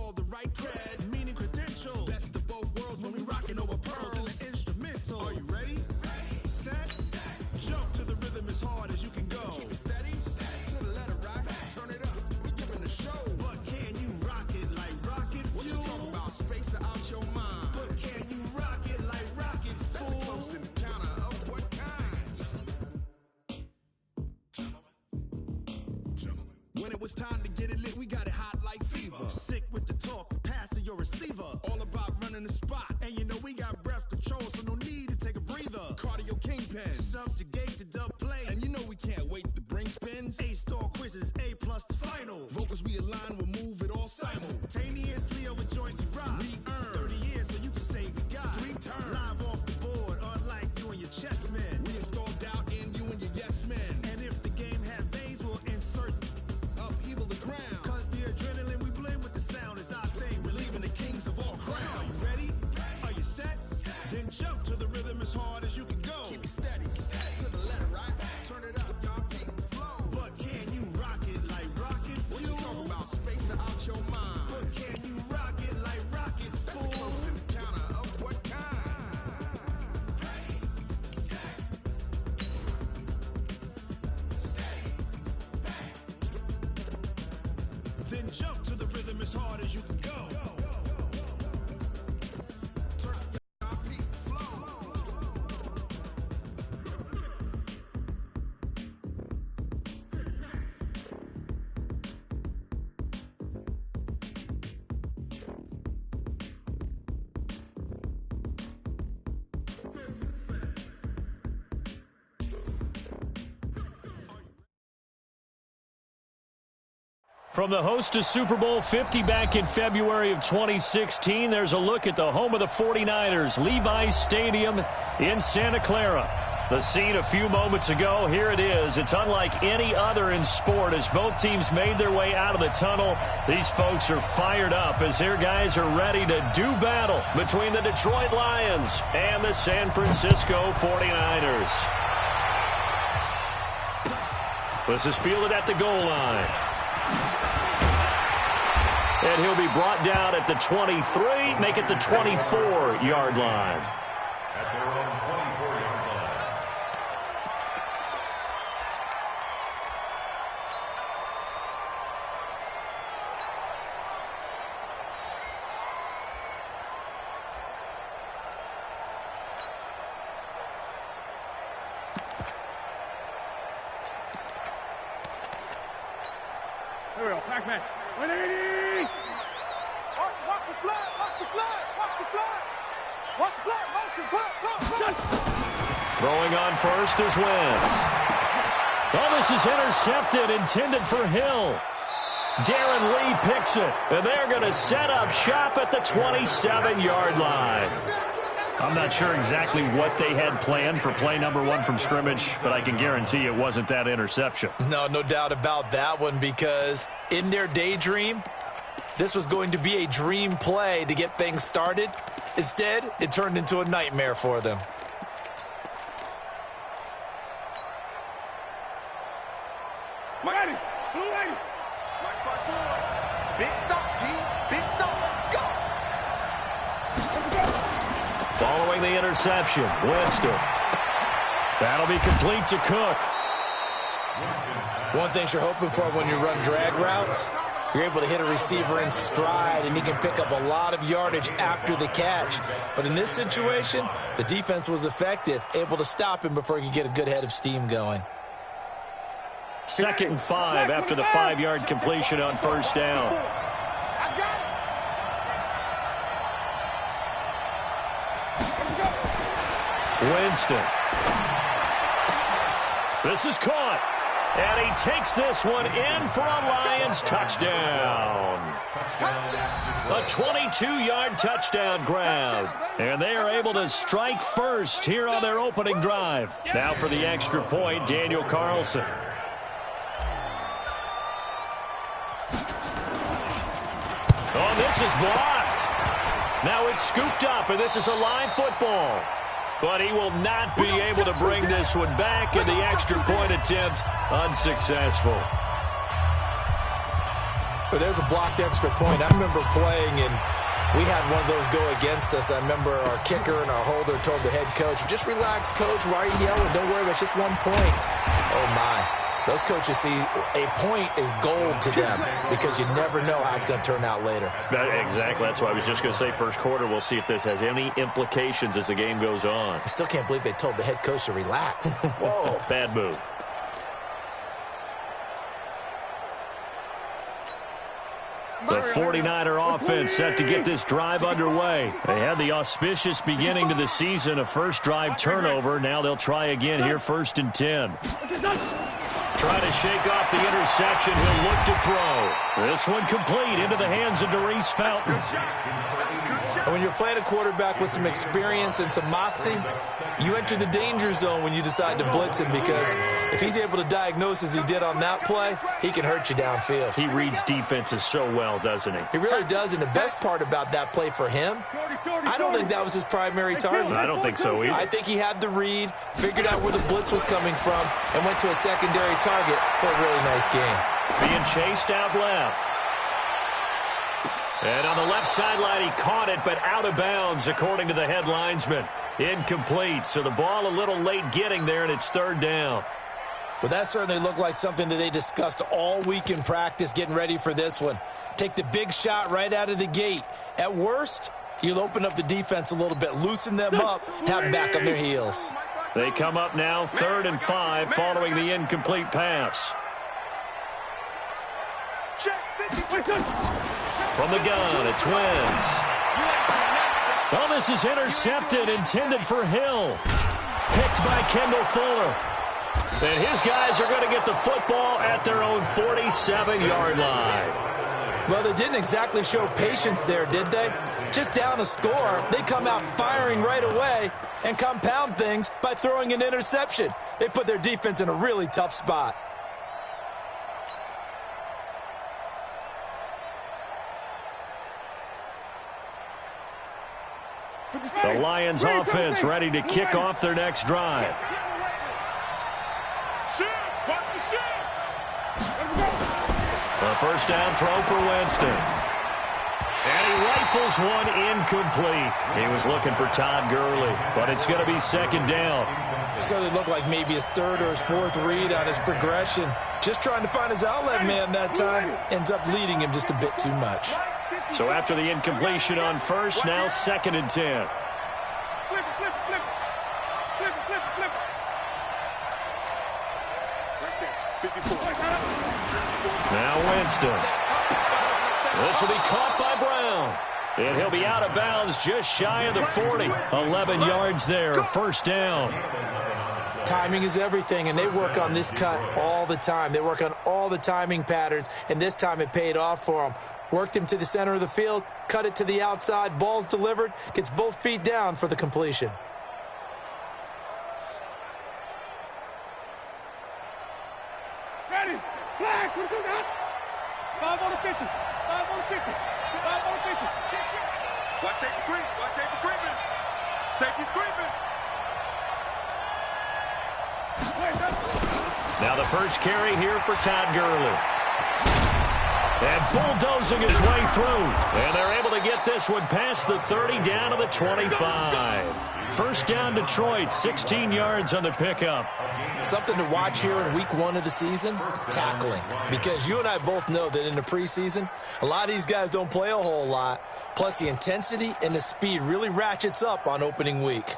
all the right cred, meaning credentials. Best of both worlds when we rockin' over pearls and the instrumental. Are you ready? Set. Jump to the rhythm as hard as you can go. Keep it steady. To the letter right. Turn it up. We're giving the show. But can you rock it like rocket fuel? What you talking about? Space out your mind. But can you rock it like rockets, fool? That's a close encounter of what kind? When it was time to get it lit, we got it hot like fever. Sick with the talk, passing your receiver. All about running the spot. And you know we got breath control, so no need to take a breather. Cardio kingpin, subjugate the dub play. And you know we can't wait to bring spins. A-star quizzes, A+ the final. Vocals we align, we'll move it all simultaneously over joints we rock. We earn 30 years, so you can say we got 3 turns. Live off the board, unlike you and your chess men. We install doubt in you and your yes men. And if the game had veins, we'll insert upheaval the ground. Cause the adrenaline we blend with the sound is our thing. We're leaving the kings of all crowns. So are you ready? Are you set? Then jump to the rhythm as hard as you can go. Keep it steady. To the letter, right? Turn it up, y'all keep it flow. But can you rock it like rocket fuel? What you talking about? Space out your mind. But can you rock it like rockets, fool? That's a close encounter of what kind? Ready, set, steady, back. Then jump to the rhythm as hard as you can go. Turn up your beat flow. From the host to Super Bowl 50 back in February of 2016, there's a look at the home of the 49ers, Levi's Stadium in Santa Clara. The scene a few moments ago, here it is. It's unlike any other in sport as both teams made their way out of the tunnel. These folks are fired up as their guys are ready to do battle between the Detroit Lions and the San Francisco 49ers. This is fielded at the goal line. And he'll be brought down at the 23, make it the 24-yard line. At their own 24-yard line. Here we go, Pac-Man. 180! Watch the flag, watch the flag, watch the flag! Watch the flag, motion, flag. Throwing on first is Wentz. Oh, this is intercepted, intended for Hill. Darren Lee picks it, and they're going to set up shop at the 27-yard line. I'm not sure exactly what they had planned for play number 1 from scrimmage, but I can guarantee it wasn't that interception. No doubt about that one, because in their daydream, this was going to be a dream play to get things started. Instead, it turned into a nightmare for them. Ready, blue lady. Big stop, G. Big stop. Let's go. Following the interception, Winston. That'll be complete to Cook. One thing you're hoping for when you run drag routes, you're able to hit a receiver in stride, and he can pick up a lot of yardage after the catch. But in this situation, the defense was effective, able to stop him before he could get a good head of steam going. 2nd and 5 after the 5-yard completion on first down. Winston. This is caught. And he takes this one in for a Lions touchdown. A 22-yard touchdown grab. And they are able to strike first here on their opening drive. Now for the extra point, Daniel Carlson. Oh, this is blocked. Now it's scooped up, and this is a live football. But he will not be able to bring this one back, and the extra point attempt unsuccessful. Well, there's a blocked extra point. I remember playing, and we had one of those go against us. I remember our kicker and our holder told the head coach, just relax, coach. Why are you yelling? Don't worry, it's just 1 point. Oh, my. Those coaches see a point is gold to them because you never know how it's going to turn out later. Exactly. That's why I was just going to say first quarter. We'll see if this has any implications as the game goes on. I still can't believe they told the head coach to relax. Whoa. Bad move. The 49er offense set to get this drive underway. They had the auspicious beginning to the season, a first drive turnover. Now they'll try again here, 1st and 10. Trying to shake off the interception. He'll look to throw. This one complete into the hands of Darius Fountain. And when you're playing a quarterback with some experience and some moxie, you enter the danger zone when you decide to blitz him, because if he's able to diagnose as he did on that play, he can hurt you downfield. He reads defenses so well, doesn't he? He really does, and the best part about that play for him, I don't think that was his primary target. I don't think so either. I think he had the read, figured out where the blitz was coming from, and went to a secondary target for a really nice game. Being chased out left. And on the left sideline, he caught it, but out of bounds, according to the head linesman. Incomplete, so the ball a little late getting there, and it's 3rd down. Well, that certainly looked like something that they discussed all week in practice, getting ready for this one. Take the big shot right out of the gate. At worst, you'll open up the defense a little bit, loosen them up, have them back on their heels. They come up now 3rd and 5 following the incomplete pass. From the gun, it's Wentz. Oh, this is intercepted, intended for Hill. Picked by Kendall Fuller. And his guys are going to get the football at their own 47-yard line. Well, they didn't exactly show patience there, did they? Just down a score, they come out firing right away and compound things by throwing an interception. They put their defense in a really tough spot. The Lions offense ready to kick off their next drive. The first down throw for Winston. And he rifles one incomplete. He was looking for Todd Gurley, but it's going to be 2nd down. So they look like maybe his 3rd or his 4th read on his progression. Just trying to find his outlet man that time. Ends up leading him just a bit too much. So after the incompletion on first, now 2nd and 10. Now Winston. This will be caught by Brown. And he'll be out of bounds just shy of the 40. 11 yards there, 1st down. Timing is everything, and they work on this cut all the time. They work on all the timing patterns, and this time it paid off for them. Worked him to the center of the field, cut it to the outside, ball's delivered, gets both feet down for the completion. Ready, flag, what you got? 5 on the 50, 5 on the 50, 5 on the 50. Watch safety creep, watch safety creeping. Safety's creeping. Now the first carry here for Todd Gurley. And bulldozing his way through. And they're able to get this one past the 30 down to the 25. First down Detroit, 16 yards on the pickup. Something to watch here in week 1 of the season, tackling. Because you and I both know that in the preseason, a lot of these guys don't play a whole lot. Plus the intensity and the speed really ratchets up on opening week.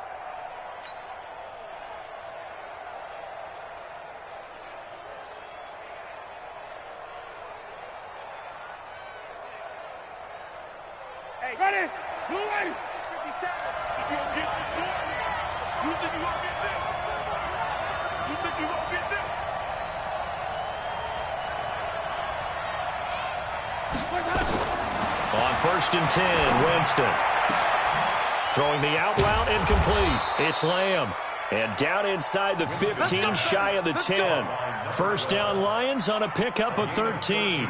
Ready, blue ready. 57. You gonna get this one? You think you gonna get this? You think you gonna get this? On 1st and 10, Winston. Throwing the out route incomplete. It's Lamb. And down inside the 15, shy of the 10. First down Lions on a pickup of 13.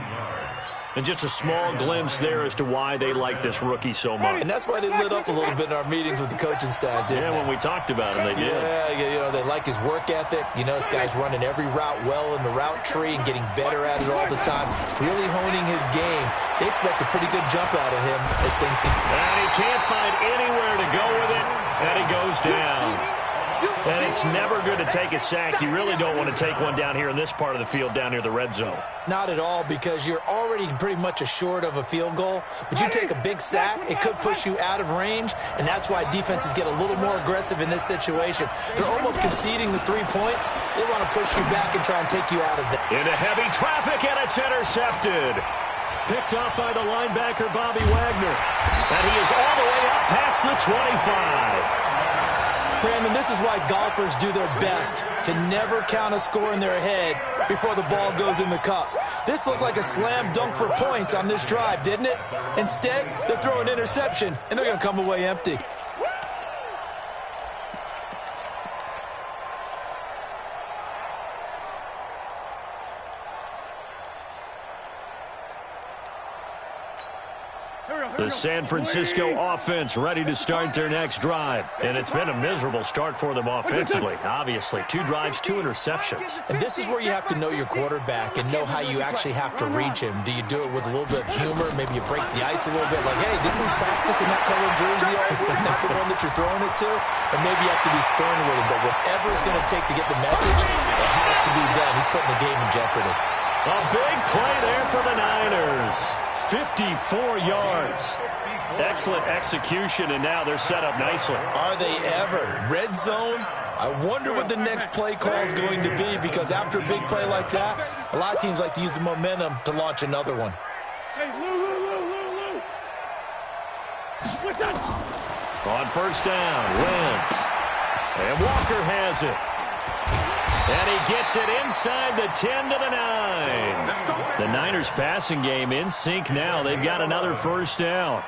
And just a small glimpse there as to why they like this rookie so much. And that's why they lit up a little bit in our meetings with the coaching staff, didn't they? When we talked about him, they did. Yeah, they like his work ethic. You know, this guy's running every route well in the route tree and getting better at it all the time, really honing his game. They expect a pretty good jump out of him as things continue. And he can't find anywhere to go with it, and he goes down. And it's never good to take a sack. You really don't want to take one down here in this part of the field down near the red zone. Not at all, because you're already pretty much assured of a field goal. But you take a big sack, it could push you out of range, and that's why defenses get a little more aggressive in this situation. They're almost conceding the 3 points. They want to push you back and try and take you out of that. Into heavy traffic, and it's intercepted. Picked off by the linebacker, Bobby Wagner. And he is all the way up past the 25. Brandon, this is why golfers do their best to never count a score in their head before the ball goes in the cup. This looked like a slam dunk for points on this drive, didn't it? Instead, they throw an interception, and they're going to come away empty. The San Francisco offense ready to start their next drive. And it's been a miserable start for them offensively, obviously. 2 drives, 2 interceptions. And this is where you have to know your quarterback and know how you actually have to reach him. Do you do it with a little bit of humor? Maybe you break the ice a little bit, like, hey, didn't we practice in that colored jersey already? Isn't that the one that you're throwing it to? And maybe you have to be stern with him. But whatever it's going to take to get the message, it has to be done. He's putting the game in jeopardy. A big play there for the Niners. 54 yards. Excellent execution, and now they're set up nicely. Are they ever? Red zone? I wonder what the next play call is going to be, because after a big play like that, a lot of teams like to use the momentum to launch another one. Hey, Lou. What's up? On first down, Wentz. And Walker has it. And he gets it inside the 10 to the 9. The Niners passing game in sync now. They've got another first down.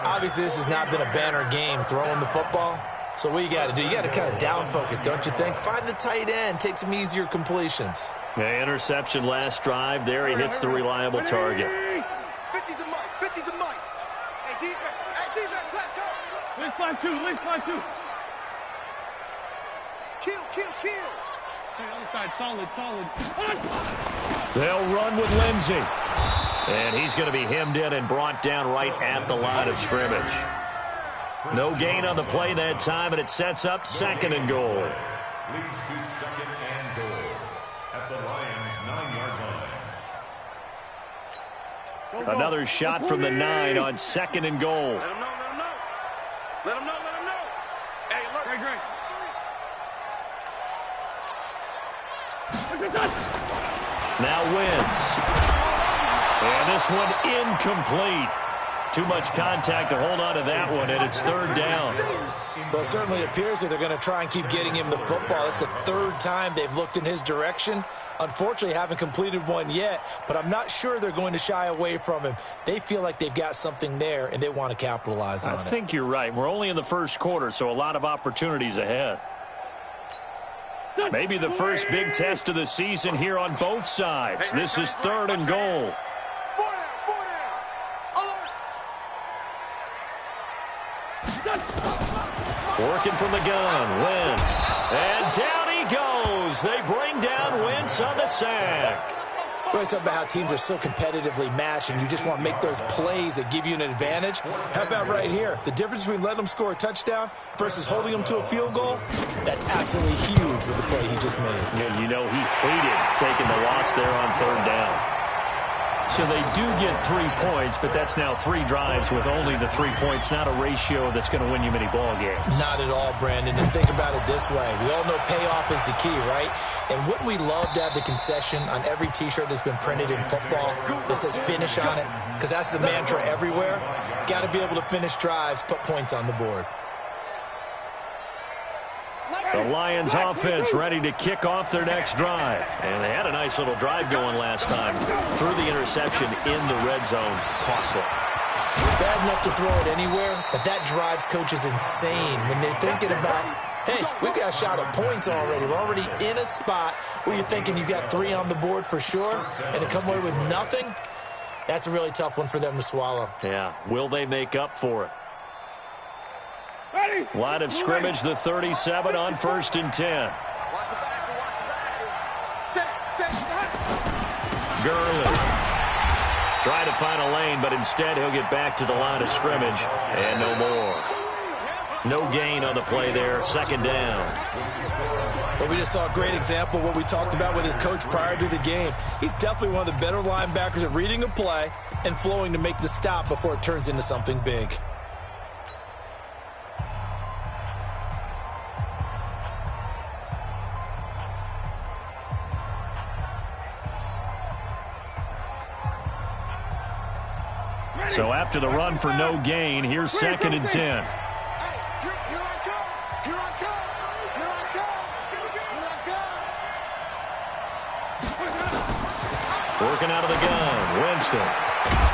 Obviously, this has not been a banner game throwing the football. So what you got to do, you got to kind of down focus, don't you think? Find the tight end, take some easier completions. The interception last drive. There he hits the reliable target. 50's the mic. 50's the mic. Hey, defense, let's go. Let's 5-2. Kill. Hey, other side, solid. They'll run with Lindsey. And he's going to be hemmed in and brought down right at the line of scrimmage. No gain on the play that time, and it sets up 2nd and goal. Leads to 2nd and goal at the Lions' 9-yard line. Another shot from the 9 on 2nd and goal. Let him know. Hey, look. Great. Now Wentz. And this one incomplete. Too much contact to hold on to that one, and it's 3rd down. Well, it certainly appears that they're going to try and keep getting him the football. It's the 3rd time they've looked in his direction. Unfortunately, haven't completed one yet, but I'm not sure they're going to shy away from him. They feel like they've got something there, and they want to capitalize on it. I think you're right. We're only in the first quarter, so a lot of opportunities ahead. Maybe the first big test of the season here on both sides. This is 3rd and goal. Working from the gun, Wentz. And down he goes. They bring down Wentz on the sack. We're talking about how teams are so competitively matched, and you just want to make those plays that give you an advantage. How about right here? The difference between letting them score a touchdown versus holding them to a field goal, that's absolutely huge with the play he just made. Yeah, you know, he hated taking the loss there on 3rd down. So they do get 3 points, but that's now 3 drives with only the 3 points, not a ratio that's going to win you many ball games. Not at all, Brandon. And think about it this way. We all know payoff is the key, right? And wouldn't we love to have the concession on every T-shirt that's been printed in football that says finish on it? Because that's the mantra everywhere. Got to be able to finish drives, put points on the board. The Lions offense ready to kick off their next drive. And they had a nice little drive going last time. Threw the interception in the red zone. Costly. Bad enough to throw it anywhere, but that drives coaches insane when they're thinking about, hey, we've got a shot at points already. We're already in a spot where you're thinking you got 3 on the board for sure, and to come away with nothing, That's a really tough one for them to swallow. Yeah. Will they make up for it? Line of scrimmage, the 37 on 1st and 10. Gurley trying to find a lane, but instead he'll get back to the line of scrimmage, and no more. No gain on the play there, 2nd down. But we just saw a great example of what we talked about with his coach prior to the game. He's definitely one of the better linebackers at reading a play and flowing to make the stop before it turns into something big. So after the run for no gain, here's 2nd and 10. Working out of the gun, Winston.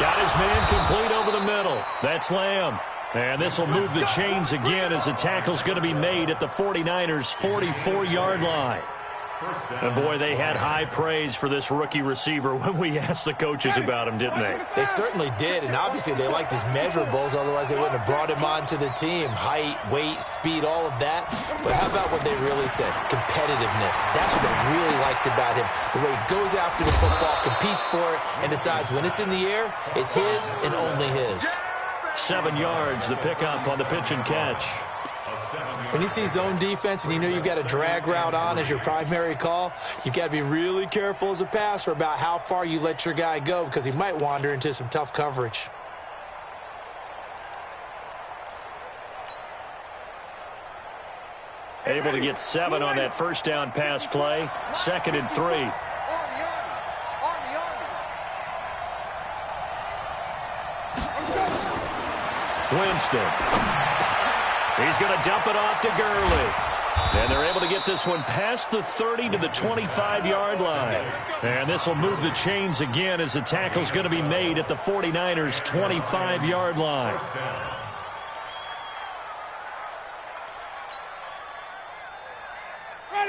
Got his man complete over the middle. That's Lamb. And this will move the chains again as the tackle's going to be made at the 49ers' 44-yard line. And, boy, they had high praise for this rookie receiver when we asked the coaches about him, didn't they? They certainly did, and obviously they liked his measurables, otherwise they wouldn't have brought him onto the team. Height, weight, speed, all of that. But how about what they really said? Competitiveness. That's what they really liked about him. The way he goes after the football, competes for it, and decides when it's in the air, it's his and only his. 7 yards, the pickup on the pitch and catch. When you see zone defense and you know you've got a drag route on as your primary call, you've got to be really careful as a passer about how far you let your guy go because he might wander into some tough coverage. Able to get 7 on that 1st down pass play. 2nd and 3. Winston. He's going to dump it off to Gurley. And they're able to get this one past the 30 to the 25-yard line. And this will move the chains again as the tackle's going to be made at the 49ers' 25-yard line.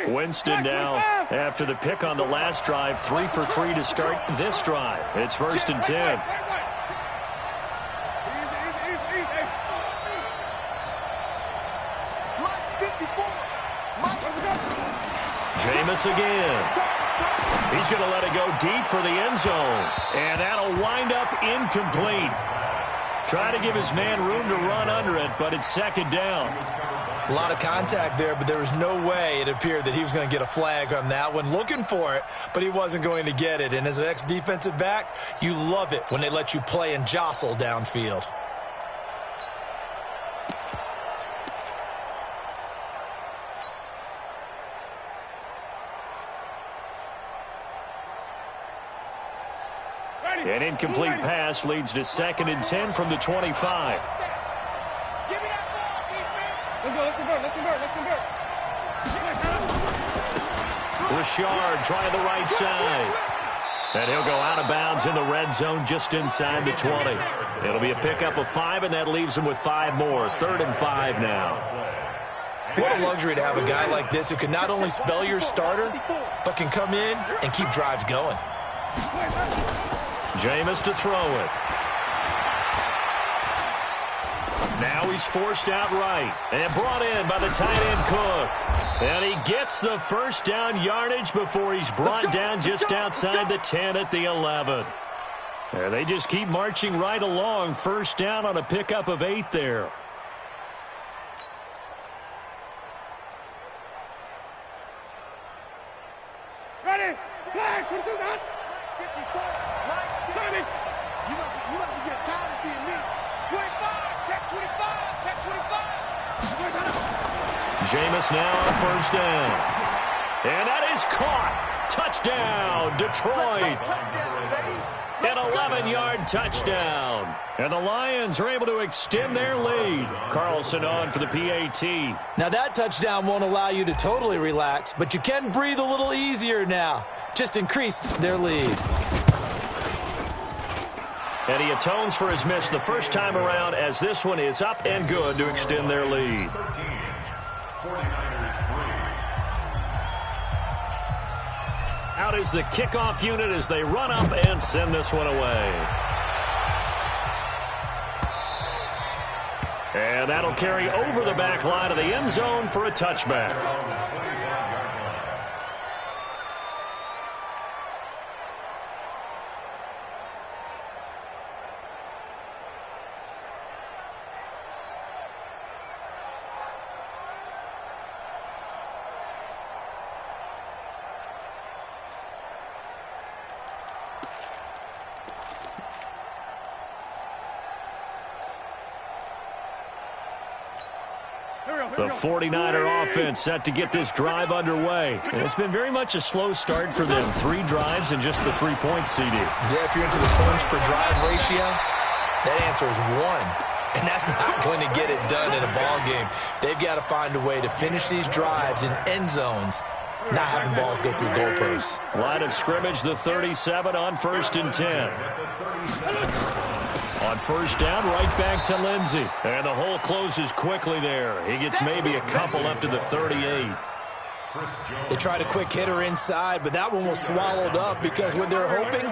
Winston now, after the pick on the last drive, 3 for 3 to start this drive. It's 1st and 10. Jameis again. He's going to let it go deep for the end zone. And that'll wind up incomplete. Try to give his man room to run under it, but it's 2nd down. A lot of contact there, but there was no way it appeared that he was going to get a flag on that one. Looking for it, but he wasn't going to get it. And as an ex-defensive back, you love it when they let you play and jostle downfield. An incomplete pass leads to 2nd and 10 from the 25. Richard trying the right side. And he'll go out of bounds in the red zone just inside the 20. It'll be a pickup of 5, and that leaves him with 5 more. 3rd and 5 now. What a luxury to have a guy like this who can not only spell your starter, but can come in and keep drives going. Jameis to throw it. Now he's forced out right and brought in by the tight end Cook. And he gets the 1st down yardage before he's brought down just outside the 10 at the 11. And they just keep marching right along. 1st down on a pickup of 8 there. Ready? Flag! What is that? 54. 30. You must be getting tired of seeing me. 25. Check 25. Check 25. Jameis now on 1st down. And that is caught. Touchdown, Detroit. An 11-yard touchdown. And the Lions are able to extend their lead. Carlson on for the PAT. Now that touchdown won't allow you to totally relax, but you can breathe a little easier now. Just increased their lead. And he atones for his miss the first time around as this one is up and good to extend their lead. 49ers 3. Out is the kickoff unit as they run up and send this one away. And that'll carry over the back line of the end zone for a touchback. The 49er offense set to get this drive underway. And it's been very much a slow start for them. 3 drives and just the 3 points, CD. Yeah, if you're into the points per drive ratio, that answer is 1. And that's not going to get it done in a ball game. They've got to find a way to finish these drives in end zones, not having balls go through goalposts. Line of scrimmage, the 37 on 1st and 10. On 1st down, right back to Lindsey. And the hole closes quickly there. He gets maybe a couple up to the 38. They tried a quick hitter inside, but that one was swallowed up because what they're hoping,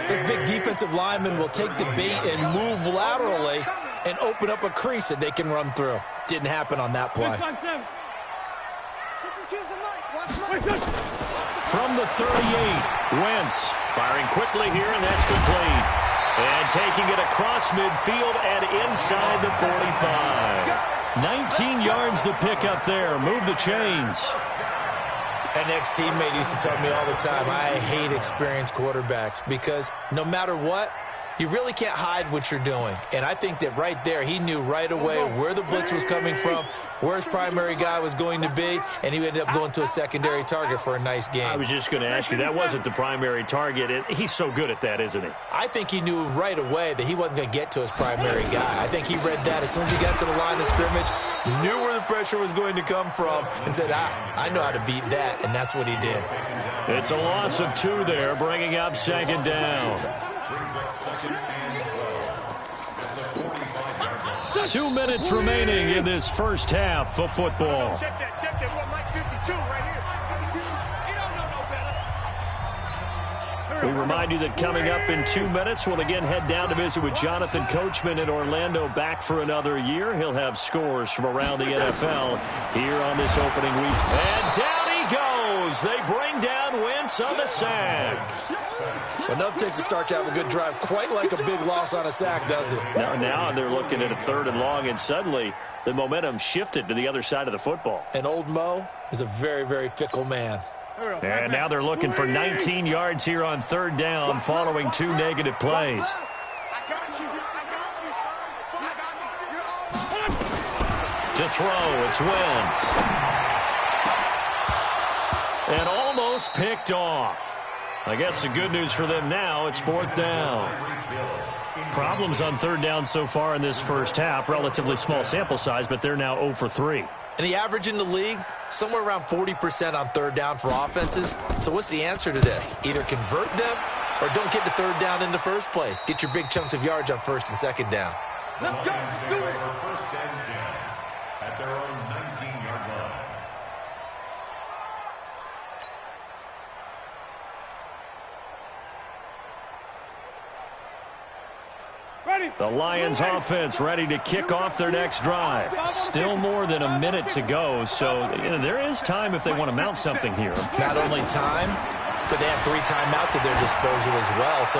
this big defensive lineman will take the bait and move laterally and open up a crease that they can run through. Didn't happen on that play. From the 38, Wentz firing quickly here, and that's complete. And taking it across midfield and inside the 45. 19 yards the pick up there. Move the chains. An ex-teammate used to tell me all the time, I hate experienced quarterbacks because no matter what, you really can't hide what you're doing. And I think that right there, he knew right away where the blitz was coming from, where his primary guy was going to be, and he ended up going to a secondary target for a nice game. I was just going to ask you, that wasn't the primary target. He's so good at that, isn't he? I think he knew right away that he wasn't going to get to his primary guy. I think he read that as soon as he got to the line of scrimmage, knew where the pressure was going to come from, and said, I know how to beat that, and that's what he did. It's a loss of 2 there, bringing up 2nd down. 2 minutes remaining in this first half of football. Check that. What, Mike 52 right here. We remind you that coming up in 2 minutes, we'll again head down to visit with Jonathan Coachman in Orlando, back for another year. He'll have scores from around the NFL here on this opening week. And down he goes. They bring down Wentz on the sack. Well, nothing takes a start to have a good drive quite like a big loss on a sack, does it? Now they're looking at a 3rd and long, and suddenly the momentum shifted to the other side of the football. And old Mo is a very, very fickle man. And now they're looking for 19 yards here on 3rd down following 2 negative plays. To throw, it's Wentz. And almost picked off. I guess the good news for them now, it's 4th down. Problems on 3rd down so far in this first half. Relatively small sample size, but they're now 0 for 3. And the average in the league, somewhere around 40% on 3rd down for offenses. So what's the answer to this? Either convert them or don't get to 3rd down in the first place. Get your big chunks of yards on 1st and 2nd down. Let's go. Do it. First and 10 at their own 19-yard line. The Lions offense ready to kick off their next drive. Still more than a minute to go, so there is time if they want to mount something here. Not only time, but they have 3 timeouts at their disposal as well. So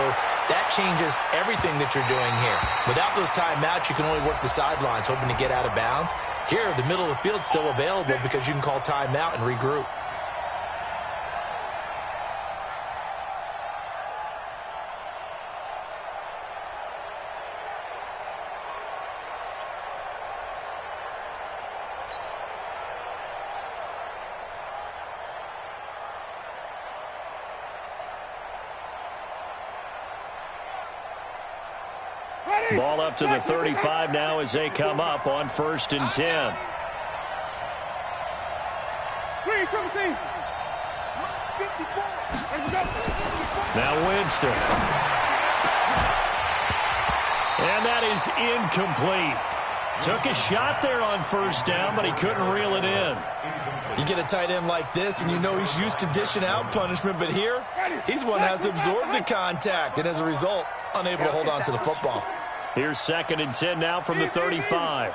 that changes everything that you're doing here. Without those timeouts, you can only work the sidelines, hoping to get out of bounds. Here, the middle of the field is still available because you can call timeout and regroup. Ball up to the 35 now as they come up on 1st and 10. Now Winston. And that is incomplete. Took a shot there on 1st down, but he couldn't reel it in. You get a tight end like this, and you know he's used to dishing out punishment, but here, he's one that has to absorb the contact, and as a result, unable to hold on to the football. Here's 2nd and 10 now from the 35.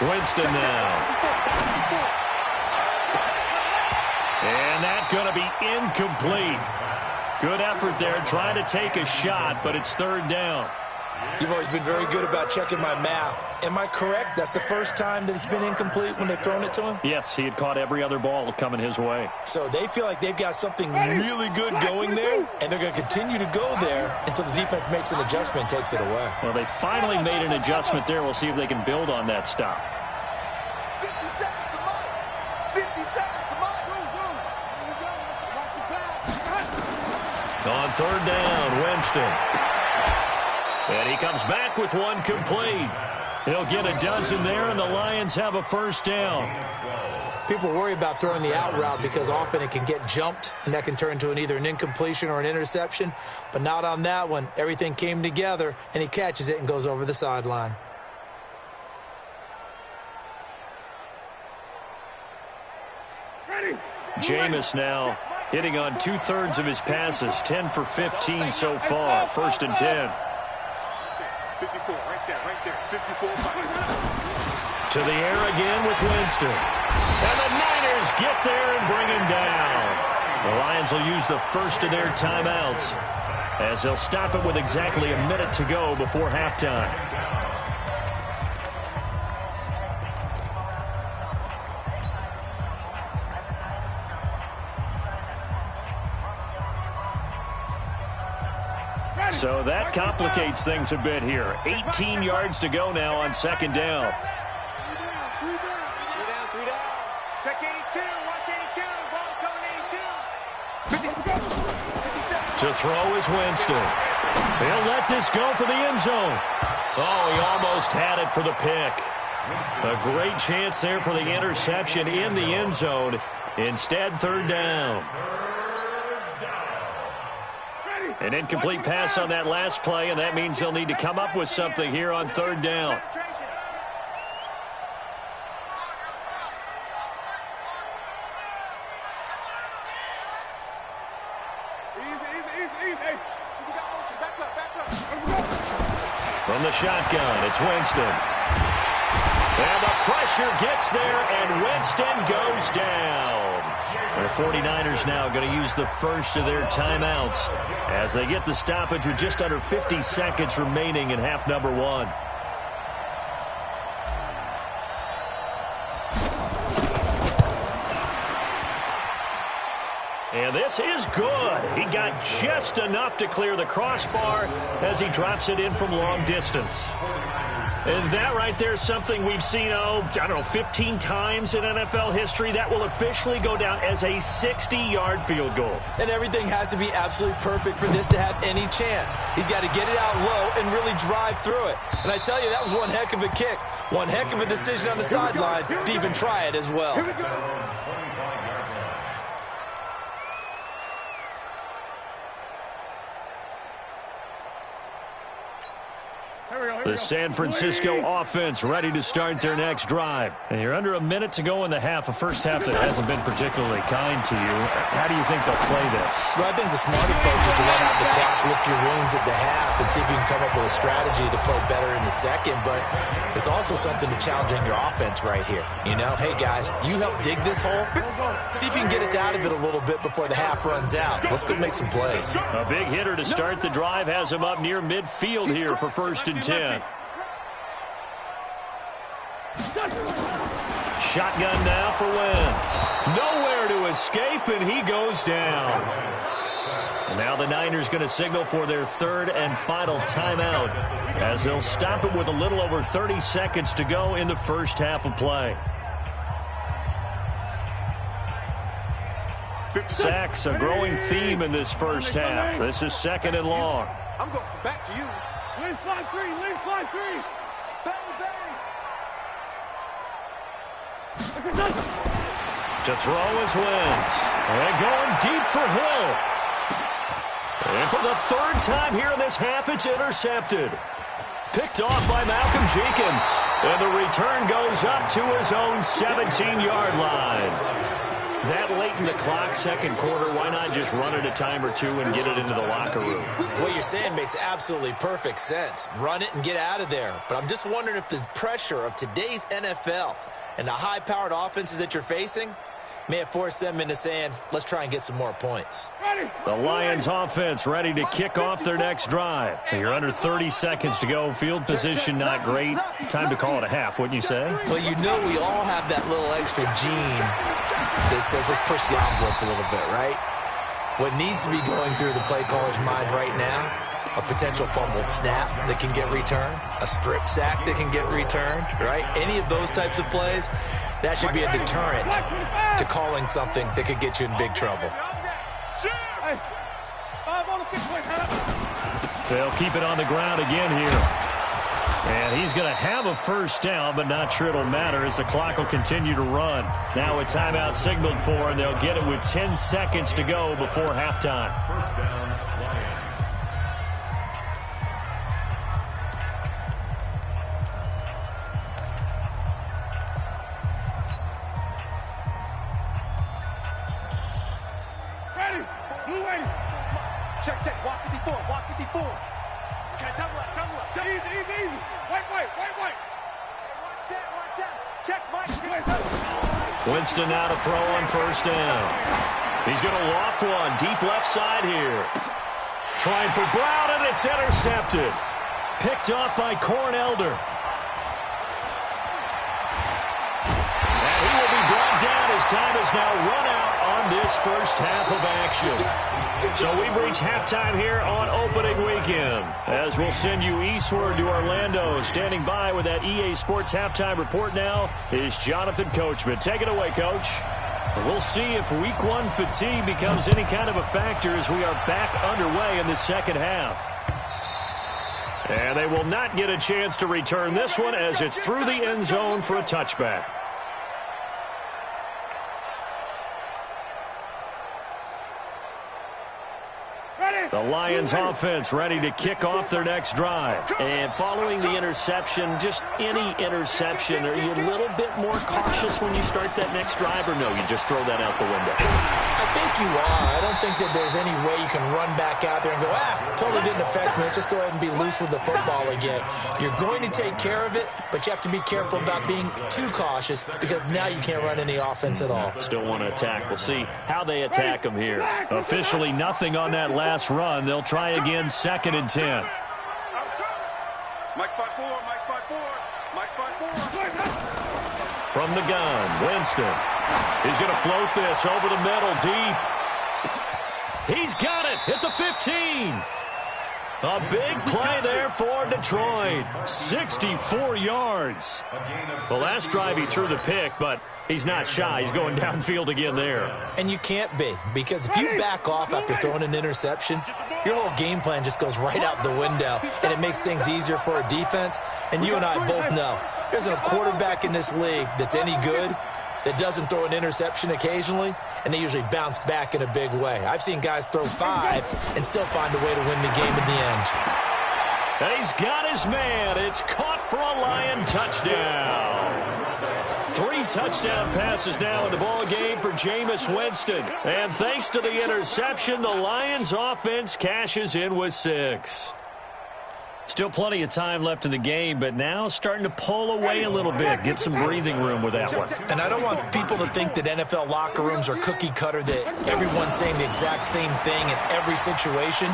Winston now. And that's going to be incomplete. Good effort there, trying to take a shot, but it's third down. You've always been very good about checking my math. Am I correct? That's the first time that it's been incomplete when they've thrown it to him? Yes, he had caught every other ball coming his way. So they feel like they've got something really good going there, and they're going to continue to go there until the defense makes an adjustment and takes it away. Well, they finally made an adjustment there. We'll see if they can build on that stop. 50 seconds to mine. 50 seconds to mine. On third down, Winston. And he comes back with one complete. He'll get a dozen there, and the Lions have a first down. People worry about throwing the out route because often it can get jumped, and that can turn into either an incompletion or an interception. But not on that one. Everything came together, and he catches it and goes over the sideline. Jameis now hitting on 2/3 of his passes, 10 for 15 so far. First and 10. 54, right there, 54. To the air again with Winston. And the Niners get there and bring him down. The Lions will use the first of their timeouts as they'll stop it with exactly a minute to go before halftime. So that complicates things a bit here. 18 yards to go now on second down. 3 down. Check 82, watch 82, ball coming 82. To throw is Winston. He'll let this go for the end zone. Oh, he almost had it for the pick. A great chance there for the interception in the end zone. Instead, third down. An incomplete pass on that last play, and that means they'll need to come up with something here on third down. From the shotgun, it's Winston. And the pressure gets there, and Winston goes down. The 49ers now going to use the first of their timeouts as they get the stoppage with just under 50 seconds remaining in half number one. And this is good. He got just enough to clear the crossbar as he drops it in from long distance. And that right there is something we've seen, 15 times in NFL history. That will officially go down as a 60-yard field goal. And everything has to be absolutely perfect for this to have any chance. He's got to get it out low and really drive through it. And I tell you, that was one heck of a kick. One heck of a decision on the sideline to even try it as well. The San Francisco offense ready to start their next drive. And you're under a minute to go in the half, a first half that hasn't been particularly kind to you. How do you think they'll play this? Well, I think the smart approach is to run out the clock, lick your wounds at the half, and see if you can come up with a strategy to play better in the second. But there's also something to challenging your offense right here. You know, hey, guys, you help dig this hole. See if you can get us out of it a little bit before the half runs out. Let's go make some plays. A big hitter to start the drive has him up near midfield here for first and 10. Shotgun now for Wentz. Nowhere to escape, and he goes down. And now the Niners going to signal for their third and final timeout as they'll stop it with a little over 30 seconds to go in the first half of play. Sacks, a growing theme in this first half. This is second and long. I'm going back to you. Lean 5-3, lean 5-3. Bang, bang. To throw is Wentz. And going deep for Hill. And for the third time here in this half, it's intercepted. Picked off by Malcolm Jenkins. And the return goes up to his own 17-yard line. That late in the clock, second quarter, why not just run it a time or two and get it into the locker room? What you're saying makes absolutely perfect sense. Run it and get out of there. But I'm just wondering if the pressure of today's NFL and the high-powered offenses that you're facing may have forced them into saying, let's try and get some more points. The Lions offense ready to kick off their next drive. You're under 30 seconds to go. Field position not great. Time to call it a half, wouldn't you say? Well, you know we all have that little extra gene that says let's push the envelope a little bit, right? What needs to be going through the play caller's mind right now, a potential fumbled snap that can get returned, a strip sack that can get returned, right? Any of those types of plays, that should be a deterrent to calling something that could get you in big trouble. They'll keep it on the ground again here. And he's going to have a first down, but not sure it'll matter as the clock will continue to run. Now a timeout signaled for, and they'll get it with 10 seconds to go before halftime. First down, Lions. Ready? Blue ready. Check, check. Walk 54. Walk 54. Okay, double up, double up. Easy, easy, easy. White. One set. Check, Mike. Winston now to throw on first down. He's going to loft one deep left side here. Trying for Brown, and it's intercepted. Picked off by Cornelder. And he will be brought down as time has now run out on this first half of action. So we've reached halftime here on opening weekend. As we'll send you eastward to Orlando. Standing by with that EA Sports halftime report now is Jonathan Coachman. Take it away, Coach. We'll see if week one fatigue becomes any kind of a factor as we are back underway in the second half. And they will not get a chance to return this one as it's through the end zone for a touchback. The Lions offense ready to kick off their next drive. And following the interception, just any interception, are you a little bit more cautious when you start that next drive, or no, you just throw that out the window? I think you are. I don't think that there's any way you can run back out there and go, totally didn't affect me. Let's just go ahead and be loose with the football again. You're going to take care of it, but you have to be careful about being too cautious because now you can't run any offense at all. Still want to attack. We'll see how they attack them here. Officially nothing on that last run. They'll try again, 2nd and 10. Mike spot 4. From the gun, Winston. He's going to float this over the middle, deep. He's got it at the 15. A big play there for Detroit. 64 yards. The last drive he threw the pick, but he's not shy. He's going downfield again there. And you can't be, because if you back off after throwing an interception, your whole game plan just goes right out the window, and it makes things easier for a defense. And you and I both know there's a quarterback in this league that's any good that doesn't throw an interception occasionally, and they usually bounce back in a big way. I've seen guys throw 5 and still find a way to win the game in the end. And he's got his man. It's caught for a Lion touchdown. 3 touchdown passes now in the ball game for Jameis Winston. And thanks to the interception, the Lions offense cashes in with 6. Still plenty of time left in the game, but now starting to pull away a little bit. Get some breathing room with that one. And I don't want people to think that NFL locker rooms are cookie cutter, that everyone's saying the exact same thing in every situation.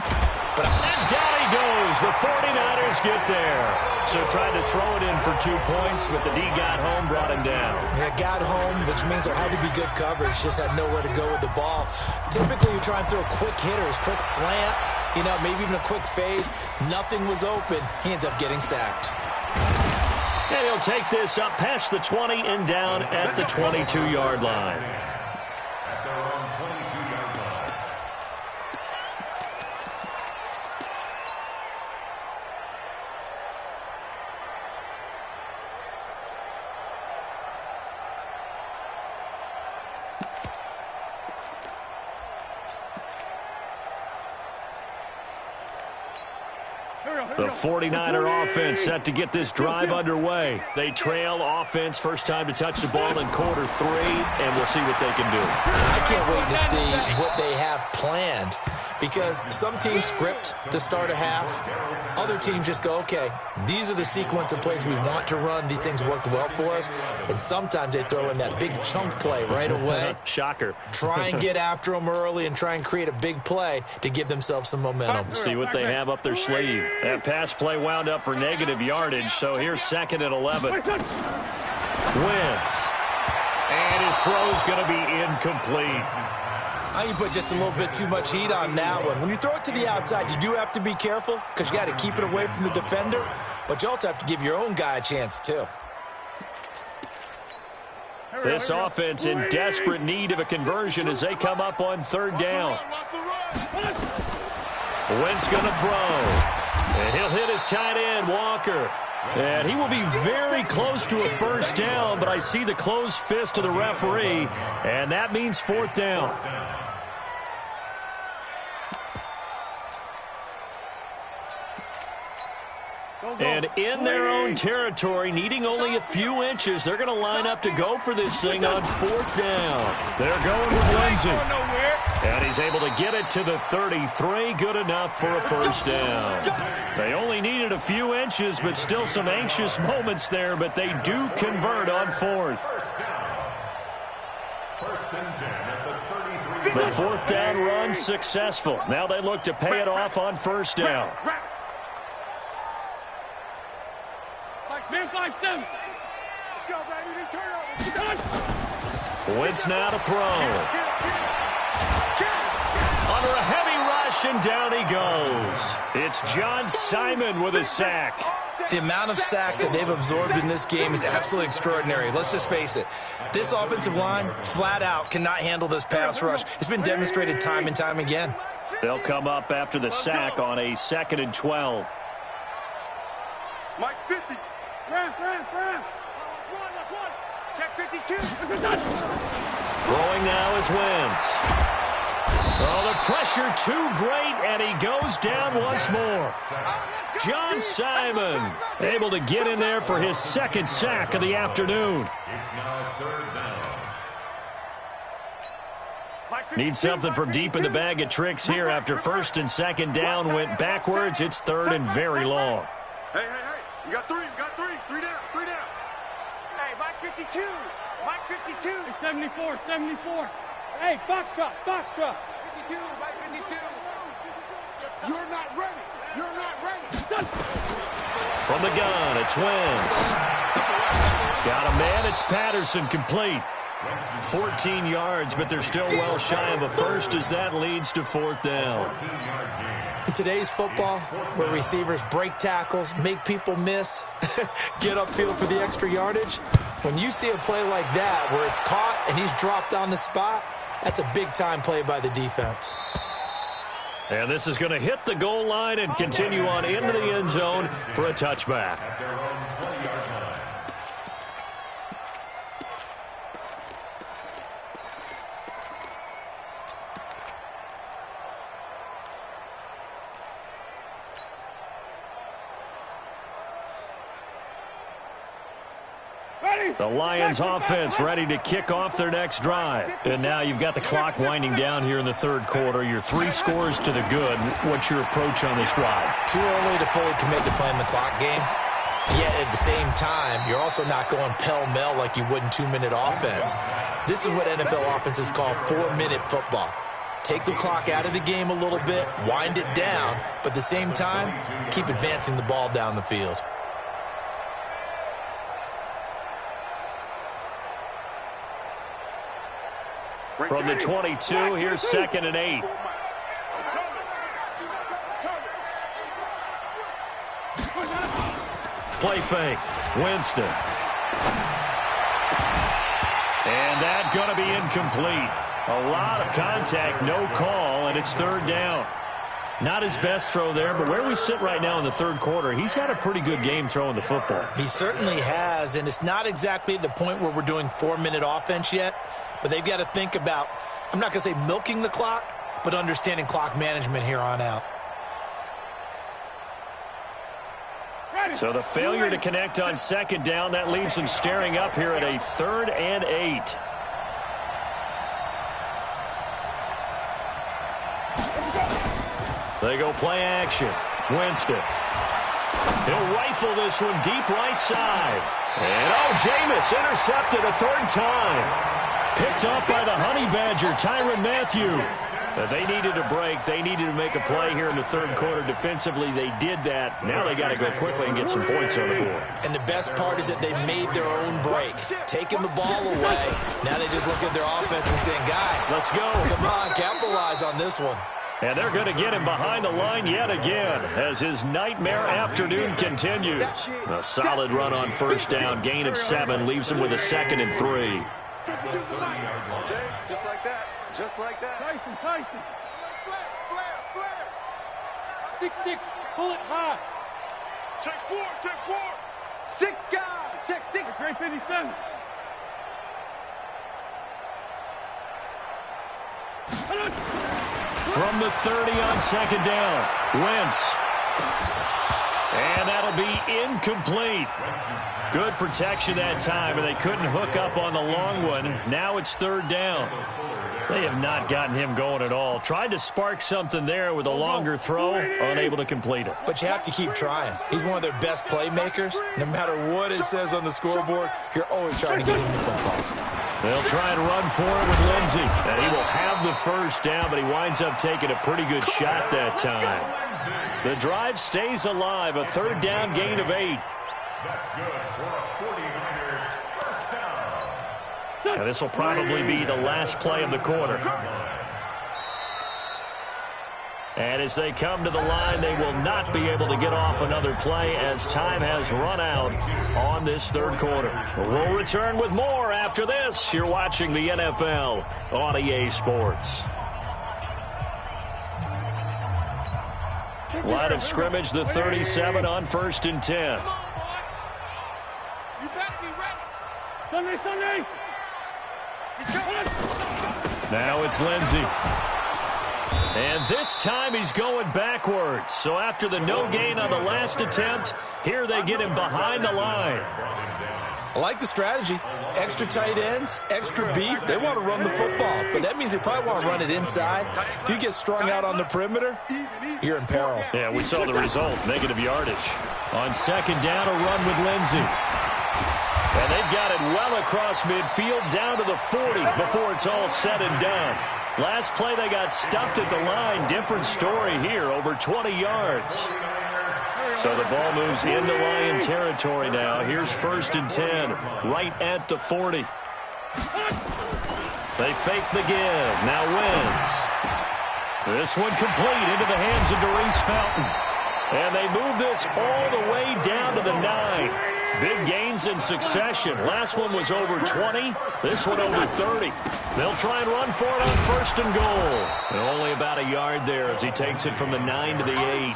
But and down he goes. The 49ers get there. So tried to throw it in for 2 points, but the D got home, brought him down. Yeah, got home, which means there had to be good coverage. Just had nowhere to go with the ball. Typically, you're trying to throw quick hitters, quick slants, maybe even a quick fade. Nothing was open. He ends up getting sacked. And he'll take this up past the 20 and down at the 22-yard line. At their own 22-yard line. Here we go. The 49er offense set to get this drive underway. They trail offense, first time to touch the ball in quarter 3, and we'll see what they can do. I can't wait to see what they have planned, because some teams script to start a half. Other teams just go, okay, these are the sequence of plays we want to run. These things worked well for us. And sometimes they throw in that big chunk play right away. Shocker. Try and get after them early and try and create a big play to give themselves some momentum. See what they have up their sleeve. That pass play wound up for negative yardage, so here's 2nd and 11. Wentz. And his throw's going to be incomplete. I think you put just a little bit too much heat on that one. When you throw it to the outside, you do have to be careful because you got to keep it away from the defender, but you also have to give your own guy a chance too. This offense in desperate need of a conversion as they come up on 3rd down. Wentz going to throw. And he'll hit his tight end, Walker. And he will be very close to a 1st down, but I see the closed fist of the referee, and that means 4th down. And in their own territory, needing only a few inches, they're going to line up to go for this thing on 4th down. They're going with Lindsey. And he's able to get it to the 33. Good enough for a 1st down. They only needed a few inches, but still some anxious moments there, but they do convert on 4th. The 4th down run successful. Now they look to pay it off on 1st down. Wentz now to throw. Under a heavy rush, and down he goes. It's John Simon with a sack. The amount of sacks that they've absorbed in this game is absolutely extraordinary. Let's just face it. This offensive line, flat out, cannot handle this pass rush. It's been demonstrated time and time again. They'll come up after the sack on a 2nd and 12. Mike's 50. Let's run. Check 52. Throwing now is Wentz. Oh, the pressure too great, and he goes down once more. John Simon able to get in there for his 2nd sack of the afternoon. It's now 3rd down. Need something from deep in the bag of tricks here after 1st and 2nd down went backwards. It's 3rd and very long. Hey. You got 3. Three down. Hey, Mike 52. 74. Hey, box drop. 52, Mike 52. You're not ready. From the gun, it's Wentz. Got a man, it's Patterson, complete. 14 yards, but they're still well shy of a 1st as that leads to 4th down. In today's football, where receivers break tackles, make people miss, get upfield for the extra yardage, when you see a play like that where it's caught and he's dropped on the spot, that's a big-time play by the defense. And this is going to hit the goal line and continue on into the end zone for a touchback. The Lions offense ready to kick off their next drive. And now you've got the clock winding down here in the 3rd quarter. You're 3 scores to the good. What's your approach on this drive? Too early to fully commit to playing the clock game. Yet at the same time, you're also not going pell-mell like you would in 2-minute offense. This is what NFL offenses call 4-minute football. Take the clock out of the game a little bit, wind it down, but at the same time, keep advancing the ball down the field. From the 22, here's 2nd and 8. Play fake. Winston. And that's going to be incomplete. A lot of contact, no call, and it's 3rd down. Not his best throw there, but where we sit right now in the 3rd quarter, he's had a pretty good game throwing the football. He certainly has, and it's not exactly at the point where we're doing 4-minute offense yet. But they've got to think about, I'm not going to say milking the clock, but understanding clock management here on out. So the failure to connect on second down, that leaves them staring up here at a 3rd and 8. They go play action. Winston. He'll rifle this one deep right side. And, Jameis intercepted a 3rd time. Picked up by the Honey Badger, Tyrann Mathieu. They needed a break. They needed to make a play here in the 3rd quarter. Defensively, they did that. Now they got to go quickly and get some points on the board. And the best part is that they made their own break, taking the ball away. Now they just look at their offense and saying, guys, let's go. Come on, capitalize on this one. And they're going to get him behind the line yet again as his nightmare afternoon continues. A solid run on 1st down, gain of 7, leaves him with a 2nd and 3. Just like that. Just like that. Tyson. Flare. 6-6. Pull it high. Check 4. 6 guys. Check 6. It's right 57. From the 30 on 2nd down. Wentz. And that'll be incomplete. Good protection that time, and they couldn't hook up on the long one. Now it's 3rd down. They have not gotten him going at all. Tried to spark something there with a longer throw, unable to complete it. But you have to keep trying. He's one of their best playmakers. No matter what it says on the scoreboard, you're always trying to get him the football. They'll try and run for it with Lindsey. And he will have the 1st down, but he winds up taking a pretty good shot that time. The drive stays alive, a 3rd down gain of 8. That's good for a 49er 1st down. And this will probably be the last play of the quarter. And as they come to the line, they will not be able to get off another play as time has run out on this 3rd quarter. We'll return with more after this. You're watching the NFL on EA Sports. Line of scrimmage, the 37 on 1st and 10. You better be ready. Sunday. Now it's Lindsey. And this time he's going backwards. So after the no gain on the last attempt, here they get him behind the line. I like the strategy. Extra tight ends, extra beef. They want to run the football, but that means they probably want to run it inside. If you get strung out on the perimeter, you're in peril. Yeah, we saw the result, negative yardage. On 2nd down, a run with Lindsey. And they've got it well across midfield down to the 40 before it's all said and done. Last play, they got stuffed at the line. Different story here, over 20 yards. So the ball moves into Lion territory now. Here's 1st and 10, right at the 40. They fake the give. Now Wentz. This one complete into the hands of Darius Fountain. And they move this all the way down to the 9. Big gains in succession. Last one was over 20. This one over 30. They'll try and run for it on 1st and goal. And only about a yard there as he takes it from the 9 to the 8.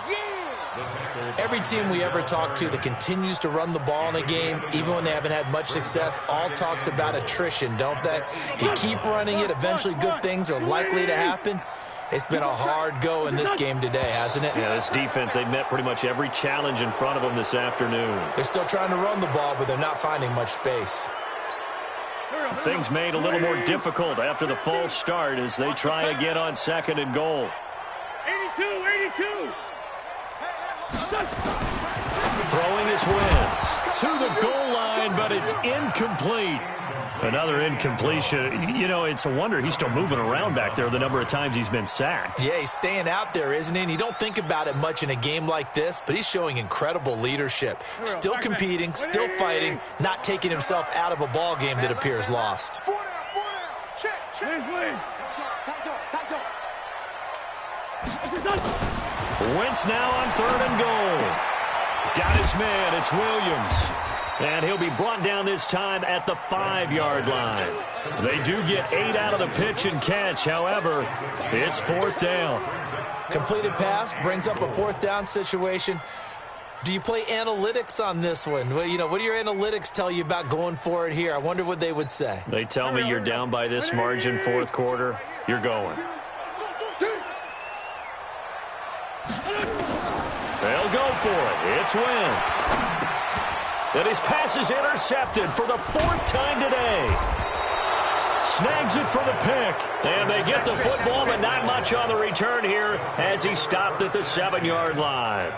Every team we ever talk to that continues to run the ball in a game, even when they haven't had much success, all talks about attrition, don't they? If you keep running it, eventually good things are likely to happen. It's been a hard go in this game today, hasn't it? Yeah, this defense, they've met pretty much every challenge in front of them this afternoon. They're still trying to run the ball, but they're not finding much space. Things made a little more difficult after the false start as they try again on 2nd and goal. 82. Throwing his Wentz to the goal line, but it's incomplete. Another incompletion. You know, it's a wonder he's still moving around back there the number of times he's been sacked. Yeah, he's staying out there, isn't he? And you don't think about it much in a game like this, but he's showing incredible leadership. Still competing, still fighting, not taking himself out of a ball game that appears lost. Wentz now on 3rd and goal. Got his man. It's Williams. And he'll be brought down this time at the 5-yard line. They do get 8 out of the pitch and catch. However, it's 4th down. Completed pass brings up a 4th down situation. Do you play analytics on this one? Well, you know, what do your analytics tell you about going for it here? I wonder what they would say. They tell me you're down by this margin 4th quarter. You're going. They'll go for it. It's Wentz. And his pass is intercepted for the 4th time today. Snags it for the pick. And they get the football, but not much on the return here as he stopped at the 7-yard line.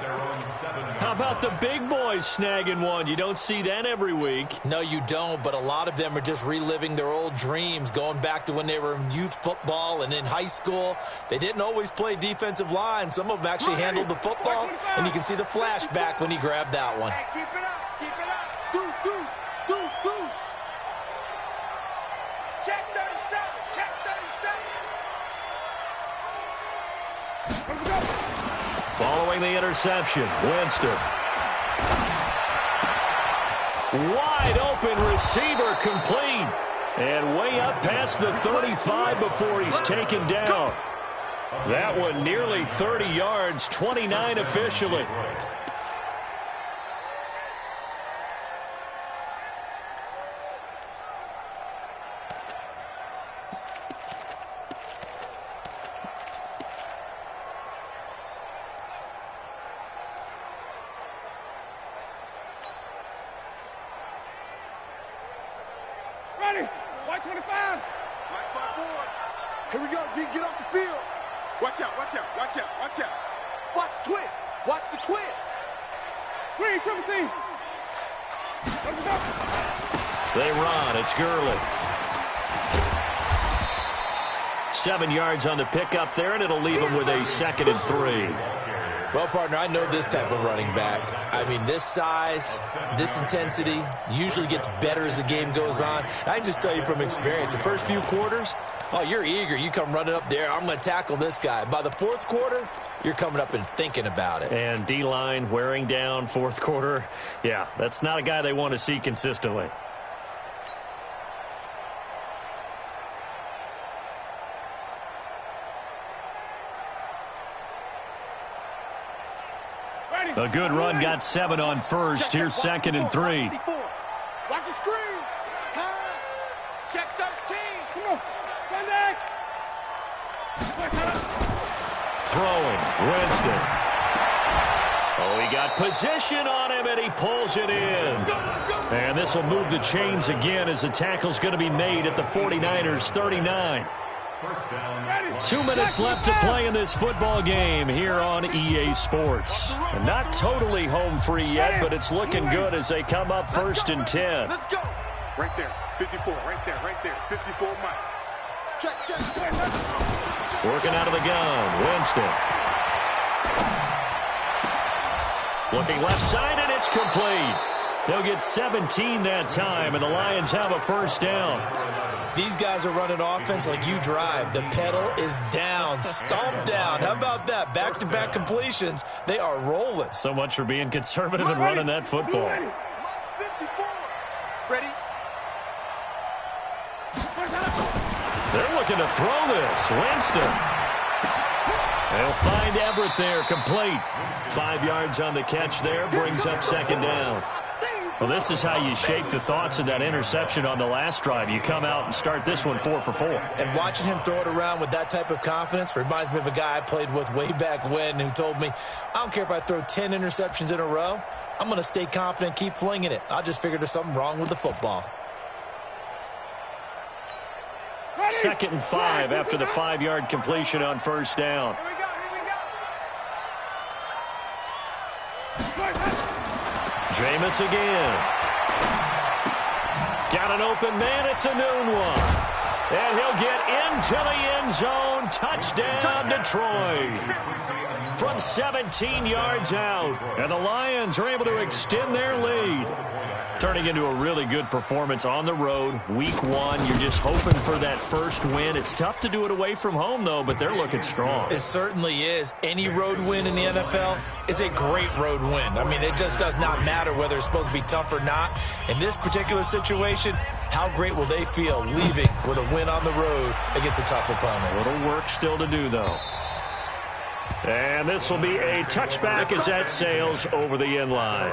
How about the big boys snagging one? You don't see that every week. No, you don't, but a lot of them are just reliving their old dreams, going back to when they were in youth football and in high school. They didn't always play defensive line. Some of them actually handled the football, and you can see the flashback when he grabbed that one. Hey, keep it up, keep it up. Deuce, deuce, deuce, deuce. Check 37, check 37. Let's go. Following the interception, Winston. Wide open receiver complete. And way up past the 35 before he's taken down. That one nearly 30 yards, 29 officially. Ready? White 25. Watch my forward. Here we go, D. Get off the field. Watch out, watch out, watch out, watch out. Watch the twist. Watch the twist. Green, 17. Let's go. They run. It's Gurley. 7 yards on the pickup there, and it'll leave him with a 2nd and 3. Well, partner, I know this type of running back. I mean, this size, this intensity usually gets better as the game goes on. I can just tell you from experience, the first few quarters, oh, you're eager. You come running up there, I'm going to tackle this guy. By the 4th quarter, you're coming up and thinking about it. And D-line wearing down 4th quarter. Yeah, that's not a guy they want to see consistently. A good run, got 7 on first. Here's 2nd and 3. Watch the screen. Pass. Check 13. Come on. Stand back. Throwing, Winston. Oh, he got position on him, and he pulls it in. And this will move the chains again as the tackle's going to be made at the 49ers' 39. 2 minutes left to play in this football game here on EA Sports. And not totally home free yet, but it's looking good as they come up 1st and 10. Let's go. Right there. 54. Right there. Right there. 54 Mike. Check, check, check. Working out of the gun. Winston. Looking left side, and it's complete. They'll get 17 that time, and the Lions have a 1st down. These guys are running offense like you drive. The pedal is down, stomped down. How about that? Back-to-back completions. They are rolling. So much for being conservative and running that football. 54. Ready? They're looking to throw this. Winston. They'll find Everett there, complete. 5 yards on the catch there, brings up 2nd down. Well, this is how you shake the thoughts of that interception on the last drive. You come out and start this one 4 for 4. And watching him throw it around with that type of confidence reminds me of a guy I played with way back when who told me, I don't care if I throw 10 interceptions in a row, I'm going to stay confident, keep flinging it. I just figured there's something wrong with the football. 2nd and 5 after the 5-yard completion on 1st down. Here we go. Here we go. Jameis again. Got an open man. It's a noon one. And he'll get into the end zone. Touchdown, Detroit. From 17 yards out. And the Lions are able to extend their lead. Turning into a really good performance on the road. Week 1, you're just hoping for that first win. It's tough to do it away from home, though, but they're looking strong. It certainly is. Any road win in the NFL is a great road win. I mean, it just does not matter whether it's supposed to be tough or not. In this particular situation, how great will they feel leaving with a win on the road against a tough opponent? A little work still to do, though. And this will be a touchback as that sails over the end line.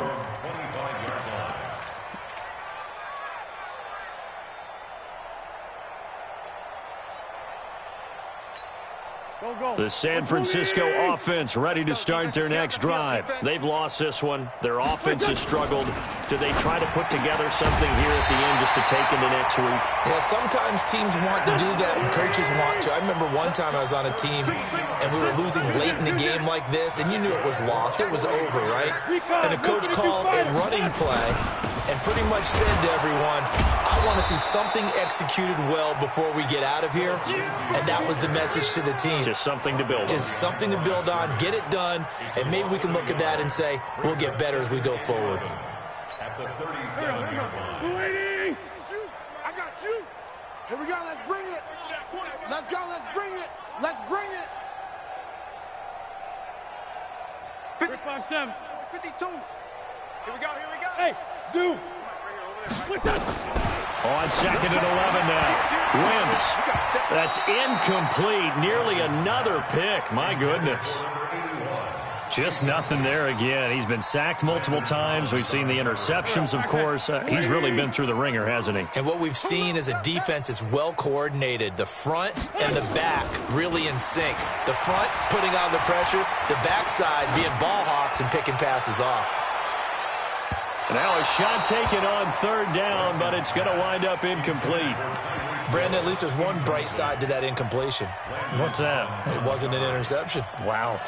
The San Francisco offense ready to start their next drive. They've lost this one. Their offense has struggled. Do they try to put together something here at the end just to take into next week? Yeah, sometimes teams want to do that and coaches want to. I remember one time I was on a team and we were losing late in the game like this, and you knew it was lost. It was over, right? And the coach called a running play and pretty much said to everyone, I want to see something executed well before we get out of here. And that was the message to the team. Just something to build on. Just something to build on, get it done, and maybe we can look at that and say, we'll get better as we go forward. At the 37-yard line. I got you. Here we go. Let's bring it. Let's go. Let's bring it. Let's bring it. 52. Here we go. Here we go. Hey, Zoo. On second and 11 now. Wentz. That's incomplete. Nearly another pick. My goodness. Just nothing there again. He's been sacked multiple times. We've seen the interceptions, of course. He's really been through the ringer, hasn't he? And what we've seen is a defense that's well coordinated. The front and the back really in sync. The front putting on the pressure. The backside being ball hawks and picking passes off. Now a shot taken on third down, but it's going to wind up incomplete. Brandon, at least there's one bright side to that incompletion. What's that? It wasn't an interception. Wow.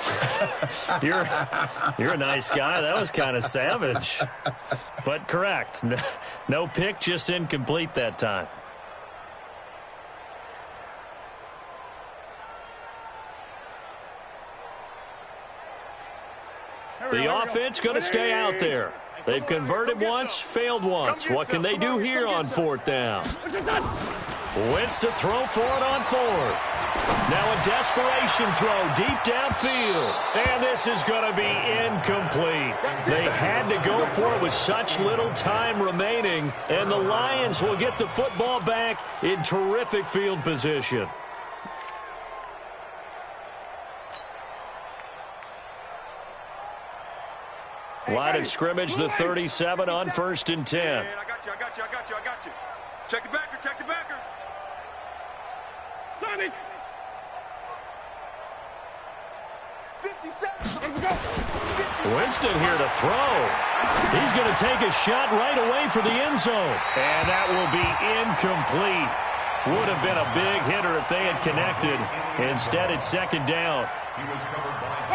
You're a nice guy. That was kind of savage. But correct. No pick, just incomplete that time. The offense going to stay out there. They've converted once, failed once. What can they do here on fourth down? Wentz to throw for it on fourth. Now a desperation throw deep downfield. And this is going to be incomplete. They had to go for it with such little time remaining. And the Lions will get the football back in terrific field position. Line of scrimmage, the 37 on 1st and 10. I got you. Check the backer. Sonic. 57. Let's go. Winston here to throw. He's going to take a shot right away for the end zone. And that will be incomplete. Would have been a big hitter if they had connected. Instead, it's second down.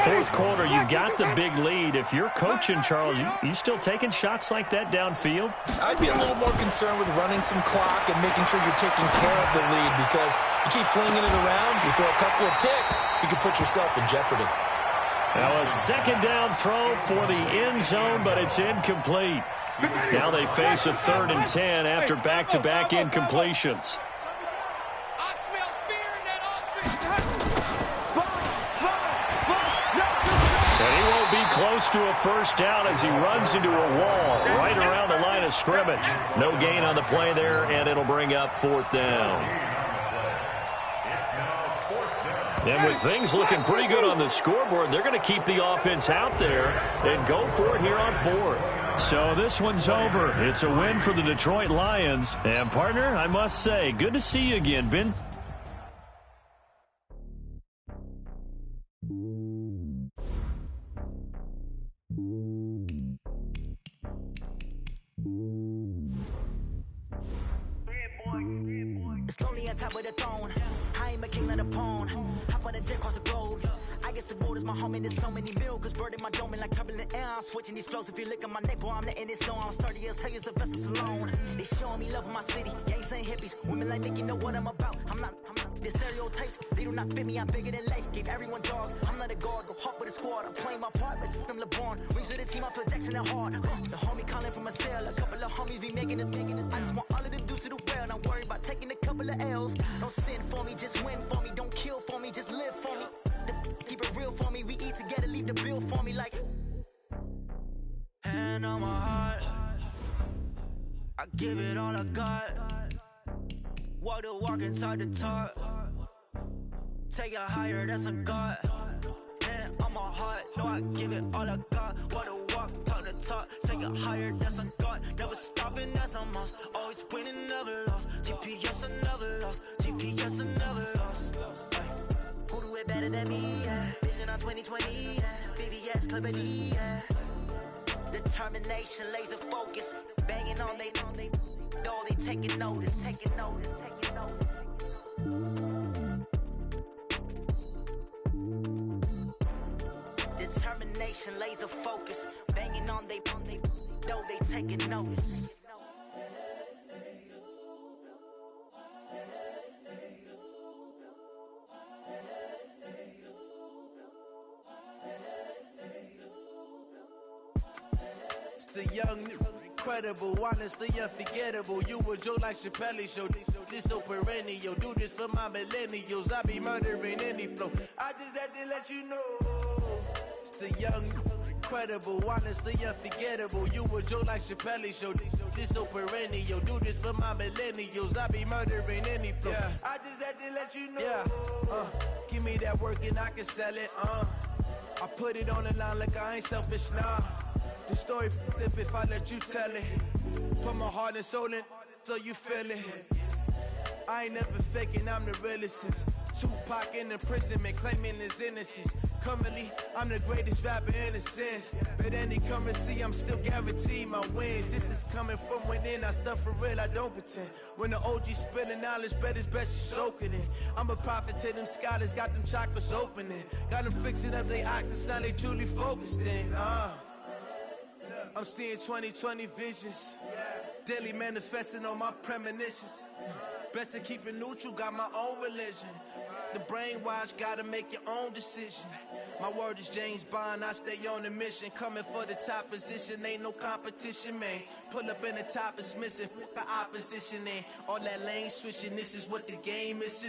Fourth quarter, you've got the big lead. If you're coaching, Charles, you still taking shots like that downfield? I'd be a little more concerned with running some clock and making sure you're taking care of the lead, because you keep flinging it around, you throw a couple of picks, you can put yourself in jeopardy. Now a second down throw for the end zone, but it's incomplete. Now they face a 3rd and 10 after back-to-back incompletions. Close to a first down as he runs into a wall right around the line of scrimmage. No gain on the play there, and it'll bring up 4th down. And with things looking pretty good on the scoreboard, they're going to keep the offense out there and go for it here on 4th. So this one's over. It's a win for the Detroit Lions. And, partner, I must say, good to see you again, Ben. It's lonely on top of the throne. I ain't a king, not a pawn. Hop on a jet across the globe. I guess the world is my home and there's so many miracles. Bird in my dome and like turbulent air. I'm switching these flows. If you look at my neck, boy, I'm letting it snow. I'm sturdy as hell as a vessel alone. They showing me love in my city. Gangs ain't hippies. Women like Nick, you know what I'm about. I'm not the stereotypes. They do not fit me. I'm bigger than life. Gave everyone dogs. I'm not a guard. Go hawk with a squad. I'm playing my part. But from LeBron. Rings to the team. I feel Jackson and hard. The homie calling from a cell. A couple of homies be making it. I just want all of the dudes to the well. Not worry about taking a couple of L's. Don't sin for me. Just win for me. Don't kill for me. Just live for me. Keep it real for me. We eat together. Leave the bill for me like. Hand on my heart. I give it all I got. Walk the walk inside the talk. Take it higher, that's a God. Hand on my heart. No, I give it all I got. Walk the walk, talk the talk. Take it higher, that's a God. Never stopping, that's a must. Always winning, never lost. GPS, I never lost. GPS, I never lost. Who do it better? better than me, yeah. Vision on 2020, yeah. VVS, Liberty, yeah. Determination, laser focus, banging on they taking notice. Determination, laser focus, banging on they taking notice. The young, incredible, honestly unforgettable. You a Joe like Chappelle show. This so perennial. Do this for my millennials. I be murdering any flow. I just had to let you know. It's the young, incredible, honestly unforgettable. You a Joe like Chappelle show. This so perennial. Do this for my millennials. I be murdering any flow. Yeah. I just had to let you know. Yeah. Give me that work and I can sell it. I put it on the line like I ain't selfish, nah. The story flip if I let you tell it. Put my heart and soul in so you feel it. I ain't never faking, I'm the realest since Tupac in imprisonment, claiming his innocence. Currently, I'm the greatest rapper in a sense. But any currency, I'm still guaranteed my wins. This is coming from within, I stuff for real, I don't pretend. When the OG spilling knowledge, bet it's best you soak it in. I'm a prophet to them scholars, got them chakras opening. Got them fixing up they octaves, now they truly focused in. I'm seeing 2020 visions, daily manifesting on my premonitions. Best to keep it neutral, got my own religion. The brainwash, gotta make your own decision. My word is James Bond, I stay on the mission. Coming for the top position, ain't no competition, man. Pull up in the top, it's missing, the opposition ain't. All that lane switching, this is what the game is.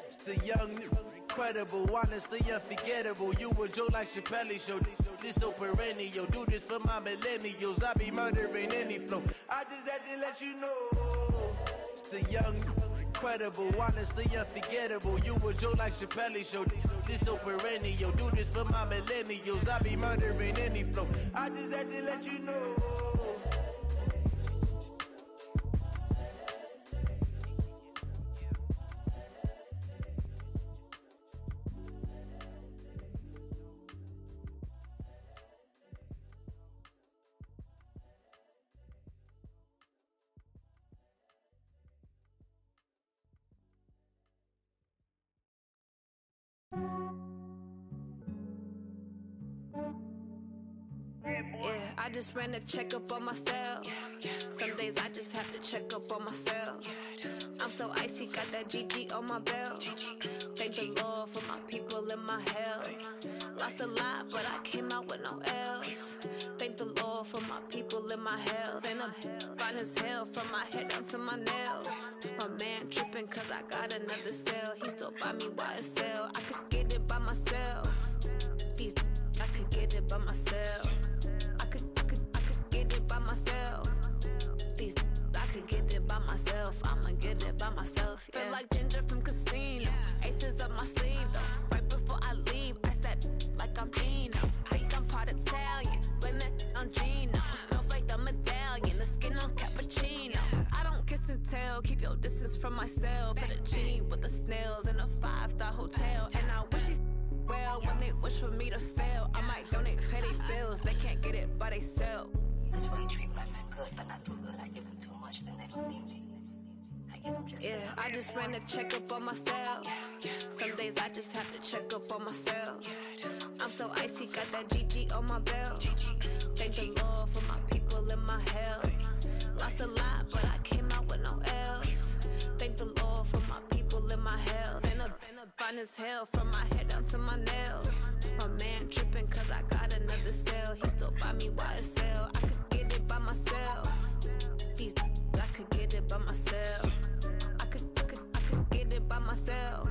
It's the young, incredible, honestly unforgettable. You a Joe like Chappelle show. This so perennial. Do this for my millennials. I be murdering any flow. I just had to let you know. It's the young, incredible, honestly unforgettable. You a Joe like Chappelle show. This so perennial. Do this for my millennials. I be murdering any flow. I just had to let you know. Yeah, I just ran a checkup on myself. Some days I just have to check up on myself. I'm so icy, got that GG on my belt. Thank the Lord for my people and my health. Lost a lot, but I came out with no else. Thank the Lord for my people and my health. And I'm fine as hell from my head down to my nails. My man tripping cause I got another cell. He still buy me YSL. I could get it by myself. These I could get it by myself. I could get it by myself. These I could get it by myself. I'ma get it by myself. Yeah. Feel like Ginger from Casino. Aces up my sleeve though. Right before I leave, I said like I'm Dino. Think I'm part Italian. Blame that on Gino. Smells like the medallion. The skin on cappuccino. I don't kiss and tell. Keep your distance from myself. Fettuccine with the snails in a 5-star hotel. And I wish he's well when they wish for me to fail. I might donate petty bills. They can't get it by themselves. That's why you treat my friend good, but not too good. I give them too much, then they don't need me. I give them just I just ran a checkup on myself. Some days I just have to check up on myself. I'm so icy, got that GG on my belt. Thank the Lord for my people and my health. Lost a lot, but I came out with no else. Thank the Lord for my people and my health. And I'm fine as hell from my head down to my nails. My man tripping cause I got another cell. He still buy me YSL. I could get it by myself. These I could get it by myself. I could get it by myself.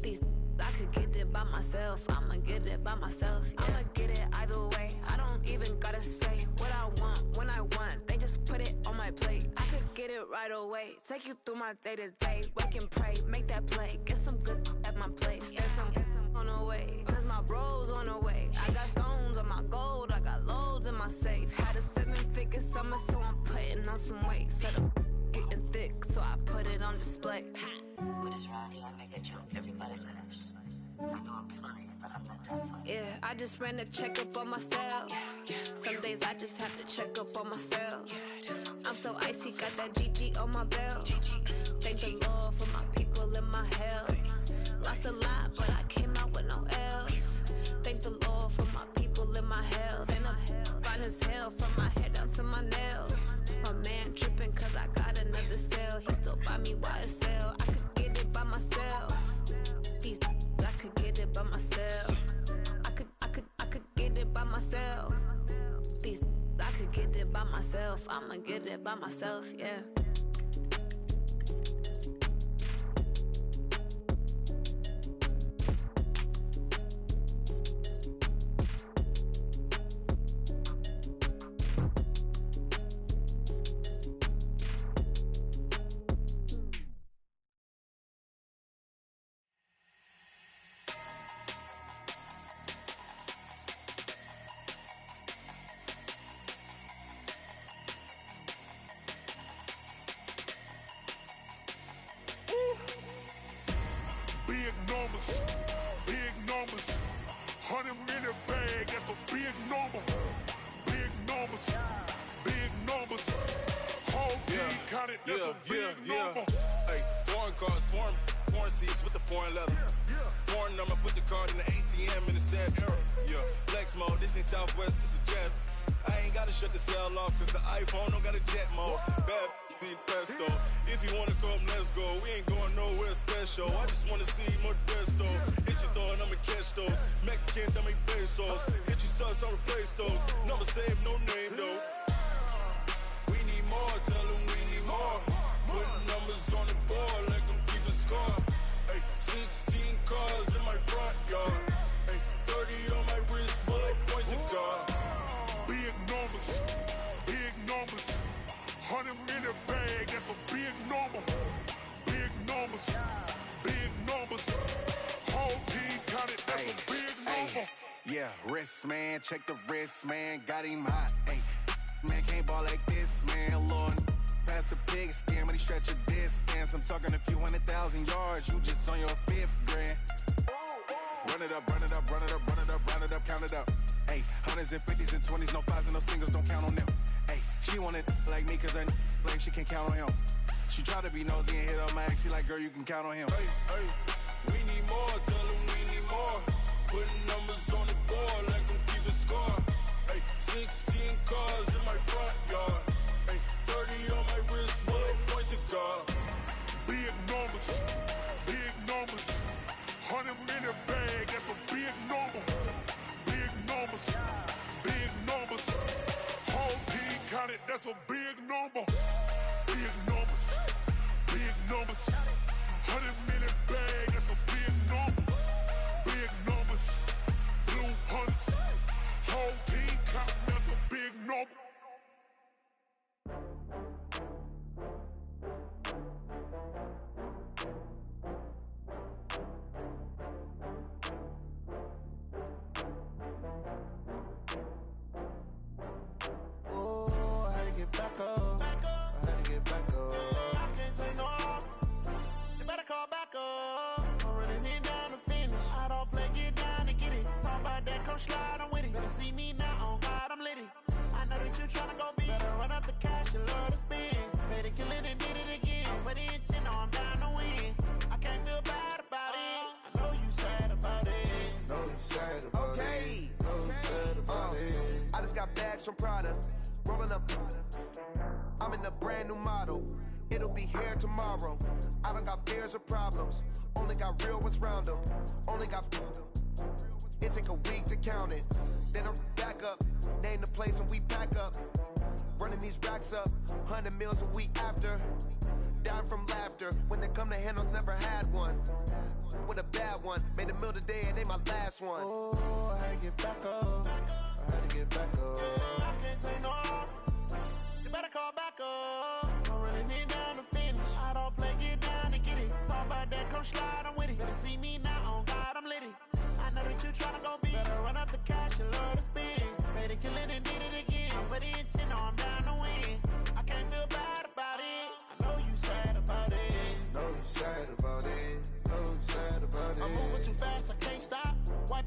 These I could get it by myself. I'ma get it by myself. Yeah. I'ma get it either way. I don't even gotta say what I want when I want. They just put it on my plate. I could get it right away. Take you through my day to day. Wake and pray, make that play. Get some good at my place. There's some on the way. Cause my bro's on the way. I got stones on my gold. I got loads in my safe. Had a 7-figure summer, so I'm putting on some weight. Set up getting thick, so I put it on display. What is wrong? You wanna make a joke? Everybody laughs. I know I'm funny, but I'm not that funny. Yeah, I just ran a checkup on myself. Some days I just have to check up on myself. I'm so icy, got that GG on my belt. Thank the Lord for my people and my health. Lost a lot, but I came out with no else. Thank the Lord for my people and my health. And I'm fine as hell from my head down to my nails. My man tripping cause I got another cell. He still buy me YSL. I could get it by myself. These I could get it by myself. I could get it by myself. These I could get it by myself. I'ma get it by myself, yeah. Big numbers, 100 minute bag, that's a big number. Big numbers, whole team counted, that's a big number. Hey, foreign cars, foreign seats with the foreign leather. Foreign number, put the card in the ATM in the sad era. Yeah, flex mode, this ain't Southwest, this is jet. I ain't gotta shut the cell off, cause the iPhone don't got a jet mode. Bad beat pesto. If you wanna come, let's go. We ain't going nowhere special. I just wanna see more Modesto. Hit your thought, I'ma catch those. Mexican, dummy pesos. Hit your sus, I'll replace those. Number save, no name though. We need more, tell them we need more. Putting numbers on the board, like them keeping score. Hey, 16 cars in my front yard. Hey, 30 on my wrist, bullet point to God. Big numbers, 100 minute bag, that's a big number. Big numbers, whole team counted, that's a big number. Yeah, wrist man, check the wrist man, got him hot. Ay, man can't ball like this, man. Lord, past the pig skin, when he stretch a distance. I'm talking a few 100,000 yards, you just on your 5th grand. Run it up, count it up. Ay, hundreds and 50s and 20s, no 5s and no singles, don't count on them. Ay, she want it like me, cause I like she can't count on him. She try to be nosy and hit up my ex, she like, girl, you can count on him. Hey, we need more, tell them we need more. Putting numbers on the board, like them keeping score. Hey, 16 cars in my front yard. Hey, 30 on my wrist, bullet point to God. Big numbers, 100 minute bag, that's a big number. Big numbers, whole team counted, that's a big number. Big numbers, 100 minute bag, that's a big number. Big numbers, blue hunts, whole team counting, that's a big number. Back up. I had to get back up. I can't take no loss. You better call back up. I'm running it down to finish. I don't play, get down to get it. Talk about that, come slide, I'm with it. Better see me now, on God, I'm lit it. I know that you tryna go big. Better run up the cash, you love to spend. Better kill it and did it again. But the intent, no, I'm down to win. I can't feel bad about it. I know you sad about it. Know you sad about it. Know you sad about it. I just got bags from Prada. Rolling up, I'm in a brand new model. It'll be here tomorrow. I don't got fears or problems. Only got real ones round them. Only got. It take a week to count it. Then I'm back up. Name the place and we pack up. Running these racks up. 100 meals a week after. Dying from laughter. When it come to handles, never had one. With a bad one. Made a meal today and they my last one. Oh, I had to get back up. I can't take no loss. You better call back up. I'm running it down to finish. I don't play, get down to get it. Talk about that, come slide, I'm with it. Better see me now, on God, I'm lit it. I know that you tryna go big. Better run up the cash, you love to spend. Better kill it and did it again. But the intent, no, I'm down to win. I can't feel bad about it. I know you sad about it. Know you sad about it. I'm moving too fast, I can't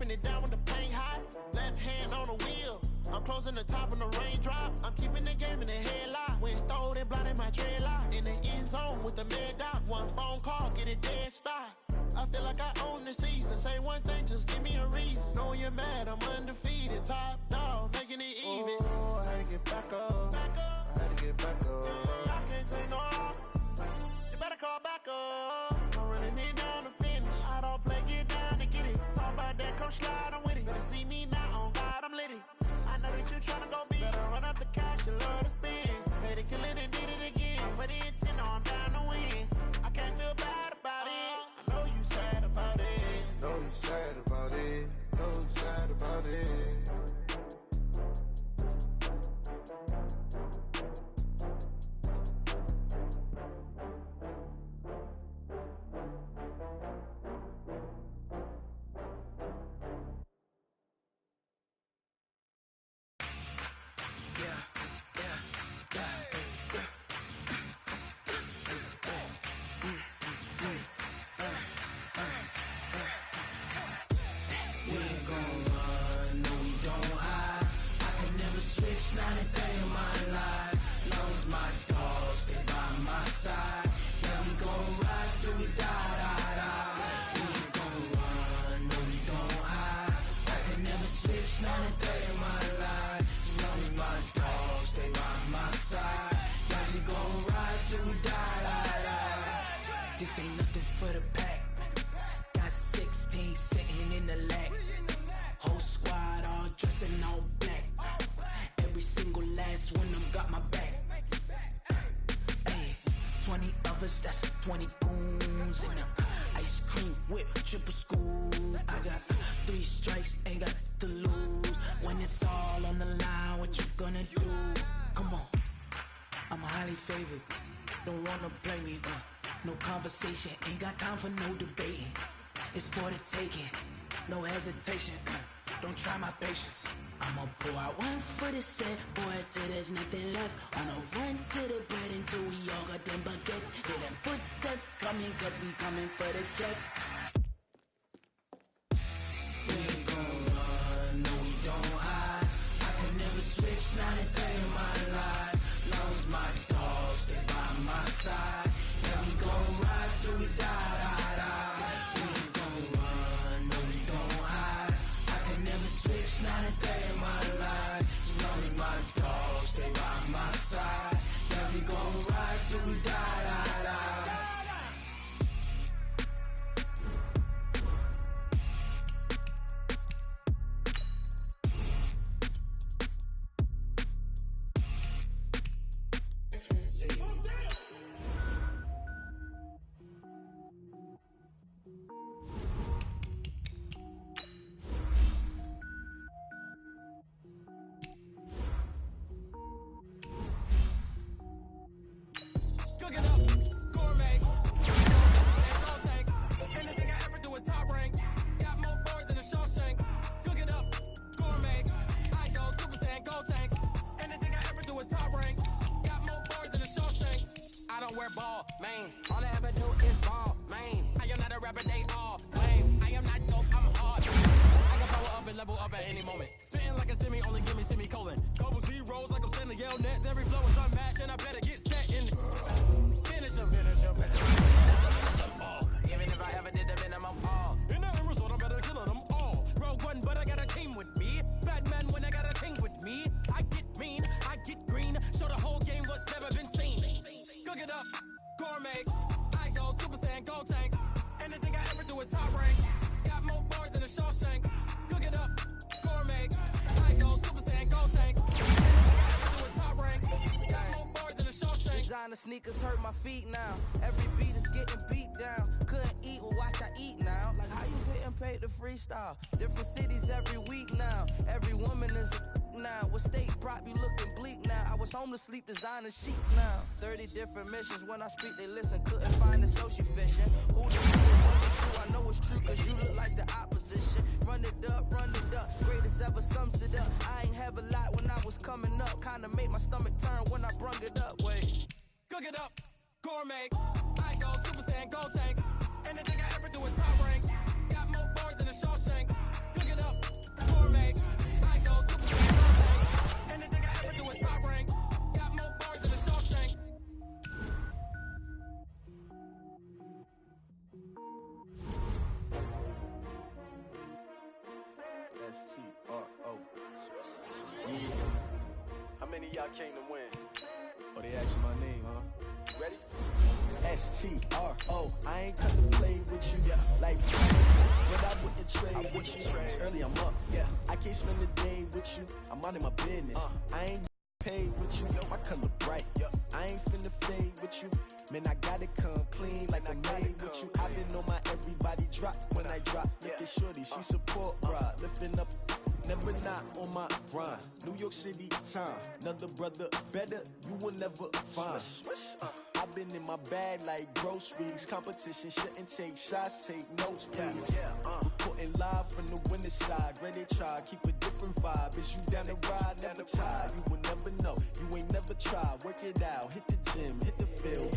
wiping it down when the paint hot. Left hand on the wheel. I'm closing the top on the raindrop. I'm keeping the game in the headlock. When throwed and blinded my dreadlock. In the end zone with the mad dot. One phone call, get it dead stop. I feel like I own the season. Say one thing, just give me a reason. Knowing you're mad, I'm undefeated. Top dog, making it even. Oh, I had to get back up. I had to get back up. I can't take no off. You better call back up. I'm running it down to finish. I don't play, get down to get it. Talk about that, come slide, I'm with it. Better see me now, on God, I'm lit it. I know that you tryna go big. Better run up the cash, you love to spend. Made it, kill it, and did it again. But the intent, I'm down to win. I can't feel bad about it. I know you sad about it. Know you sad about it. Know you sad about it. Not a day in my life. Long as my dogs stay by my side. Yeah, we gon' ride till we die. We ain't gon' run, no, we don't hide. I can never switch, not a day in my life. As long as my dogs stay by my side. Yeah, we gon' ride till we die. This ain't nothing for the pack. Got 16 sitting in the lag. Whole squad all dressing all black. Every single last one of them got my back. Hey, 20 of us, that's 20 goons in them. Ice cream whip, triple scoop. I got 3 strikes, ain't got to lose. When it's all on the line, what you gonna do? Come on, I'm highly favored. Don't wanna play me, no conversation, ain't got time for no debating. It's for the taking, no hesitation. Don't try my patience. I'ma pour out one for the set, boy, till there's nothing left. On a run to the bread until we all got them baguettes. Hear them footsteps coming, cause we coming for the check. We ain't gon' run, no, we don't hide. I can never switch, not a day in my life. Long as my dogs stay by my side. Yeah, we gon' ride till we die. We ain't gon' run, no, we don't hide. I can never switch, not a day in my life. As long as my dogs stay by my side. Yeah, we gon' ride till we die. Ball, mains. All I ever do is ball, main. I am not a rapper, they all lame. I am not dope, I'm hard. I can power up and level up at any moment. Spitting like a semi, only give me semicolon. Couple zeros like I'm sending yell nets. Every flow is unmatched, and I better get set in. Finish them, finish them. All. Even if I ever did the minimum, all. In the end result, I better kill them all. Rogue one, but I got a team with me. Batman when I got a team with me. I get mean, I get green. Show the whole game what's never been seen. Cook it up, gourmet. I go Super Saiyan, go tank. Anything I ever do is top rank. Got more bars than a Shawshank. Cook it up, gourmet. I go Super Saiyan, go tank. Anything I ever do is top rank. Got more bars than a Shawshank. Designer sneakers hurt my feet now. Every beat is getting beat down. Couldn't eat, well watch I eat now. Like how you getting paid to freestyle? Different cities every week now. Every woman is a now. What state prop you looking bleak now? I was home to sleep designer sheets now. 30 different missions. When I speak they listen. Couldn't find it so she fishing. Who the true wasn't true? I know it's true cause you look like the opposition. Run it up, greatest ever sums it up. I ain't have a lot when I was coming up. Kinda made my stomach turn when I brung it up. Wait. Cook it up, gourmet. I go Super Saiyan, go tank. Anything I ever do is top rank. Got more bars than a Shawshank. Cook it y'all came to win. Oh, they asked you my name, huh? Ready? S-T-R-O. I ain't come to play with you like but I wouldn't trade with you. It's early, I'm up. I can't spend the day with you. I'm minding my business. I ain't paid with you. My color bright. I ain't finna fade with you. Man, I gotta come clean like I'm made with you. I've been on my everybody drop when I drop. Look at shorty, she support ride. Lifting up, never not on my grind. New York City time. Another brother better, you will never find. I've been in my bag like groceries. Competition shouldn't take shots, take notes, please. Reporting live from the winning side. Ready to try, keep a different vibe. Is you down the ride, never tired. You will never know, you ain't never tried. Work it out, hit the gym, hit the field.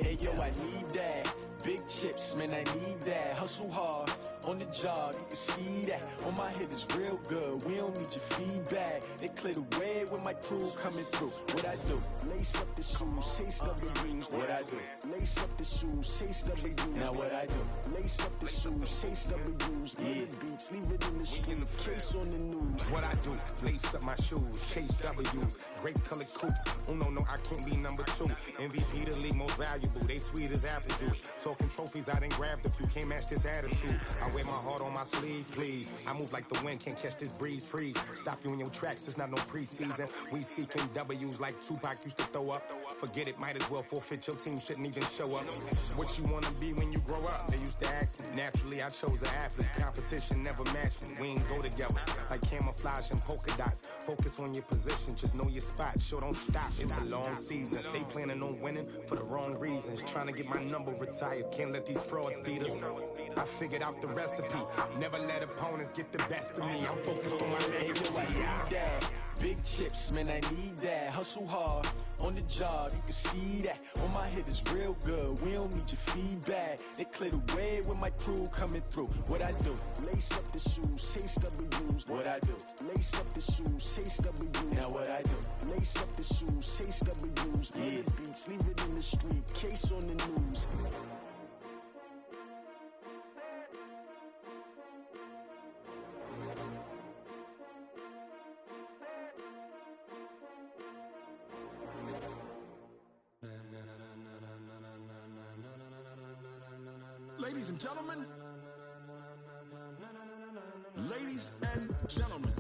Hey yo, I need that. Big chips, man, I need that. Hustle hard, on the job, you can see that. On my head is real good, we don't need your feedback. They clear the way when my crew coming through. What I do? Lace up the shoes, chase W's. What I do? Lace up the shoes, chase W's. Now what I do? Lace up the shoes, chase W's. Million beats, leave it in the street, case on the news. What I do? Lace up my shoes, chase W's. Great colored coops. Oh no, I can't be number 2. MVP the league most valuable. They sweet as apple juice. Talking trophies, I done grabbed a few. Can't match this attitude. I wear my heart on my sleeve, please. I move like the wind, can't catch this breeze. Freeze. Stop you in your tracks. There's not no preseason. We seeking W's like Tupac used to throw up. Forget it, might as well forfeit. Your team shouldn't even show up. What you wanna be when you grow up? They used to ask me. Naturally, I chose an athlete. Competition never matched me. We ain't go together like camouflage and polka dots. Focus on your position, just know your spot. Sure, don't stop. It's a long season. They planning on winning for the wrong reasons. Trying to get my number retired. Can't let these frauds beat us. I figured out the recipe. Never let opponents get the best of me. I'm focused on my legacy. I need that. Big chips, man, I need that. Hustle hard, on the job, you can see that. On my head is real good, we don't need your feedback. They clear the way when my crew coming through. What I do? Lace up the shoes, chase W's. What I do? Lace up the shoes, chase W's. Now what I do? Lace up the shoes, chase W's. Million beats, leave it in the street, case on the news. Ladies and gentlemen, ladies and gentlemen,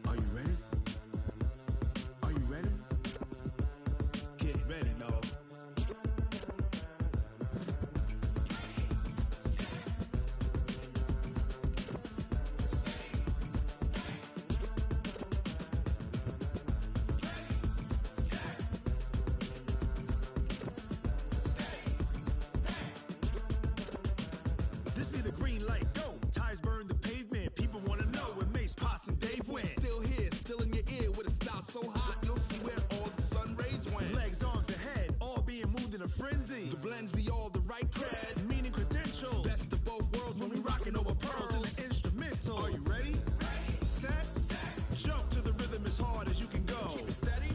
are you ready? Are you ready? Get ready, dog. This be the green light, go. Tires burn the pavement. People want to know where Mace, Potts, and Dave went. Still here, still in your ear with a style so hot, you'll see where all the sun rays went. Legs, arms, and head, all being moved in a frenzy. The blends be all the right cred, meaning credentials. Best of both worlds when we rocking over pearls in the instrumental. Are you ready? Set, jump to the rhythm as hard as you can go. Keep it steady,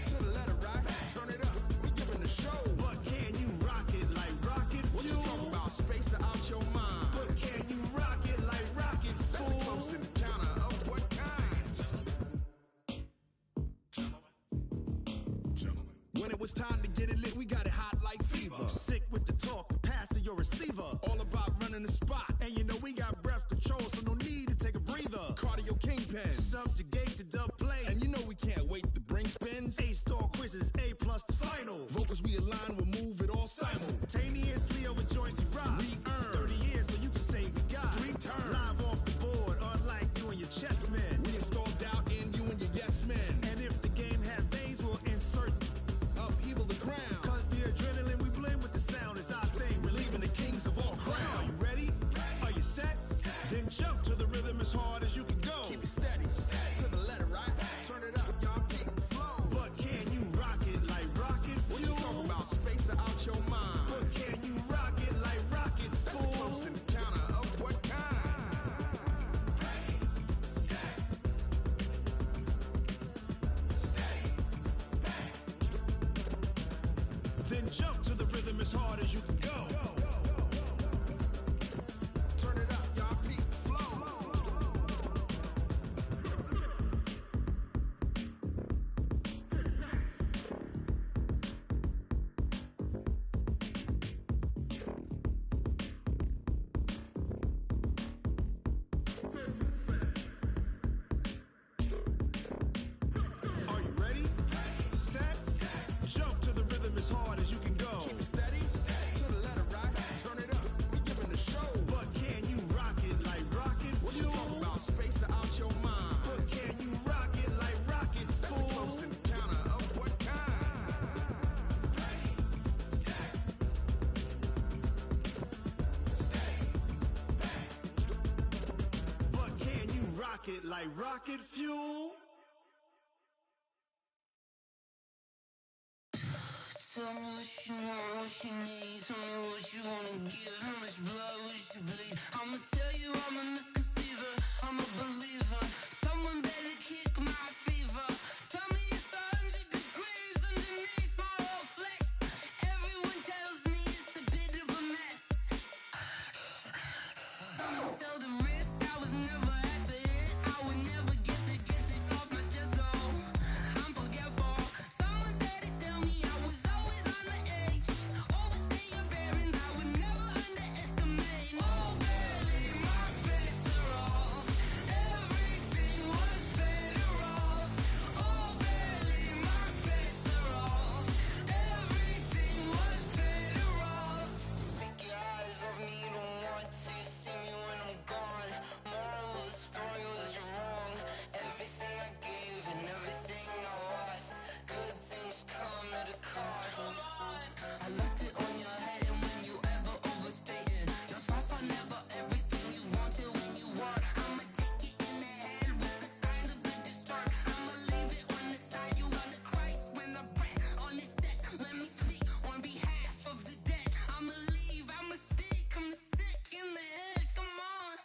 to the letter rock. Turn it up, we giving the show. But can you rock it like rocket fuel? What you talking about? Space out your mind. But can you rock it like rockets, fool? That's a close encounter of what kind? Gentlemen. When it was time to get it lit, we got it hot like fever. Sick with the talk, passing your receiver. All about running the spot. And you know we got breath control, so no need to take a breather. Cardio kingpin, subjugate the dub play. And you know we can't wait to bring spins. A-star quizzes, A+ the final. Vocals we align, we'll move it all simultaneously over joints we rock. We earn 30 years, so you can say we got 3 turns. Live off the board, unlike you and your chess men. We installed doubt in you and your yes men. And if the game had veins, we'll insert upheaval the ground. Cause the adrenaline we blend with the sound is our thing, relieving the kings of all crowns. So are you ready? Are you set? Then jump to the rhythm as hard as you can go. Keep it steady, to the letter, right? Turn it up, y'all keep the flow. But can you rock it like rocket fuel? What you talking about? Space out your mind. But can you rock it like rockets, fool? That's a close encounter of what kind? Then jump to the rhythm as hard as you can go. Turn it up, y'all peep the flow. it like rocket fuel. Tell me what you want, what you need. Tell me what you wanna give. How much blood would you bleed? I'ma tell you I'm a misconceiver. I'm a believer. Someone better kick my fever. Tell me it's 100 degrees underneath my whole flesh. Everyone tells me it's a bit of a mess. Someone tell the risk I was never at the end. I would never get it off my chest though. I'm forgetful. Someone better tell me I was always on the edge. Overstay your bearings, I would never underestimate. Oh barely, my bets are off. Everything was better off. Oh barely, my bets are off. Everything was better off. Take your eyes off me, you don't want to see me when I'm gone. Moral of the story was you're wrong. Everything I gave and everything I lost. Good things come at a cost. I left it on your head, and when you ever overstated, your thoughts are never everything you wanted when you want. I'ma take it in the head with the signs of the distort. I'ma leave it on the side. You wanna Christ when I breath on this set. Let me speak on behalf of the dead. I'ma leave, I'ma speak. I'm the sick in the head. Come on,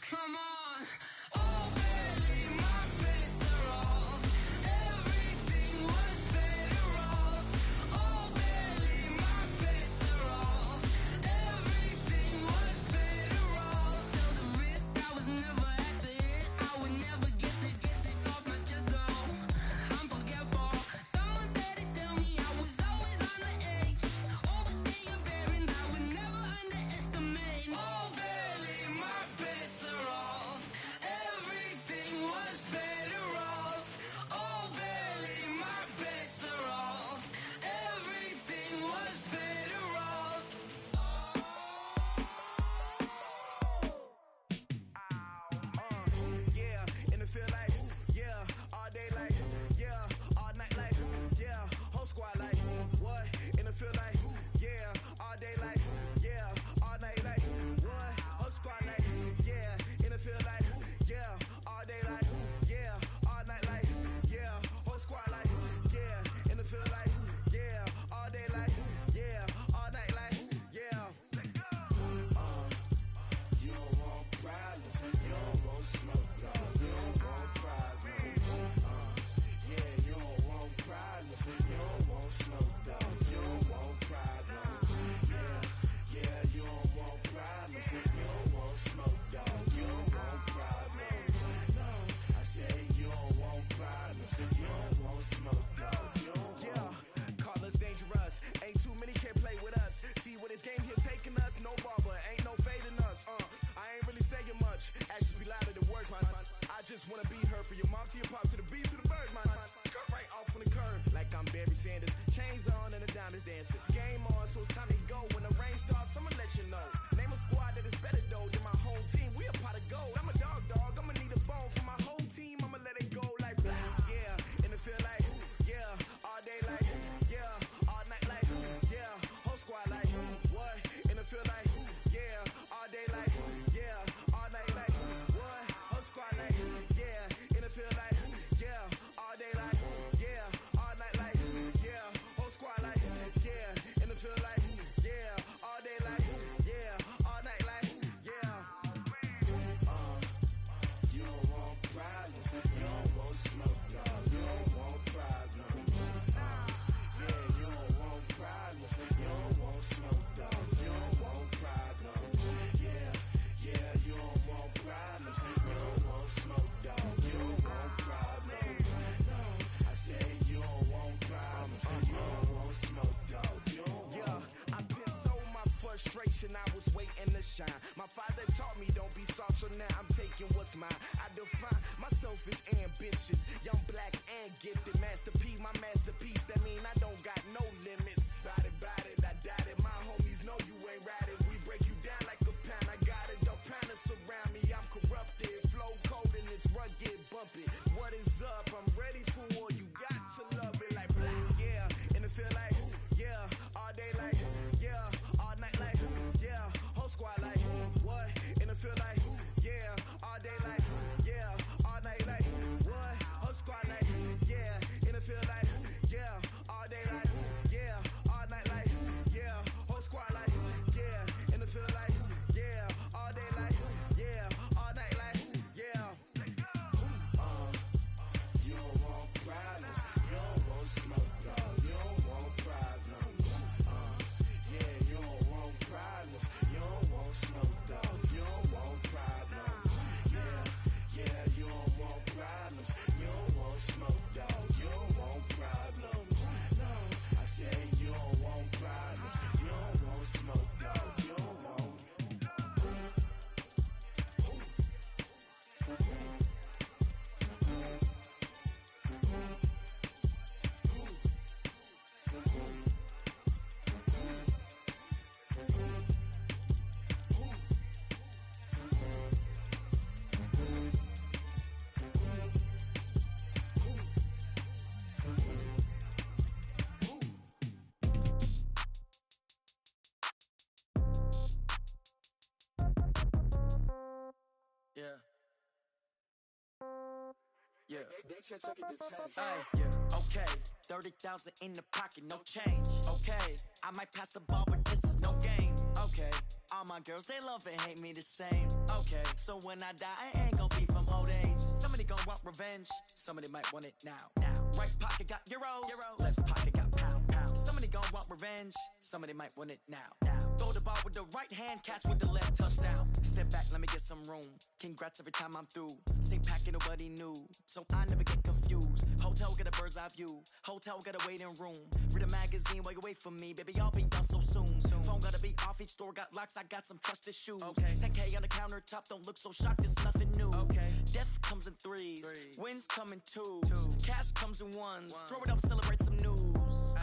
come on. Oh, barely, my bets are off. Everything was better off. Oh, barely, my bets are off. Everything was better off. Tell the risk I was never at the end. I would never get this off my chest though. I'm forgetful. Someone better tell me I was always on the edge. Overstay your bearings, I would never underestimate. Oh, barely, my bets are off. Everything was better off. Oh, barely, my bets are off. Everything was better off. Yeah, and it feel like, yeah, all day like, yeah, all night like, yeah, whole squad like, what? And it feel like, yeah, all day like, yeah, all night like, what? Whole squad like, yeah, and it feel like, yeah, all day like, yeah, all night like, yeah, whole squad like, yeah, and it feel like, yeah, all day like, yeah, all night like, yeah. You don't want problems, you don't want smoke, dog. You don't want problems. Yeah, you don't want problems, you don't want smoke, dog. You don't want problems. Yeah, you don't want problems, you don't want smoke, dog. You don't want problems. No, I say you don't want problems, you don't want smoke, dog. You don't Yeah, call us dangerous. Ain't too many can play with us. See what this game here taking us. No barber, ain't no fading us. I ain't really saying much. Actions be louder than words, man. I just wanna be heard. For your mom to your pop to the beat to the birds, man. Cut right off on the curb like I'm Barry Sanders. Chains on and the diamonds dancing. Game on, so it's time to go. When the rain starts, I'ma let you know. Name a squad that is better though than my home team. We a pot of gold. I'm a dog. I'ma need a bone for my whole team. I'ma let it go like blah. Yeah, and it feel like, yeah, all day like, yeah, all night like, yeah, whole squad like, what? And it feel like, yeah, all day like, yeah, all night like, what? Whole squad like, yeah, and it feel like, yeah, all day like, yeah, all night like, yeah, whole squad like, yeah, and it feel like, yeah, all day like, yeah, all night like, yeah. You don't want problems, you don't want smoke, dog. You don't want problems. Yeah, you don't want problems, you don't want smoke, dog. You don't want problems. Yeah, you don't want problems, you don't want smoke, dog. You don't want problems. No, I say you don't want problems, you don't want smoke, dog. You don't want. Yeah, I've been so my frustration, I was waiting to shine. My father taught me don't be soft, so now I'm taking what's mine. I define myself as ambitious, young, black, and gifted. Master P, my masterpiece, that mean I don't got no limits. Bout it, I doubt it. My homies know you ain't riding. We break you down like a pound. I got it, don't pound us around me. I'm corrupted, flow cold and it's rugged, bump it. What is up? I'm ready for war. You got to love it like blah. Yeah, and it feel like, yeah, all day like, yeah, all night like, yeah, whole squad like, what? And it feel like, yeah, all day like. Okay, 30,000 in the pocket, no change. Okay, I might pass the ball, but this is no game. Okay, all my girls, they love and hate me the same. Okay, so when I die, I ain't gon' be from old age. Somebody gon' want revenge, somebody might want it now. Right pocket got euros, left pocket got pound. Somebody gon' want revenge, somebody might want it now. Throw the ball with the right hand, catch with the left, touchdown. Step back, let me get some room. Congrats every time I'm through. Same packet, nobody knew, so I never get confused. Hotel get a bird's eye view, hotel got a waiting room. Read a magazine while you wait for me, baby, I'll be done so soon. Phone gotta be off, each store got locks, I got some trusted shoes. 10K on the countertop, don't look so shocked, it's nothing new. Death comes in threes, wins come in twos, cash comes in ones. Throw it up, celebrate some news.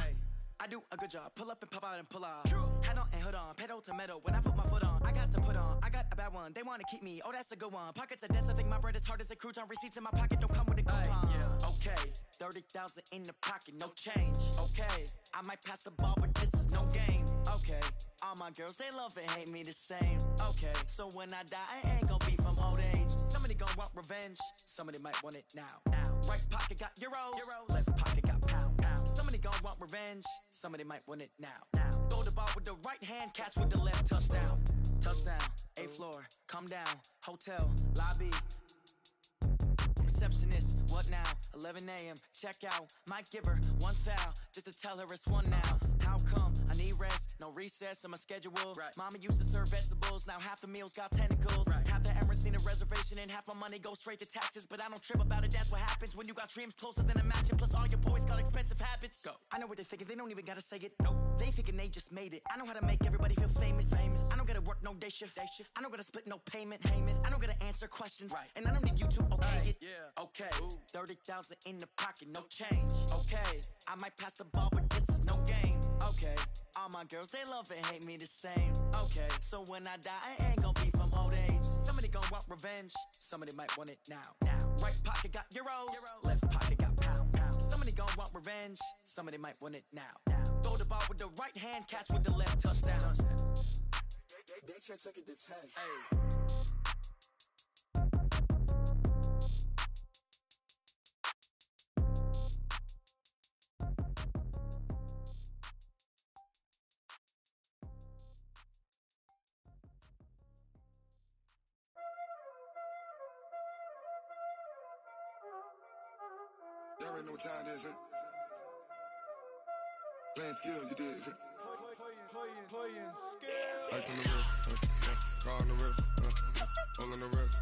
I do a good job, pull up and pop out and pull out. Hat on and hood on, pedal to metal. When I put my foot on, I got to put on. I got a bad one, they wanna keep me, oh that's a good one. Pockets are dense, I think my bread is hard as a crouton. Receipts in my pocket don't come with a coupon. Okay, 30,000 in the pocket, no change. Okay, I might pass the ball, but this is no game. Okay, all my girls, they love and hate me the same. Okay, so when I die, I ain't gon' be from old age. Somebody gon' want revenge, somebody might want it now. Right pocket got euros, left pocket got pound. Somebody gon' want revenge, somebody might want it now. Throw the ball with the right hand, catch with the left, touchdown. Touchdown, 8th floor, come down, hotel, lobby. Receptionist, what now? 11 a.m., check out. Might give her one foul, just to tell her it's one now. How come? I need rest, no recess on my schedule. Mama used to serve vegetables, now half the meals got tentacles. Half the errands need a reservation and half my money goes straight to taxes. But I don't trip about it, that's what happens when you got dreams closer than a mansion. Plus all your boys got expensive habits. Go. I know what they're thinking, they don't even gotta say it. Nope. They thinking they just made it. I know how to make everybody feel famous. I don't gotta work no day shift. I don't gotta split no payment. I don't gotta answer questions. And I don't need you to okay it. Okay, 30,000 in the pocket, no change. Okay, I might pass the ball, but this is no game. Okay, all my girls, they love and hate me the same. Okay, so when I die, I ain't gon' be from old age. Somebody gon' want revenge, somebody might want it now. Right pocket got euros, left pocket got pound. Somebody gon' want revenge, somebody might want it now. Throw the ball with the right hand, catch with the left, touchdown. They check it to 10. Y'all already know what time it is, huh? Playing skills, you did. Playing skills. Ice on the wrist, car on the wrist, hole on the wrist,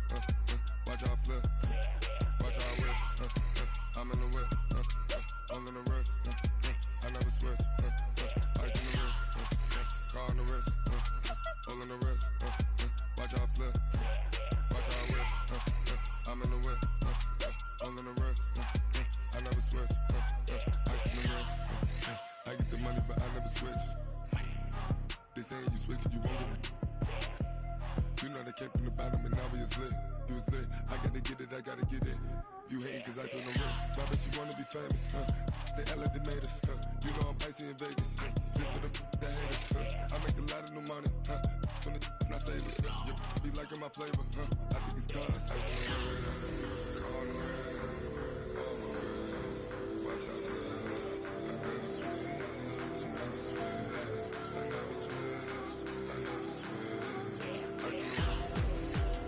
watch how I flip, watch how I whip, I'm in the whip, hole on the wrist, I never switch, ice on the wrist, car on the wrist, hole on the wrist, watch how I flip, watch how I whip, I'm in the whip, hole on the wrist, I never switch, ice on the wrist, I get the money but I never switch. They saying you switch it, you won't get it. You know they came from the bottom and now we is lit. You was lit, I gotta get it, I gotta get it. You hating cause ice on the wrist. Why bet you wanna be famous, They act like they made us, You know I'm icy in Vegas, This for them that hate us, I make a lot of new money, When it's not savers, You be liking my flavor, I think it's cause ice on the wrist, on the wrist, on the wrist. Watch out, I never switch, I never switch. I never switch, I never switch. Ice on the wrist,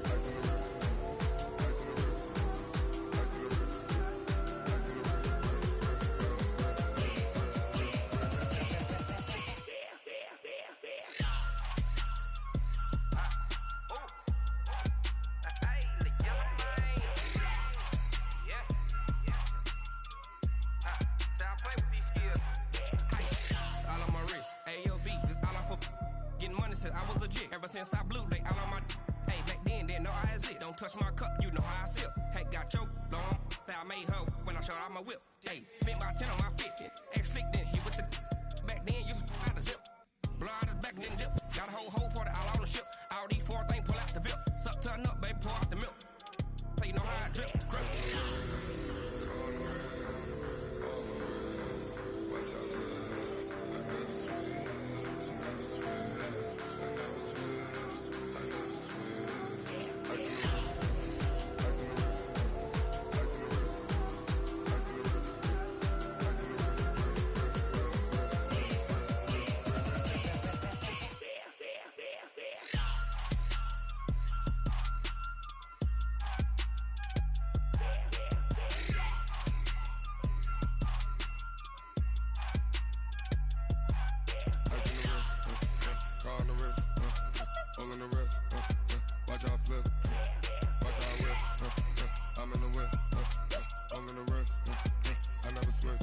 ice on the wrist, ice on the wrist, ice on the wrist, ice on the wrist, I was legit. Ever since I blew, they all on my hey, back then, didn't know I exist. Don't touch my cup, you know how I sip. Hey, got your long, that I made her when I showed out my whip. Hey, spent my 10 on my 50. Ex-slick, then he with the back then, used to out the zip. Blow out his back, then dip. Got a whole party all on the ship. All these 4 things, pull out the VIP. Suck, turn up, baby, pour out the milk. So you know how I drip. Grip. Ice on the wrist, ice on the wrist, ice on the wrist. all in the rest. Watch how I flip. Watch how I whip. I'm in the whip. All in the rest. I never switch.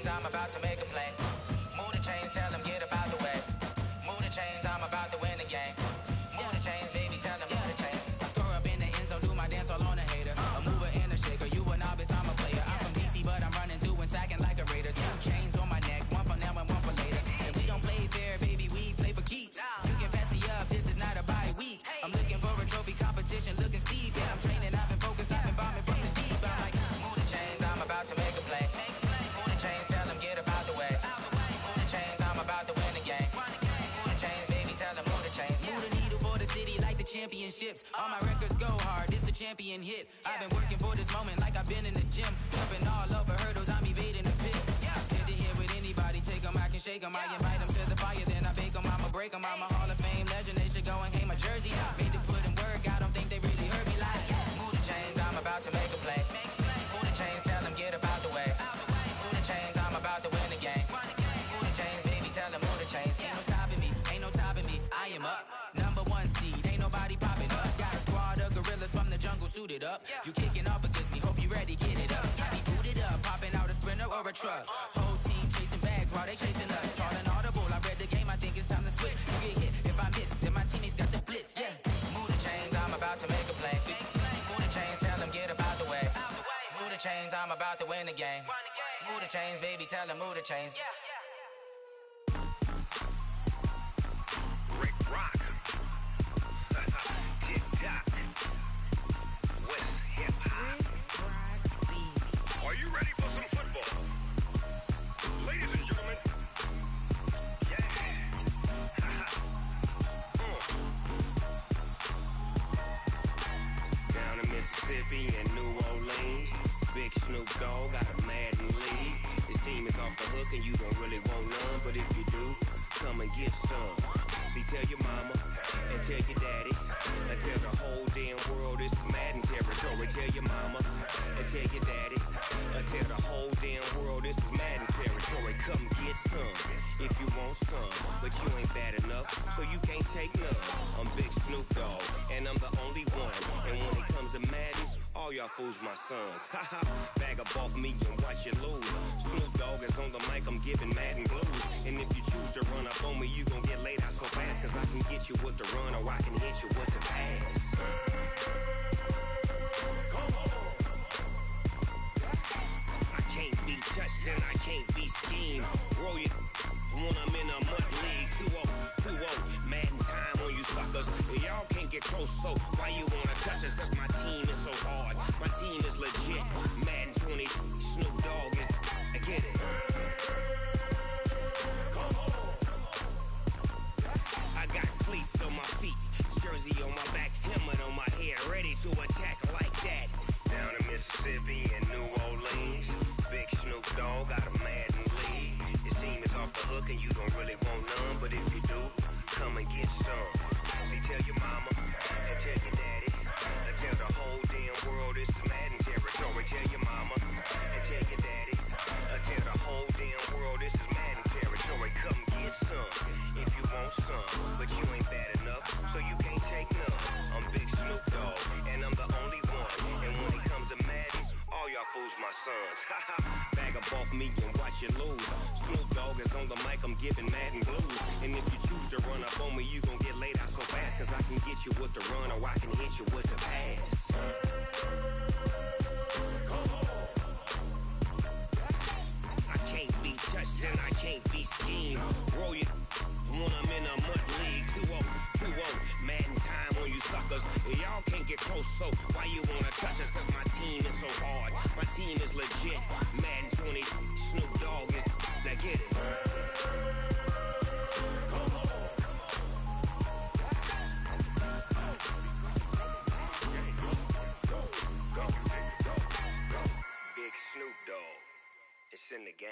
I'm about to make a play. Move the chains, tell them get up out the way. Move the chains, I'm about to win the game. Move the chains, baby, tell them move the chains. I score up in the end zone, do my dance all on a hater. A mover and a shaker, you a novice, I'm a player. I'm from DC, but I'm running through and sacking like a raider. 2 chains on my neck, one for now and one for later. And we don't play fair, baby, we play for keeps. You can pass me up, this is not a bye week. I'm looking for a trophy competition, looking steep. Yeah, I'm training, I've been focused, I've been bombing from the deep. I'm like, move the chains, I'm about to make a play. Move the chains, tell them get up out the way. Move the chains, I'm about to win the game. Move the chains, baby, tell them move the chains. Move the needle for the city like the championships. All my records go hard, this a champion hit. I've been working for this moment like I've been in the gym. Jumping all over hurdles, I'm evading the pit. Hit to hit with anybody, take them, I can shake them. I invite them to the fire, then I bake them, I'ma break them. I'm a Hall of Fame legend, they should go and hang my jersey. Made to put in work, I don't think they really heard me like. Move the chains, I'm about to make a play. Move the chains, tell them get up out the way. Move the chains, I'm about to win the game. Move the chains, baby, tell them move the chains. Ain't no stopping me, ain't no topping me. I am up, #1 seed, ain't nobody popping up. Got a squad of gorillas from the jungle suited up. You kicking off against me, hope you ready, get it up. I be booted up, popping out a sprinter or a truck. Whole team chasing bags while they chasing us. Calling audible, I read the game, I think it's time to switch. You get hit, if I miss, then my teammates got the blitz, yeah. Move the chains, I'm about to make a play. Move the chains, tell them get up out the way. Move the chains, I'm about to win the game. Move the chains, baby, tell them move the chains. Rick Rock. TikTok. West Hip Hop. Are you ready for some football? Ladies and gentlemen. Yeah. Down in Mississippi and New Orleans, Big Snoop Dogg got a Madden league. His team is off the hook and you don't really want none, but if you do, come and get some. See, tell your mama and tell your daddy and tell the whole damn world this is Madden territory. Tell your mama and tell your daddy and tell the whole damn world this is Madden territory. Come get some if you want some, but you ain't bad enough, so you can't take none. I'm Big Snoop Dogg and I'm the only one. And when it comes to Madden, all y'all fools my sons. Haha, bag up off me and watch you lose. Snoop Dogg is on the mic, I'm giving Madden blues. And if you choose to run up on me, you gon' get laid out so fast. Cause I can get you with the run or I can hit you with the pass. I can't be touched and I can't be schemed. Roll you when I'm in a mud league. 2-0, Madden time on you suckers. Y'all can't get close, so why you wanna touch us? Cause my team is so hard, my team is legit. Madden 20, Snoop Dogg is, I get it. I got cleats on my feet, jersey on my back, helmet on my head, ready to attack like that. Down in Mississippi and New Orleans, Big Snoop Dogg got a Madden league. His team is off the hook and you don't really want none, but if you do, come and get some. See, tell your mama and tell your daddy and tell the whole damn world this is Madden territory. Tell your mama and tell your daddy and tell the whole damn world this is Madden territory. Come get some if you want some, but you ain't bad enough, so you can't take none. I'm Big Snoop Dogg and I'm the only one. And when it comes to Madden, all y'all fools my sons. Bag up off me and watch you lose. Snoop Dogg is on the mic, I'm giving Madden blues. And if you choose to run up on me, you gon' get laid out so fast. Cause I can get you with the run or I can hit you with the pass. I can't be touched and I can't be schemed. Roll you when I'm in a mud league. 2-0, Madden time on you suckers. Y'all can't get close, so why you wanna touch us? Cause my team is so hard, my team is legit. Madden 20, Snoop Dogg is, now get it. Snoop Dogg. It's in the game.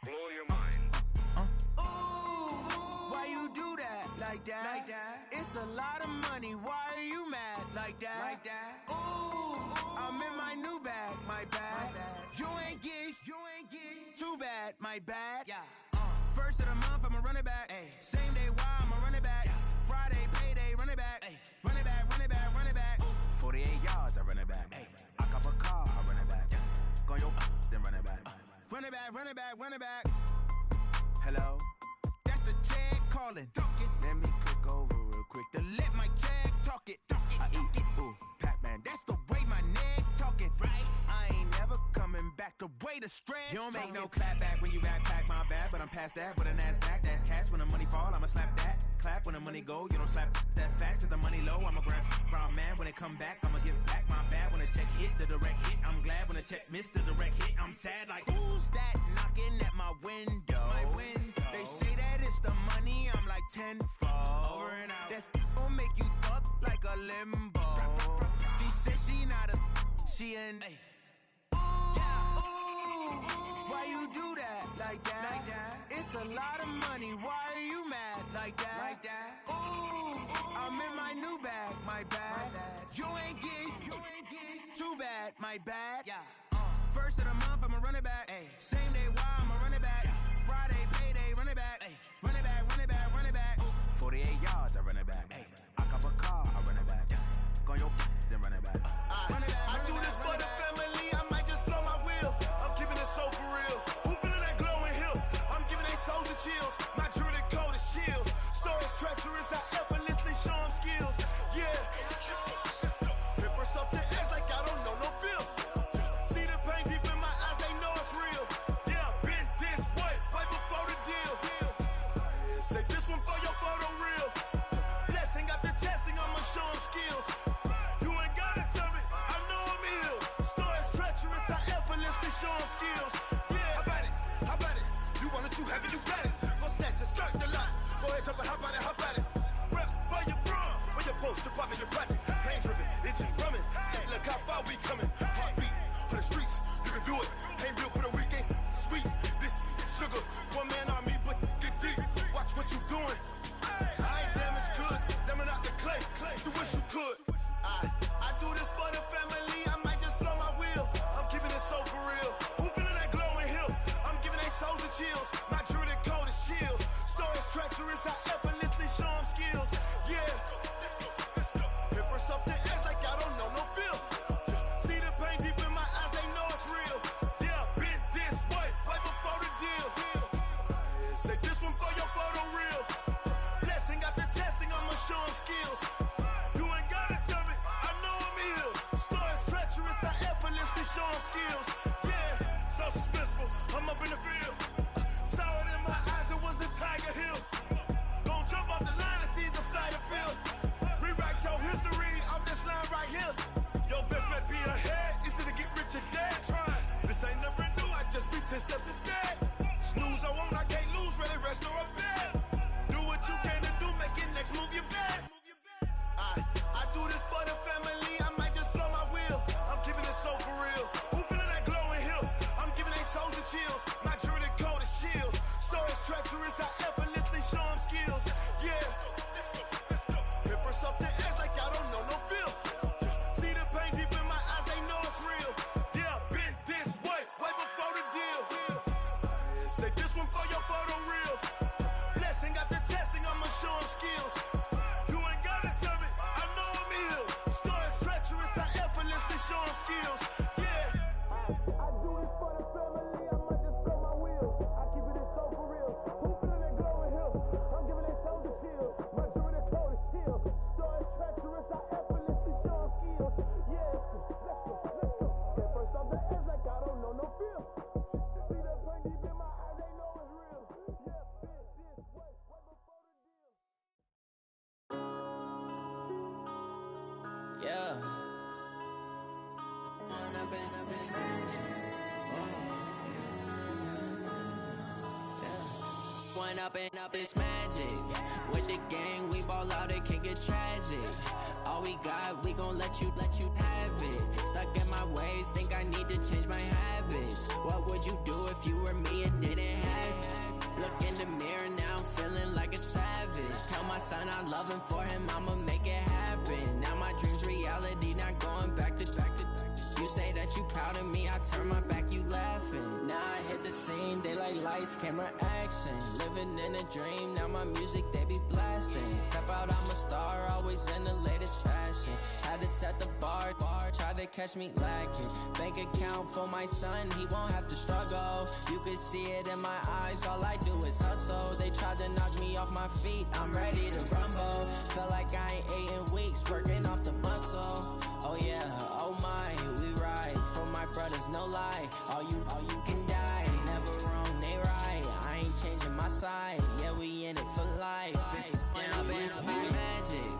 Blow your mind. Ooh, why you do that like that? Like that? It's a lot of money. Why are you mad like that? Like that? Ooh, I'm in my new bag, my bad. You ain't get too bad, my bad. Yeah. First of the month, I'ma run it back. Ay. Same day, why I'ma run it back. Friday, payday, run it back. Ay. Run it back, run it back, run it back. 48 yards, I run it back. Ay. I cop a car, I run it back. Go your then run it back. Run it back, run it back, run it back. Hello, that's the jag calling. Let me click over real quick to let my jag talk it. I eat, ooh, Pac-Man, that's the way my neck talking. Right, I ain't never coming back the way the stress. You don't make no clap back when you backpack, my bad, but I'm past that. With a NASDAQ, that's cash. When the money fall, I'ma slap that. Clap when the money go, you don't slap. That's facts. If the money low, I'ma grab brown man. When it come back, I'ma give back my bad. When the check hit, the direct hit. I'm glad when the check missed the direct hit. I'm sad like, who's that knocking at my window? My window. They say that it's the money, I'm like tenfold. Over and out. That's gon' make you up like a limbo. She said she not a, she an. Ay. Why you do that like that? Like that? It's a lot of money. Why are you mad like that? Like that? Ooh, I'm in my new bag, my bad. You ain't get too bad, my bad. Yeah. First of the month, I'ma run it back. Ay. Same day, why I'ma run it back. Friday, payday, run it back. Ay. Run it back, run it back, run it back. 48 yards, I run it back. Ay. I cop a car, I run it back. Go your then run it back. Run it back. I do this for the family. I might just blow my wheel. I'm keeping it so for real. Who feeling that glowing hill? I'm giving they soldier chills. My jewelry code is chill. Stories treacherous. I effortlessly show them skills. Yeah. Paper stuff that acts like I don't know no bill. See the pain deep in my eyes. They know it's real. Yeah, been this way right before the deal. Say this one for your photo reel. Blessing after testing, I'ma show them skills. You ain't gotta tell me, I know I'm ill. Stories treacherous, I effortlessly show them skills. Yeah, how about it? How about it? You want it, you have it, you got it. Go snatch it, skirt the lot. Go ahead, jump it, how about it? How about it? Rep for your bro, for your post, your pop in your projects. Pain driven, itching, drumming. Look how far we coming. Heartbeat on the streets, you can do it. Ain't built for the weekend. Sweet, this sugar, one man army, but get deep. Watch what you doing. I ain't damaged goods, them out the clay. You wish you could. I do this for the family. I might just blow my wheel. I'm keeping it so for real. Who feeling that glowing hill? I'm giving they soldier chills. My jewelry code is chill. Stories treacherous. I effortlessly show them skills. Yeah. Paper stuff that acts like I don't know no bill. See the pain deep in my eyes. They know it's real. Yeah, been this way right before the deal. Say this one for your photo reel. Blessing after testing, I'ma show them skills. You ain't gotta tell me, I know I'm ill. Stories treacherous, I effortlessly show them skills. Yeah, so suspenseful, I'm up in the field. Saw it in my eyes, it was the Tiger Hill. Gon' jump off the line and see the flight of field. Rewrite your history off this line right here. Your best bet be ahead, easy to get rich or dead. Trying, this ain't never new, I just be 10 steps instead. Snooze, I won't, I can't lose, ready, rest or a bed. Do what you can to do, make it next move your best. I do this for the family, I might just blow my wheel. I'm keeping it so for real. Who feeling that glowing hill? I'm giving they soldier chills. My jewelry code is chill. Stories treacherous, I effortlessly show them skills. Yeah. Paper stuff that acts like I don't know no bill. See the pain deep in my eyes, they know it's real. Yeah, been this way, way before the deal. Say this one for your photo reel. Blessing after testing, I'ma show them skills. You ain't gotta tell me, I know I'm ill. this magic. Went up and up this magic. With the gang, we ball out, it can get tragic. All we got, we gon' let you have it. Stuck in my ways, think I need to change my habits. What would you do if you were me and didn't have it? Look in the mirror, now I'm feeling like a savage. Tell my son I love him, for him I'ma make it happen. Now my dream's reality, not going back to. You say that you proud of me, I turn my back, you laughing. Now I hit the scene, daylight lights, camera action. Living in a dream, now my music, they be blasting. Step out, I'm a star, always in the latest fashion. Had to set the bar, try to catch me lacking. Bank account for my son, he won't have to struggle. You can see it in my eyes, all I do is hustle. They tried to knock me off my feet, I'm ready to rumble. Felt like I ain't ate in weeks, working off the muscle. Oh yeah, oh my, we ride for my brothers, no lie. All you can die, never wrong, they right. I ain't changing my side, yeah, we in it for life. Went up and up is magic.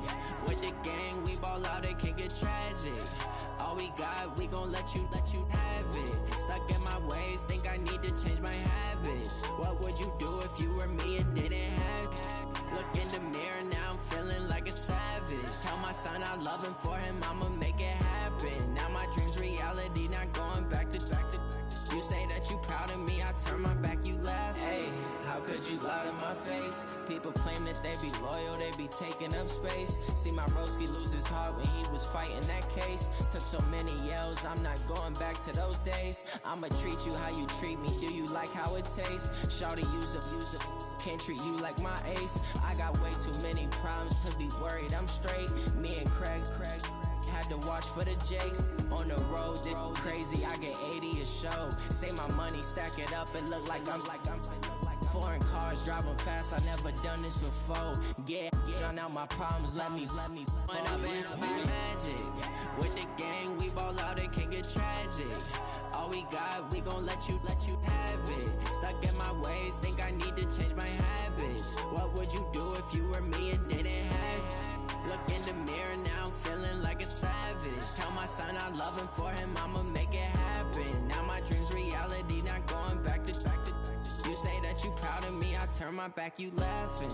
With the gang, we ball out, it can get tragic. All we got, we gon' let you have it. Stuck in my ways, think I need to change my habits. What would you do if you were me and didn't have it? Look in the mirror, now I'm feeling like a savage. Tell my son I love him, for him I'ma make it happen. Now my dream's reality, not going back to. You say that you proud of me, I turn my back, you laugh. Hey, how could you lie to my face? People claim that they be loyal, they be taking up space. See my broski lose his heart when he was fighting that case. Took so many yells, I'm not going back to those days. I'ma treat you how you treat me, do you like how it tastes? Shawty, use up. Can't treat you like my ace. I got way too many problems to be worried, I'm straight. Me and Craig had to watch for the Jakes. On the road, this crazy, I get 80 a show. Say my money, stack it up, it look like I'm foreign cars, driving fast, I never done this before. Get on out my problems, let me Went up and up is magic. With the gang, we ball out, it can get tragic. All we got, we gon' let you have it. Stuck in my ways, think I need to change my habits. What would you do if you were me and didn't have it? Look in the mirror, now I'm feeling like a savage. Tell my son I love him, for him I'ma make it happen. Now my dream's reality, not going back to. You say that you proud of me, I turn my back, you laughing.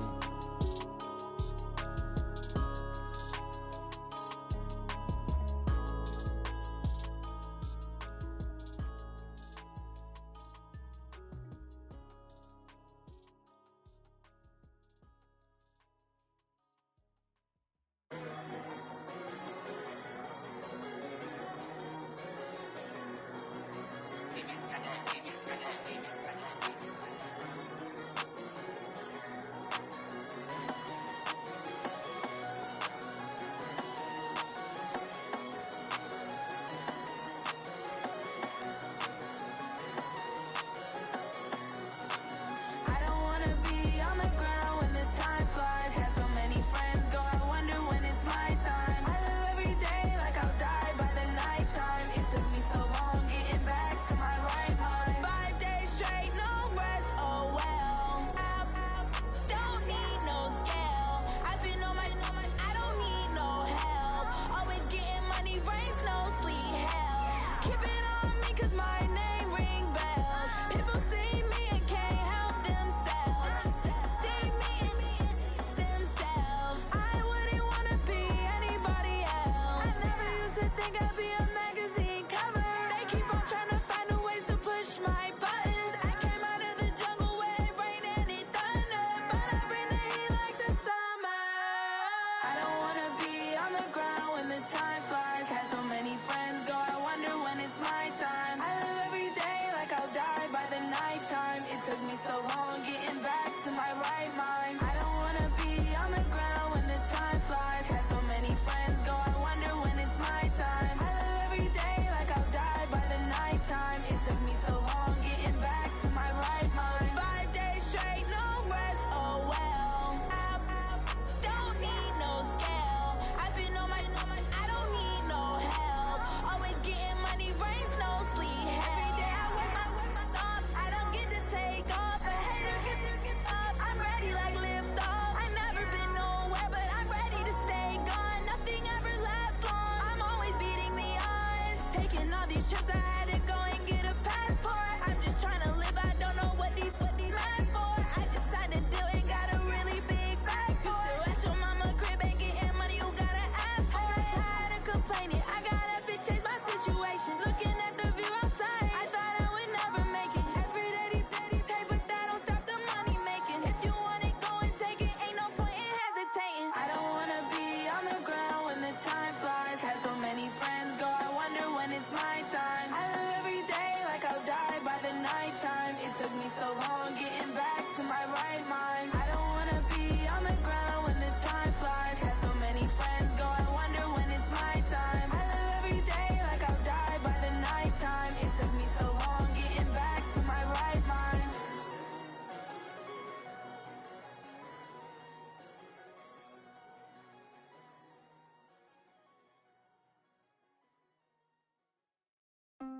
these trips, I had to go and get a passport. I'm just trying to live, I don't know what these mad for. I just signed a deal and got a really big bag for it. Still at your mama crib and getting money, you gotta ask for it. I got tired of complaining, I gotta bitch change my situation. Looking at the view outside, I thought I would never make it. Every day they take, but that don't stop the money making. If you want it, go and take it, ain't no point in hesitating. I don't wanna be on the ground when the time flies. Had so many friends go, I wonder when it's my time. I live every day like I'll die by the nighttime. It took me so long getting back to my right mind. I don't wanna be on the ground when the time flies. Had so many friends go, I wonder when it's my time. I live every day like I'll die by the nighttime. It took me so long getting back to my right mind.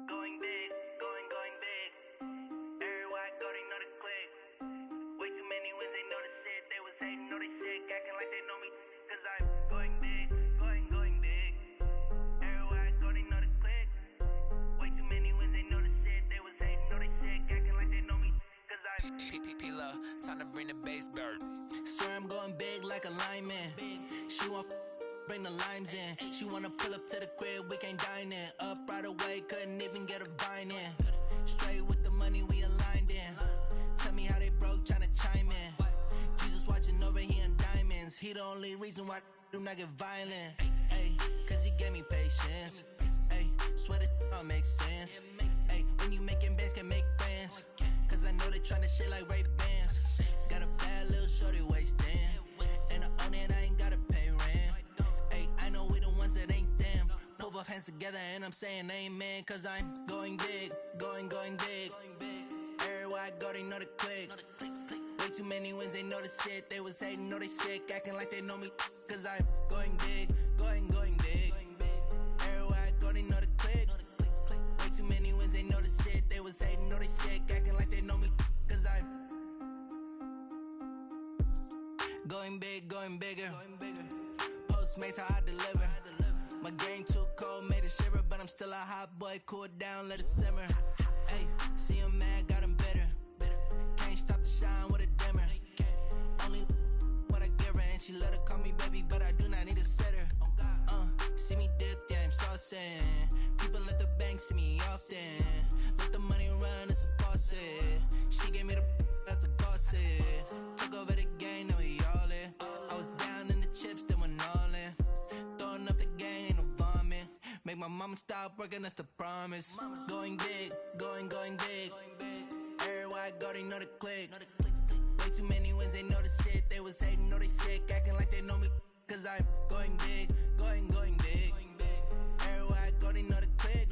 Going big, going big. Everywhere I go, they know the click. Way too many wins, they know the shit. They was hating, know they sick, acting like they know me. Cause I'm going big, going big. Everywhere I go, they know the click. Way too many wins, they know the shit. They was hating, know they sick, acting like they know me. Cause I'm P-P-P-Love, time to bring the bass bird. Swear I'm going big like a lineman. She want bring the limes in. She wanna pull up to the crib, we can't dine in. Up right away, couldn't even get a vine in. Straight with the money we aligned in. Tell me how they broke, tryna chime in. Jesus watching over here in diamonds. He the only reason why I do not get violent. Ay, cause he gave me patience. Ay, swear that all makes sense. Ay, when you making bands, can make friends. Cause I know they tryna shit like Ray-Bans. Got a bad little shorty wasting. And I own it, I ain't gotta pay rent. Ay, I know we the ones that ain't them. Pull both hands together and I'm saying amen. Cause I'm going big, going big. Everywhere I go, they know the click. Way too many wins, they know the shit. They was hating, know they sick, acting like they know me. Cause I'm going big, going big. Everywhere I go, they know the click. Way too many wins, they know the shit. They was hating, know they sick, acting like they know me. Cause I'm going big, going bigger. Postmates how I deliver. My game too cold, made it shiver, but I'm still a hot boy. Cool it down, let it simmer. Hey, see him mad, got him bitter. Can't stop the shine with a dimmer. Only what I give her, and she let her call me baby, but I do not need a sitter. See me dip, yeah, I'm saucing. People at the bank see me often. Let the money run, it's a faucet. She gave me the that's a faucet. Took over the game, now we all in. I was down in the chips, then went all in. Throwing up the gang, ain't no vomit. Make my mama stop working, that's the promise. Going big, going big. Everywhere I go, they know the click. Way too many wins, they know the shit. They was hating, know they sick, acting like they know me. Cause I'm going big, going big. Everywhere I go, they know the click.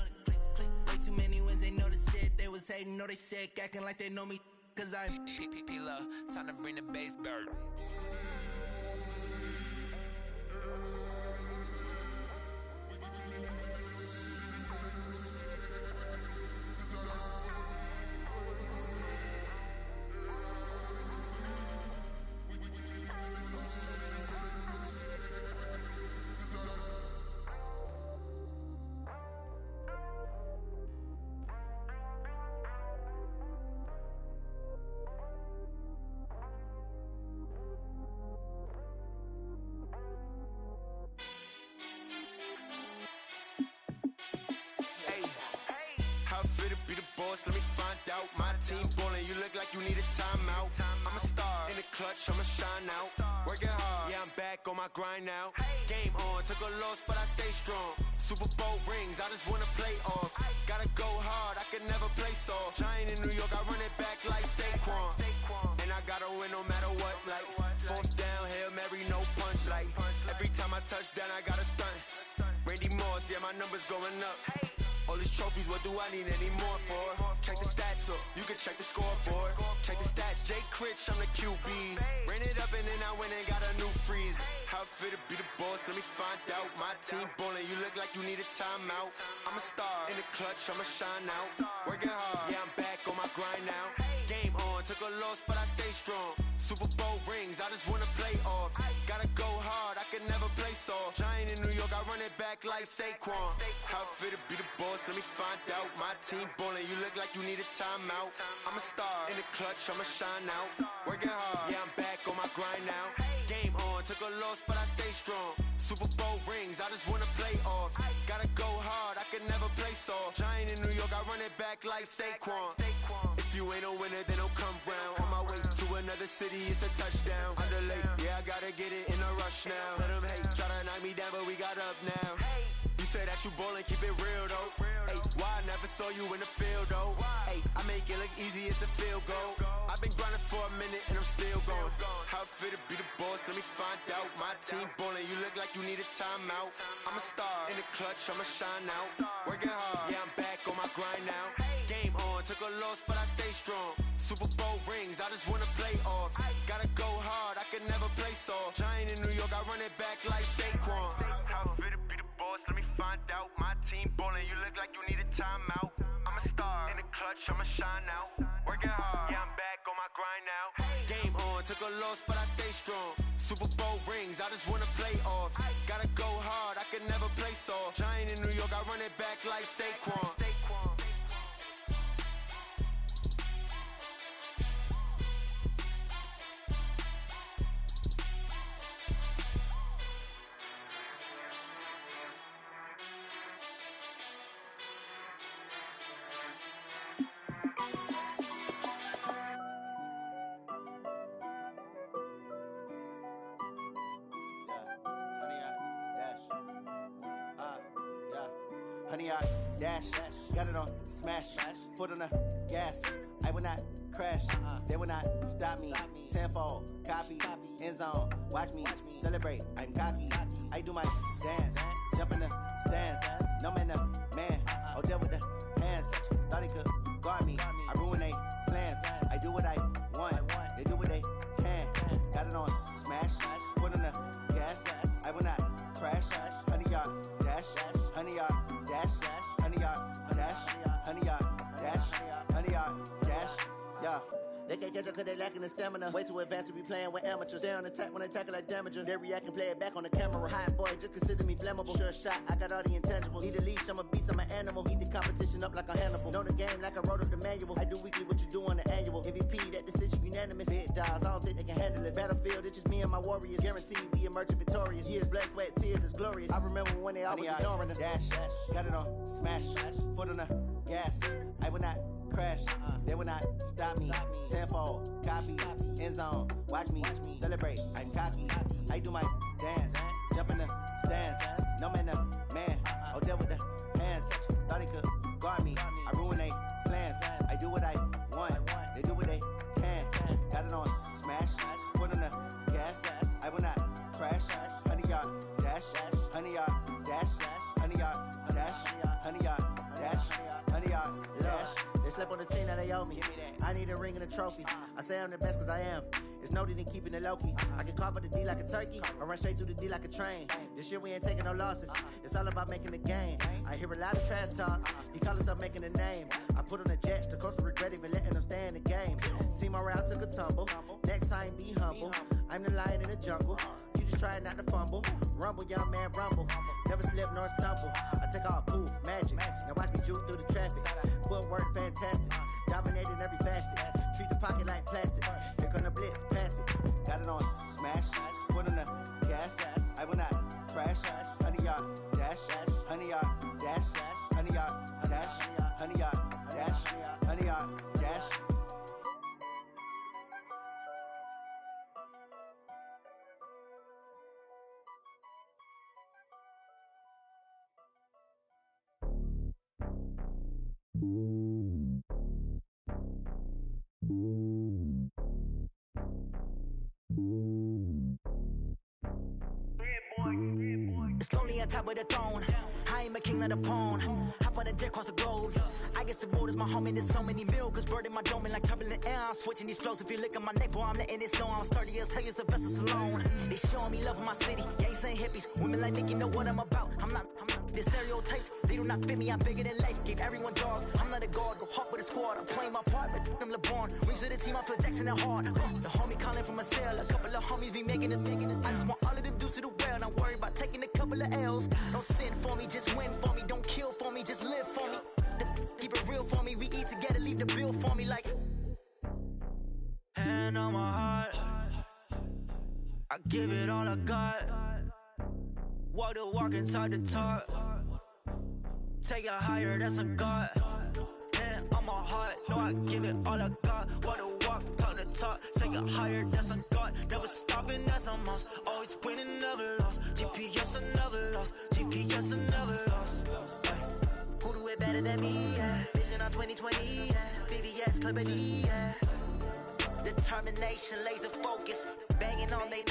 Way too many wins, they know the shit. They was hating, know they sick, acting like they know me. Cause I'm P-P-P-Love, time to bring the bass bird. Let me find out. My team ballin', you look like you need a timeout. I'm a star in the clutch, I'ma shine out. Working hard, yeah, I'm back on my grind now. Game on, took a loss, but I stay strong. Super Bowl rings, I just wanna play off. Gotta go hard, I can never play soft. Giant in New York, I run it back like Saquon. And I gotta win no matter what, like fourth down, Hail Mary, no punch. Like every time I touch down, I gotta stunt. Randy Moss, yeah, my numbers going up. All these trophies, what do I need any more for? Check the stats up, you can check the scoreboard. Check the stats, Jay Critch, I'm the QB. Ran it up and then I went and got a new freeze. How it feel to be the boss, let me find out. My team ballin', you look like you need a timeout. I'm a star in the clutch, I'ma shine out. Working hard, yeah, I'm back on my grind now. Game on, took a loss, but I stay strong. Super Bowl rings, I just wanna play off. Gotta go hard, I can never play soft. Giant in New York, I run it back like Saquon. How fit to be the boss, let me find out. My team ballin', you look like you need a timeout. I'm a star, in the clutch, I'ma shine out. Working hard, yeah, I'm back on my grind now. Game on, took a loss, but I stay strong. Super Bowl rings, I just wanna play off. Gotta go hard, I can never play soft. Giant in New York, I run it back like Saquon. If you ain't a winner, then don't come round. On my way to another city, it's a touchdown. Underlay, yeah, I gotta get it in a rush now. Let them hate, try to knock me down, but we got up now. You say that you ballin', keep it real though. Hey, why I never saw you in the field though? Hey, I make it look easy, it's a field goal. I've been grinding for a minute and I'm still going. How fit to be the boss, let me find out. My team ballin', you look like you need a timeout. I'm a star, in the clutch, I'ma shine out. Working hard, yeah, I'm back on my grind now. Game on, took a loss, but I stay strong. Super Bowl rings, I just wanna play off. Gotta go hard, I can never play soft. Giant in New York, I run it back like Saquon. How fit to be the boss, let me find out. My team ballin', you look like you need a timeout. I'm a star, in the clutch, I'ma shine out. Working hard, yeah, I'm back on my grind now. Game on, took a loss, but I stay strong. Super Bowl rings, I just wanna play off. Gotta go hard, I can never play soft. Giant in New York, I run it back like Saquon. Honey, I dash, got it on smash, foot on the gas. I will not crash, they will not stop me. Tenfold, copy, end zone, watch me celebrate. I'm cocky, I do my dance, jump in the stands. No man, the man, oh, deal with the hands. Thought he could guard me, I ruin they plans. I do what I want, they do what they can. Got it on smash, foot on the gas. I will not crash, honey, y'all dash, honey, y'all dash, honey, y'all dash, honey, y'all dash, honey, y'all dash, yeah. They can't catch up cause they lacking the stamina. Way too advanced to be playing with amateurs. Stay on attack when they tackle like damager. They react and play it back on the camera. Hot boy, just consider me flammable. Sure shot, I got all the intangibles. Need a leash, I'm a beast, I'm an animal. Heat the competition up like a Hannibal. Know the game like I wrote up the manual. I do weekly what you do on the annual. MVP, that decision unanimous. Big dogs, I don't think they can handle it. Battlefield, it's just me and my warriors. Guaranteed we emerging victorious. Years, blood, sweat, tears, it's glorious. I remember when they always ignoring us. Dash, got it on smash, foot on the gas. I will not crash, they will not stop me. Tenfold, copy, end zone, watch me celebrate. I'm cocky, I do my dance, jump in the stands. No man, the man, oh, deal with the hands. Thought he could guard me, I ruin they plans. I do what I want, they do what they can. Got it on smash, foot on the gas. I will not crash, honey, y'all dash, honey, y'all dash, honey, y'all dash, honey, y'all dash, honey, y'all dash. Slip on the team that they owe me. I need a ring and a trophy. I say I'm the best cause I am. It's no need in keeping it low-key. I can carve up the D like a turkey or run straight through the D like a train. This year we ain't taking no losses. It's all about making the game. I hear a lot of trash talk. He call himself making a name. I put on the Jets. The coach will regret even letting them stay in the game. Team morale took a tumble. Next time be humble. I'm the lion in the jungle. You just try not to fumble. Rumble, young man, rumble. Never slip nor stumble. I take off, poof, magic. Now watch me juke through the traffic. Footwork fantastic. Dominating every facet. Treat the pocket like plastic. Here come the blitz, pass it. Got it on smash. Foot on the gas. I will not crash. Honey, y'all dash. Honey, y'all dash. Honey, y'all dash. Honey, y'all dash. Honey, y'all dash. It's lonely on top of the throne. I ain't a king of the pawn. Hop on a jet across the globe. I guess the world is my home and there's so many milk. Bird in my dome and like turbulent air. I'm switching these flows. If you look at my neck, boy, I'm letting it snow. I'm sturdy as hell as a vessel alone. They showing me love in my city. Gangs ain't hippies. Women like Nick, you know what I'm about. I'm not. The stereotypes, they do not fit me. I'm bigger than life. Gave everyone jobs. I'm not a guard. Go hawk with a squad. I'm playing my part, but I'm LeBron. Rings of the team, I feel Jackson and hard. The homie calling from cell. A couple of homies be making it. I just want all of them dudes to the well. Not worry about taking a couple of L's. Don't sin for me, just win for me. Don't kill for me, just live for me. Keep it real for me. We eat together, leave the bill for me like. Hand on my heart, I give it all I got. Walk the walk and talk the talk. Take it higher, that's a God. Hand on my heart, know I give it all I got. Walk the walk, talk the talk. Take it higher, that's a God. Never stopping, that's a must. Always winning, never lost. GPS, I never lost. GPS, I never lost. Who do it better than me? Yeah. Vision on 2020, yeah. VVS, Clarity, yeah. Determination, laser focus, banging on they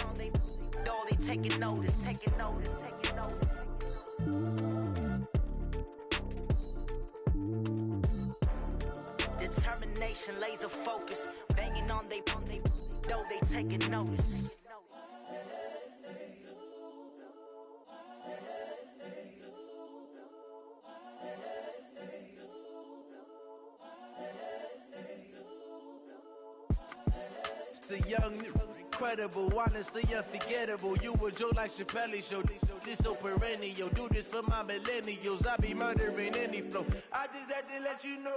know they taking notice. Determination, laser focus, banging on they know they taking notice. The young, incredible, honestly unforgettable. You a Joe like Chappelle show. This so perennial. Do this for my millennials. I be murdering any flow. I just had to let you know.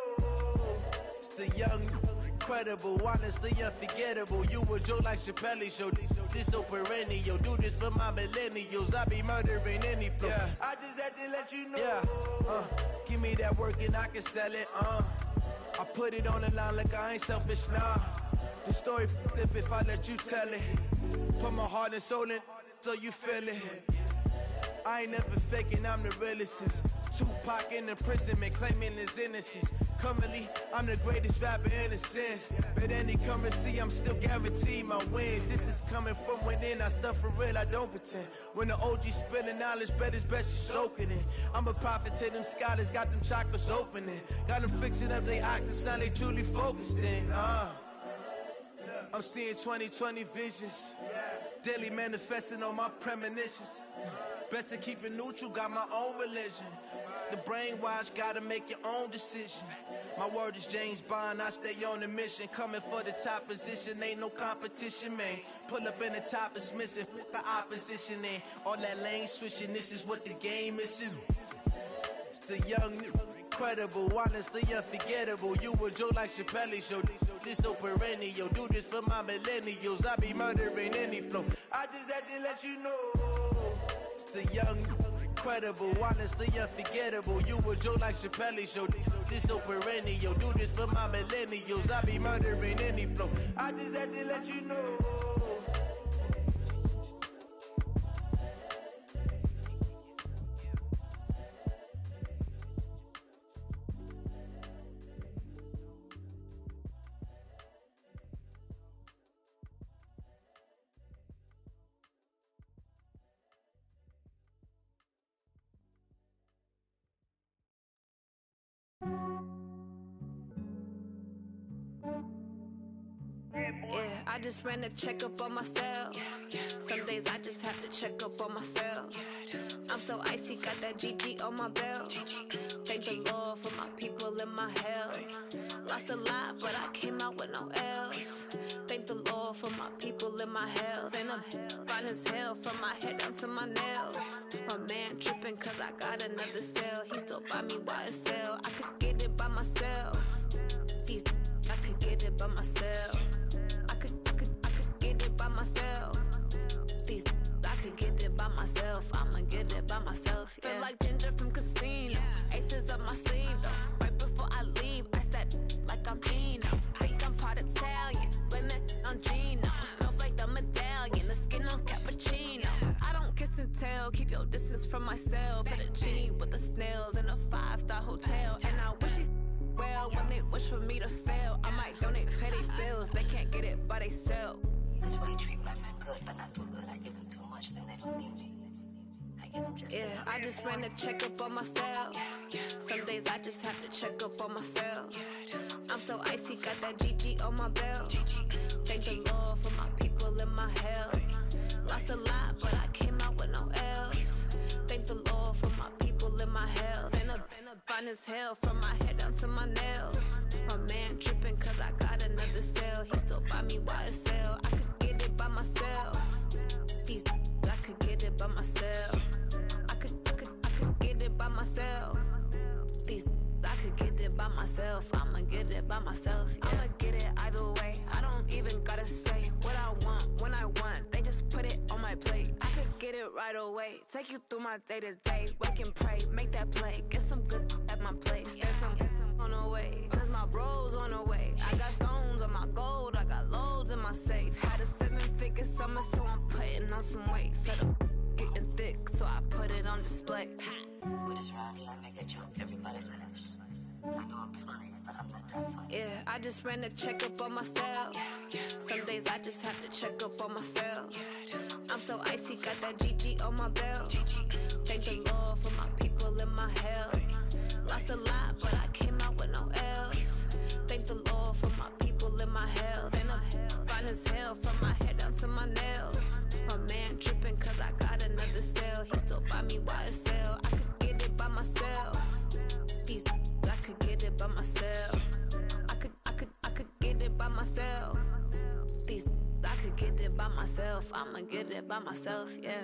It's the young, incredible, honestly unforgettable. You a Joe like Chappelle show. This so perennial. Do this for my millennials. I be murdering any flow. Yeah. I just had to let you know. Yeah. Give me that work and I can sell it. I put it on the line like I ain't selfish, nah. The story flip if I let you tell it. Put my heart and soul in so you feel it. I ain't never faking, I'm the realest since Tupac in imprisonment, claiming his innocence. Currently, I'm the greatest rapper in a sense. But any currency, I'm still guaranteed my wins. This is coming from within, I stuff for real, I don't pretend. When the OG spilling knowledge, bet it's best you soak it in. I'm a prophet to them scholars, got them chakras opening. Got them fixing up they actors, now they truly focused in. I'm seeing 2020 visions, daily manifesting on my premonitions. Best to keep it neutral, got my own religion. The brainwash, gotta make your own decision. My word is James Bond, I stay on the mission. Coming for the top position, ain't no competition, man. Pull up in the top is missing, the opposition in. All that lane switching, this is what the game is. It's the young, incredible, honestly unforgettable. You a Joe like Chappelle show. This so perennial. Do this for my millennials. I be murdering any flow. I just had to let you know. It's the young, incredible, honestly unforgettable. You a Joe like Chappelle show. This so perennial. Do this for my millennials. I be murdering any flow. I just had to let you know. Yeah, I just ran a checkup on myself. Some days I just have to check up on myself. I'm so icy, got that GG on my belt. Thank the Lord for my people and my health. Lost a lot, but I came out with no L's. Thank the Lord for my people and my health. And I'm fine as hell from my head down to my nails. My man tripping cause I got another cell. He still buy me YSL. I could get it by myself. These I could get it by myself. I could get it by myself. These I could get it by myself. I'ma get it by myself. Yeah. Feel like Ginger from Casino. Aces up my sleeve though. Right before I leave, I said like I'm Dino. Think I'm part Italian. Blame that on Gino. Smells like the medallion. The skin on cappuccino. I don't kiss and tell. Keep your distance from myself. Fettuccine with the snails in a 5-star hotel. And I wish he's well when they wish for me to fail. I might donate petty bills. They can't get it by themselves. That's why I treat my men good, but not too good. I give them too much, then they don't need me. I give them just yeah, I just ran a checkup on myself. Some days I just have to check up on myself. I'm so icy, got that GG on my belt. Thank the Lord for my people and my health. Lost a lot, but I came out with no L's. Thank the Lord for my people and my health. And I'm fine as hell from my head down to my nails. My man tripping cause I got another cell. He still buy me YSL. I could get it it by myself. I could get it by myself. I could get it by myself. I'ma get it by myself. Yeah. I'ma get it either way. I don't even gotta say what I want when I want. They just put it on my plate. I could get it right away. Take you through my day to day. Wake and pray, make that play. Get some good at my place. There's some on the way, cause my bro's on the way. I got stones on my gold. I got loads in my safe. Had a 7-figure summer, so I'm putting on some weight. Set up getting thick, so I put it on display. With this round here, I make it jump. Everybody laughs. I know I'm funny, but I'm not that funny. Yeah, I just ran a checkup on myself. Some days I just have to check up on myself. I'm so icy, got that GG on my belt. Thank the Lord for my people in my health. Lost a lot, but I came out with no L's. Thank the Lord for my people in my health. And I'm fine as hell from my head down to my nails. My man tripping cause I got another sale. He still buy me YSL. I could get it by myself. These I could get it by myself. I could get it by myself. These I could get it by myself. I'ma get it by myself, yeah.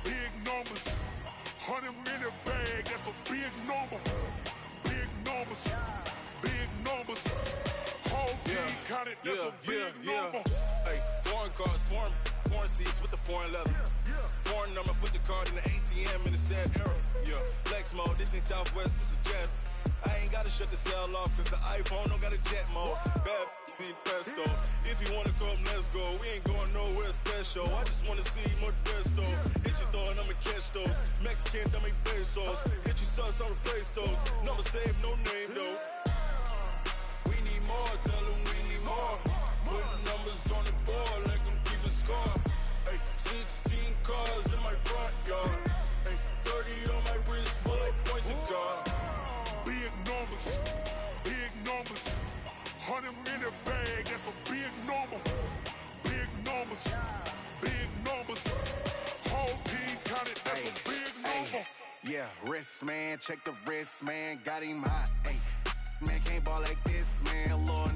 Big numbers, 100 in the bag, that's a big number. Big numbers, whole team counted, that's a big number. Hey, foreign cars, foreign seats with the foreign leather. Foreign number, put the card in the ATM in the sad era. Yeah, flex mode, this ain't Southwest, this a jet. I ain't gotta shut the cell off, cause the iPhone don't got a jet mode. Bad ain't pesto. If you wanna come, let's go. We ain't going nowhere special. I just wanna see Modesto. Hit your thought, I'ma catch those. Mexican, dummy pesos. Hit your sus, I'll replace those. Number save, no name though. We need more, tell them we need more. Putting numbers on the board, like them keep a score. Hey, 16 cars in my front yard. Hey, 30 on my wrist, while I point to God. Big numbers, 100 in the bag, that's a big number. Big numbers, whole team counted, that's a big number. Yeah, wrist man, check the wrist man, got him hot. Ay, man can't ball like this, man. Lord,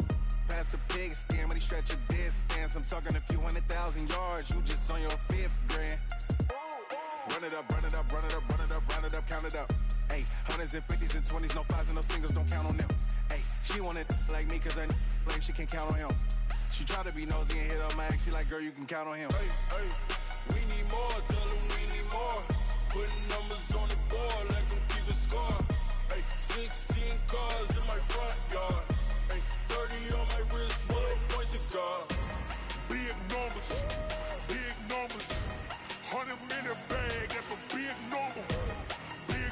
past the pig skin, but he stretch a distance. I'm talking a few 100,000 yards, you just on your 5th grand. Run it up, count it up. Ay, hundreds and 50s and 20s, no 5s and no singles, don't count on them. Ay, she want it like me, cause her like she can count on him. She try to be nosy and hit up my ex, she like, girl, you can count on him. Hey, we need more, tell them we need more. Putting numbers on the board, like them keep a score. Hey, 16 cars in my front yard. Hey, 30 on my wrist, while I point to God. Big numbers, 100 in the bag, that's a big number. Big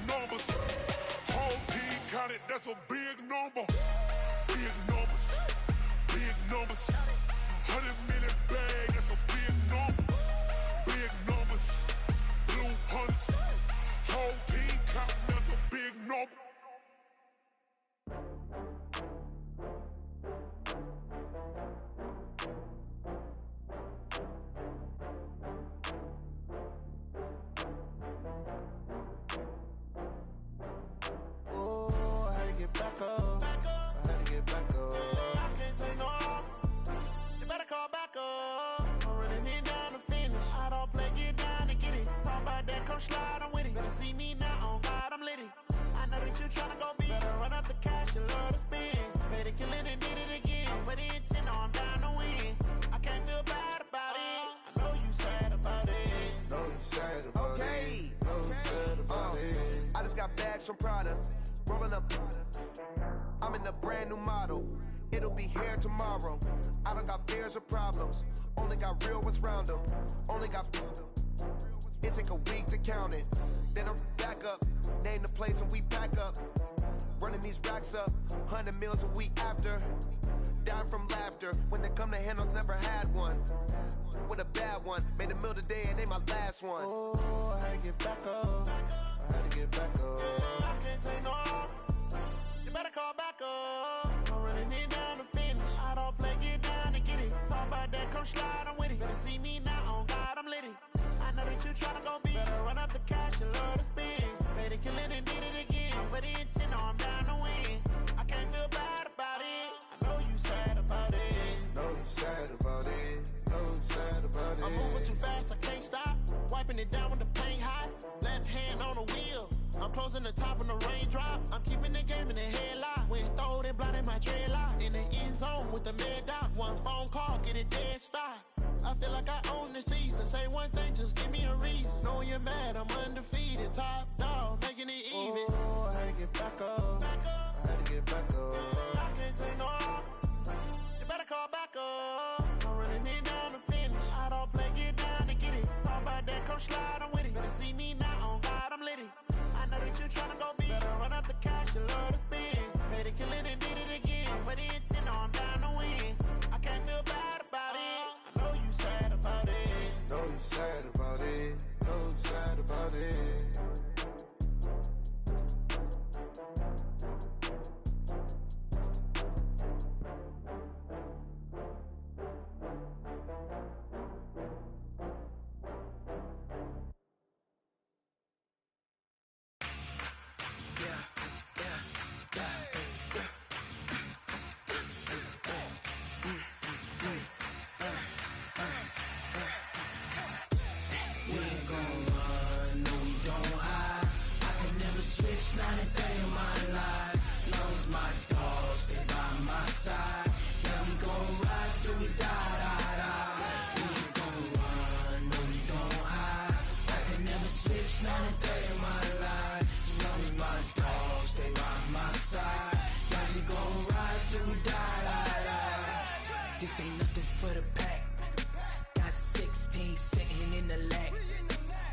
numbers, whole team counted, that's a big number. Big numbers, 100 in the bag, that's a big number. Big numbers, blue hunts, whole team counting, that's a big number. Back up. I had to get back up. I can't take no loss. You better call back up. I'm running it down to finish. I don't play, get down and get it. Talk about that, come slide, I'm with it. Better see me now, on God, I'm lit it. I know that you tryna go big. Better run up the cash, you love to spend. Better kill it and did it again. With the intent, no, I'm down to win. I can't feel bad about it. I know you sad about it. Know you sad about it. Know you sad about it. I just got bags from Prada. Rolling up, I'm in a brand new model. It'll be here tomorrow. I don't got fears or problems. Only got real ones round them. Only got. It take a week to count it. Then I'm back up. Name the place and we back up. Running these racks up, 100 meals a week after. Dying from laughter. When it come to handles, never had one. With a bad one. Made a meal today and they my last one. Oh, I had to get back up. I had to get back up. I can't take no off. You better call back up. I'm running it down to finish. I don't play, get down and get it. Talk about that, come slide, I'm with it. Better see me now, on God, I'm litty. I know that you tryna go big. Better run up the cash, you love to spend. Better kill it and did it again. I'm with the intent, no, I'm down to win. I can't feel bad about it. I know you sad about it. Know you sad about it. Know you sad about it. I'm moving too fast, I can't stop. Wiping it down when the paint hot. Left hand on the wheel. I'm closing the top of the raindrop. I'm keeping the game in the headlock. When throwed and blinded my dreadlock. In the end zone with the mad dot. One phone call, get it dead stop. I feel like I own the season. Say one thing, just give me a reason. Knowing you're mad, I'm undefeated. Top dog, making it even. Oh, I had to get back up. I had to get back up. I can't take no off. You better call back up. I'm running it down to finish. I don't play, get down and get it. Talk about that, come slide, I'm with it. Better see me now, on God, I'm litty. I know that you tryna go big. Better run up the cash, you love to spend. Better kill it and did it again. But the intent, no, I'm down to win. I can't feel bad about it. I know you sad about it. Know you sad about it. Know you sad about it. Not a day in my life. Long as my dogs stay by my side. Yeah, we gon' ride till we die. We ain't gon' run, no, we don't hide. I can never switch, not a day in my life. As long as my dogs stay by my side. Yeah, we gon' ride till we die. This ain't nothing for the pack. Got 16 sitting in the lag.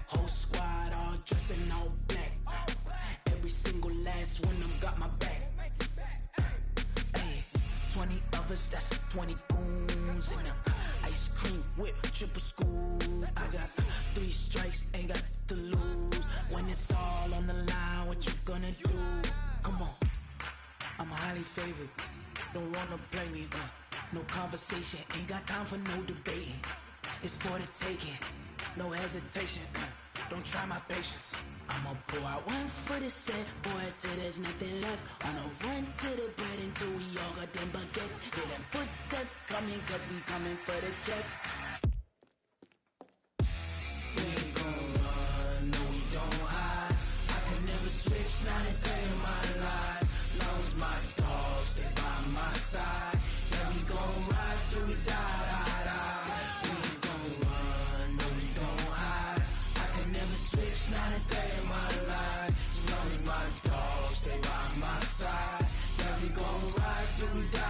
Whole squad all dressing all black. Every single last one of them got my back. Hey, 20 of us, that's 20 goons. And ice cream whip, triple scoop. I got 3 strikes, ain't got to lose. When it's all on the line, what you gonna do? Come on, I'm highly favored. Don't wanna play me, no conversation. Ain't got time for no debating. It's for the taking, no hesitation. Don't try my patience. I'ma pour out one for the set, boy, till there's nothing left. On a run to the bread until we all got them baguettes. Hear them footsteps coming, cause we coming for the check. We ain't gon' run, no, we don't hide. I can never switch, not a day in my life. Long as my dogs stay by my side. Yeah, we gon' ride till we die. We ain't gon' run, no, we don't hide. I can never switch, not a day in my life. As long as my dogs stay by my side. Yeah, we gon' ride till we die.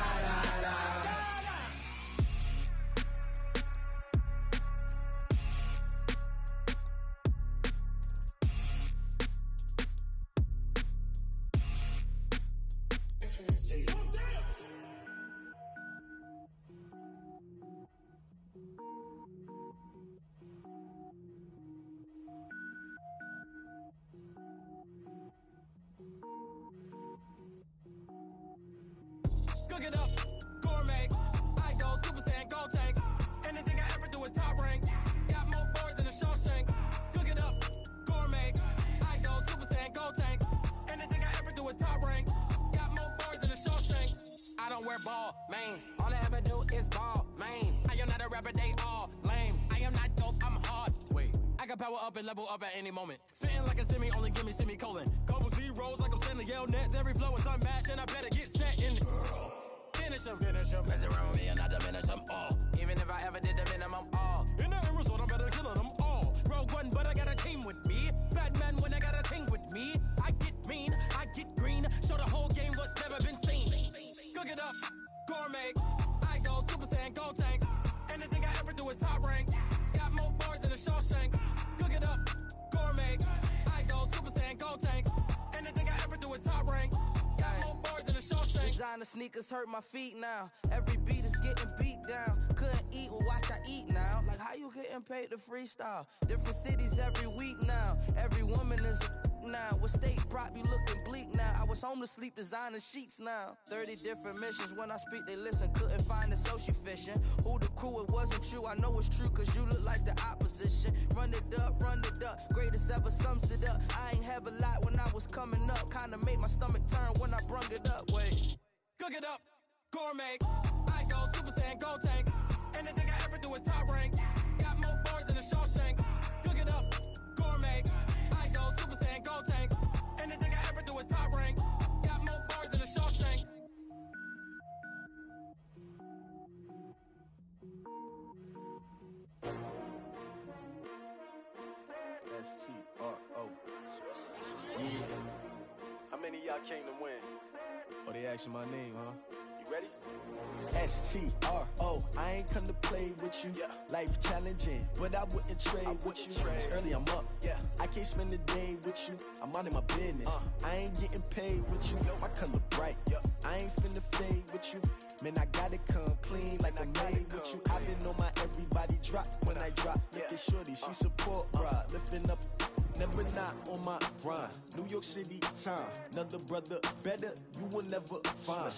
Cook it up, gourmet. I go Super Saiyan, go tank. Anything I ever do is top rank. Got more boys than a Shawshank. Cook it up, gourmet. I go Super Saiyan, go tank. Anything I ever do is top rank. Got more boys than a Shawshank. I don't wear ball mains. All I ever do is ball main. I am not a rapper, they all lame. I am not dope, I'm hard. Wait, I can power up and level up at any moment. Spitting like a semi, only give me semicolon. Couple zeros like I'm sending yell nets. Every flow is unmatched and I better get set in it. Finish them. Mess around with me and I diminish them all. Even if I ever did the minimum all. In the end result, I'm better killing them all. Rogue One, but I got a team with me. Batman when I got a team with me. I get mean, I get green. Show the whole game what's never been seen. Cook it up, gourmet. I go Super Saiyan, go tank. Anything I ever do is top rank. Got more boys than a Shawshank. Cook it up, gourmet. I go Super Saiyan, go tank. Anything I ever do is top rank. designer sneakers hurt my feet now. Every beat is getting beat down. Couldn't eat, well watch I eat now. Like how you getting paid to freestyle? Different cities every week now. Every woman is a now. What state prop you looking bleak now? I was home to sleep designing sheets now. 30 different missions. When I speak they listen. Couldn't find the social fishing. Who the crew? It wasn't you. I know it's true cause you look like the opposition. Run it up. Greatest ever sums it up. I ain't have a lot when I was coming up. Kinda made my stomach turn when I brung it up. Wait. Cook it up, gourmet. I go Super Saiyan, go tank. Anything I ever do is top rank. Got more bars than a Shawshank. Cook it up, gourmet. I go Super Saiyan, go tank. Anything I ever do is top rank. Got more bars than a Shawshank. S-T-R-O. Yeah. How many of y'all came to win? Oh, they asking my name, huh? You ready? S-T-R-O. I ain't come to play with you. Life challenging, but I wouldn't trade with you. It's early, I'm up. I can't spend the day with you. I'm out of my business. I ain't getting paid with you. My color bright. I ain't finna fade with you. Man, I gotta come clean like I made with you. I've been on my everybody drop when I drop. Look at shorty, she support bra. Lifting up, never not on my grind. New York City time. Another brother better, you will never find.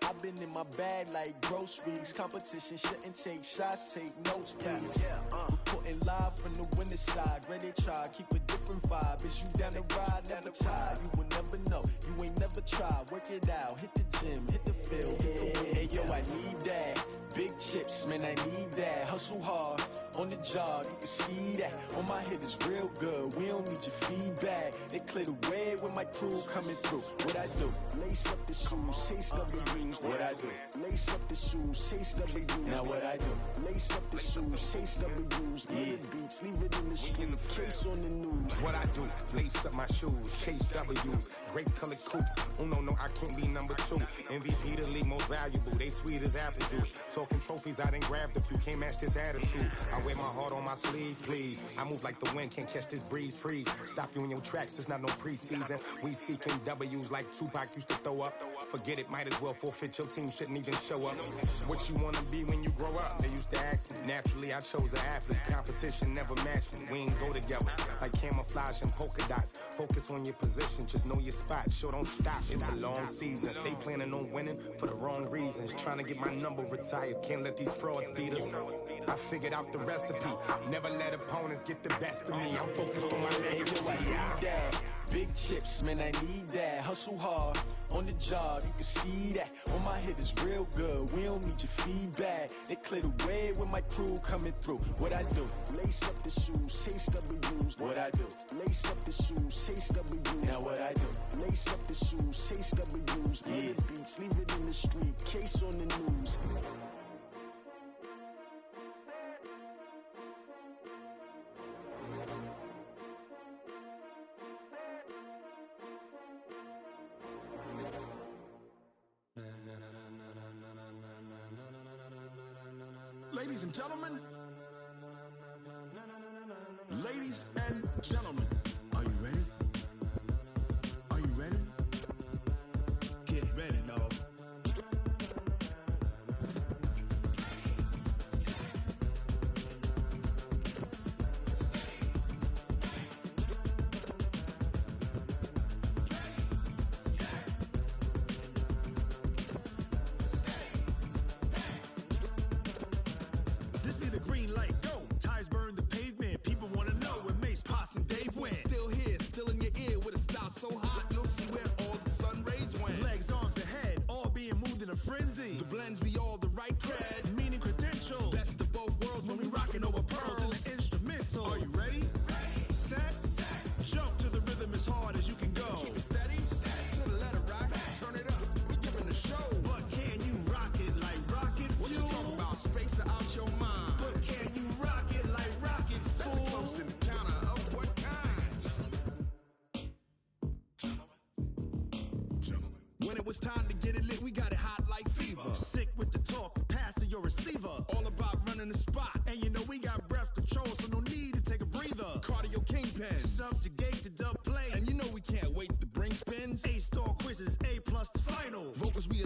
I've been in my bag like groceries. Competition shouldn't take shots, take notes, please. Reporting live from the winter side. Ready to try, keep a different vibe. Is you down the ride, never tired. You will never know, you ain't never tried. Work it out, hit the gym, hit the field, hit the wind. Hey yo, I need that. Big chips, man, I need that. Hustle hard, on the job, you can see that. On my head is real good, we don't need your feedback. They clear the way with my crew coming through. What I do? Lace up the shoes, chase W's. What I do? Lace up the shoes, chase W's. Now what I do? Lace up the shoes, chase W's. Yeah, beats, leave it in the street, case on the news. What I do? Lace up my shoes, chase W's. Great colored coops. Oh no, I can't be number 2. MVP the league most valuable. They sweet as apple juice. Talking trophies, I done grabbed a few. Can't match this attitude. I wear my heart on my sleeve, please. I move like the wind, can't catch this breeze. Freeze. Stop you in your tracks. There's not no preseason. We seeking W's like Tupac used to throw up. Forget it, might as well forfeit. Your team shouldn't even show up. What you wanna be when you grow up? They used to ask me. Naturally, I chose an athlete. Competition never matched me. We ain't go together like camouflage and polka dots. Focus on your position, just know your spot. Sure, don't stop. It's a long season. They planning on winning for the wrong reasons. Trying to get my number retired. Can't let these frauds beat us. I figured out the recipe. Never let opponents get the best of me. I'm focused on my legacy. I need that. Big chips, man, I need that. Hustle hard, on the job, you can see that. On my head is real good, we don't need your feedback. They clear the way with my crew coming through. What I do? Lace up the shoes, chase W's. What I do? Lace up the shoes, chase W's. Now what I do? Lace up the shoes, chase W's. Yeah, beats, leave it in the street, case on the news. Ladies and gentlemen, ladies and gentlemen, are you ready? Are you ready? Get ready, dog. So hot, you'll see where all the sun rays went. Legs, arms, and head, all being moved in a frenzy. The blends be all the right cred, meaning credential. Best of both worlds when we rockin' over pearls in the instrumental. Are you ready? Set, jump to the rhythm as hard as you can go. Keep it steady, to the letter rock, turn it up. We giving the show, but can you rock it like rocket fuel? What you talking about? Space out your mind. But can you rock it like rockets, fool? That's a close encounter of what kind? When it was time to get it lit, we got it hot like fever. Sick with the talk, passing your receiver. All about running the spot. And you know we got breath control, so no need to take a breather. Cardio kingpin, subjugate the dub play. And you know we can't wait to bring spins. A-star quizzes, A+ the final. Vocals we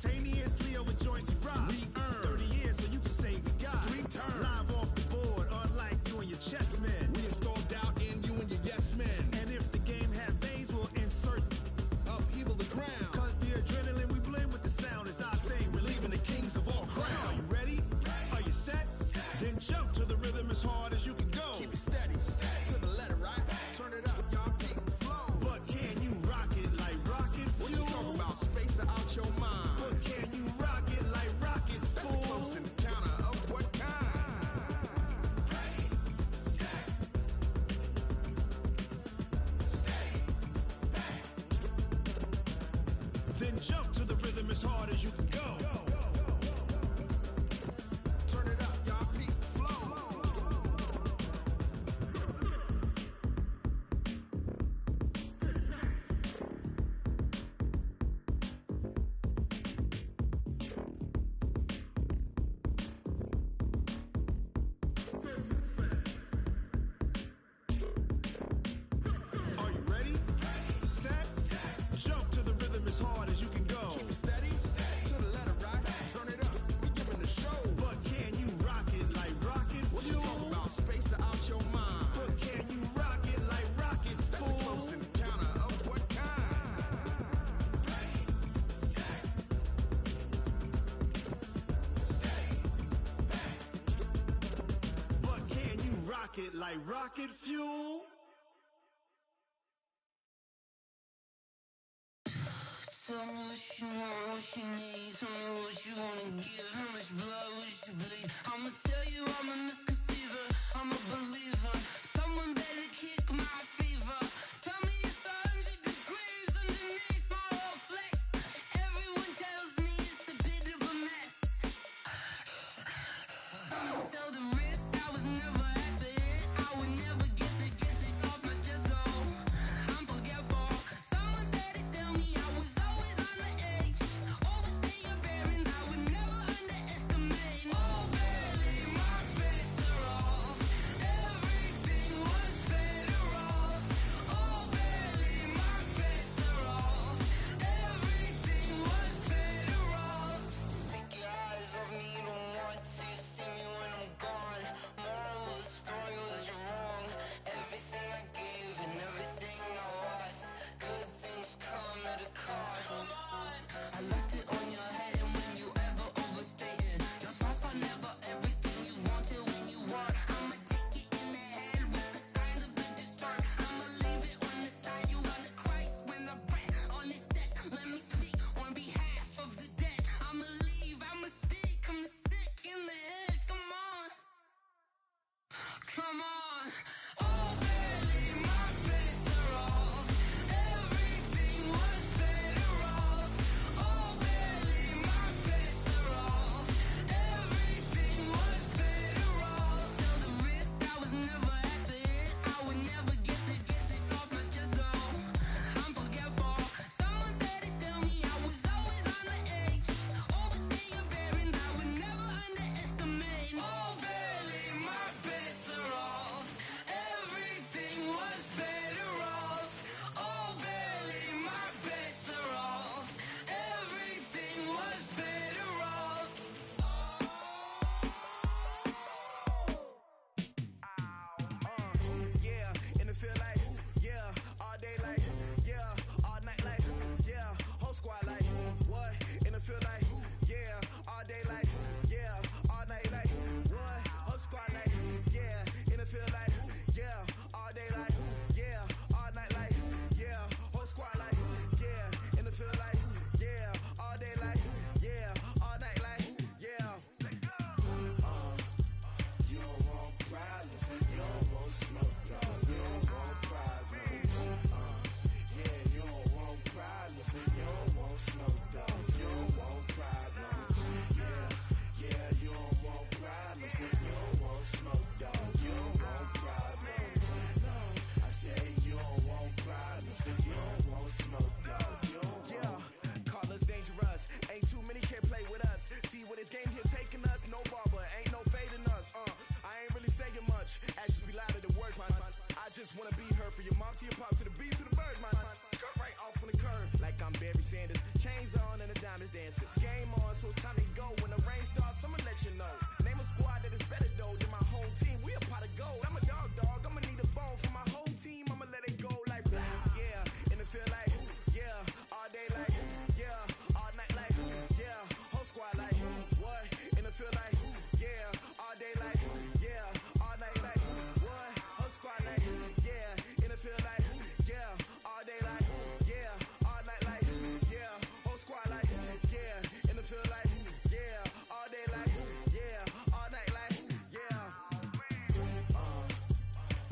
Simultaneously over joints we rock. We earn 30 years so you can say we got 3 turns. Live off the board, unlike you and your chess men. We install doubt in you and your yes men. And if the game have veins, we'll insert upheaval the ground. Cause the adrenaline we blend with the sound is our thing, relieving the kings of all crowns. Are you ready? Are you set? Then jump to the rhythm as hard as you can go. Keep it steady, to the letter, right? Turn it up, y'all, keep the flow. But can you rock it like rocket fuel? What you talking about? Space out your mind. But can you rock it like rockets, fool? That's a close encounter of what kind? Ready, set, steady, bang. Then jump to the rhythm as hard as you can go. Turn it up, y'all, keep the flow. Are you ready? Set, jump to the rhythm as hard as you can go. Keep it steady, to the letter, right? Turn it up, we giving the show. But can you rock it like rocket What you fuel? talking about? Space out your mind. But can you rock it like rockets, That's a fool? close encounter of what kind? Ready, set, steady, bang. But can you rock it like rocket fuel? Tell me what you want, what you need. Tell me what you wanna give. How much blood would you bleed? I'ma tell you I'm a misconceiver. I'm a believer. Someone better kick my fever. Tell me it's 100 degrees underneath my whole flesh. Everyone tells me it's a bit of a mess. I'ma tell the risk I was never at the end. I would never get the off my chest though. I'm forgetful. Someone better tell me I was always on the edge. Overstay your bearings, I would never underestimate. Oh, barely, my bets are off. Everything was better off. Oh, barely, my bets are off. Everything was better off. Take your eyes off me, you don't want to see me when I'm gone. Moral of the story was you're wrong. Everything I gave and everything I lost. Good things come at a cost. I left it on your head, and when you ever overstated, your thoughts are never everything you wanted when you want. I'ma take it in the head with the signs of the distort. I'ma leave it on the side. You want the Christ when I breath on this set. Let me speak on behalf of the dead. I'ma leave, I'ma speak. I'm the sick in the head. Come on, come on. Oh, barely, my bets are off. Everything was better off. Oh, barely, my bets are off. Everything was better off. Tell the risk I was never at the end. I would never get this off my chest though. I'm forgetful. Someone better tell me I was always on the edge. Overstay your bearings, I would never underestimate. Oh, barely, my bets are off. Everything was better off. Oh, barely, my bets are off. Everything was better off. Yeah, and it feel like, yeah, all day like, yeah, all night like, yeah, whole squad like, what? And it feel like, yeah, all day like, yeah, all night like, what? Whole squad like, yeah, and it feel like, yeah, all day like, yeah, all night like, yeah, whole squad like, yeah, and it feel like, yeah, all day like, yeah, all night like, yeah. You don't want problems, you don't want smoke, dog. You don't want problems. Yeah, you don't want problems, you don't want smoke, dog. You don't want problems. Yeah, yeah, you don't want problems, you don't want smoke, dog. You don't want problems. No, I say you don't want problems, you don't want smoke, dog. You don't yeah, call us dangerous. Ain't too many can play with us. See what this game here taking us? No barber, ain't no fading us. I ain't really saying much. Actions be louder than words, man. I just wanna be heard for your mom to your pop to the beat to the birds, man. Cut right off off on the curb like I'm Barry Sanders. Chains on and the diamonds dancing. Game on, so it's time to go. When the rain starts, I'ma let you know. Name a squad that is better though than my home team. We a pot of gold. I'm a dog. I'ma need a bone for my whole team. I'ma let it go like blah. Yeah, and it feel like yeah, all day like yeah, all night like yeah, whole squad like what? And it feel like yeah, all day like yeah, all night like what? Whole squad like yeah, and it feel like yeah, all day like yeah, all night like yeah, whole squad like yeah, and it feel like yeah, all day like yeah, all night like yeah.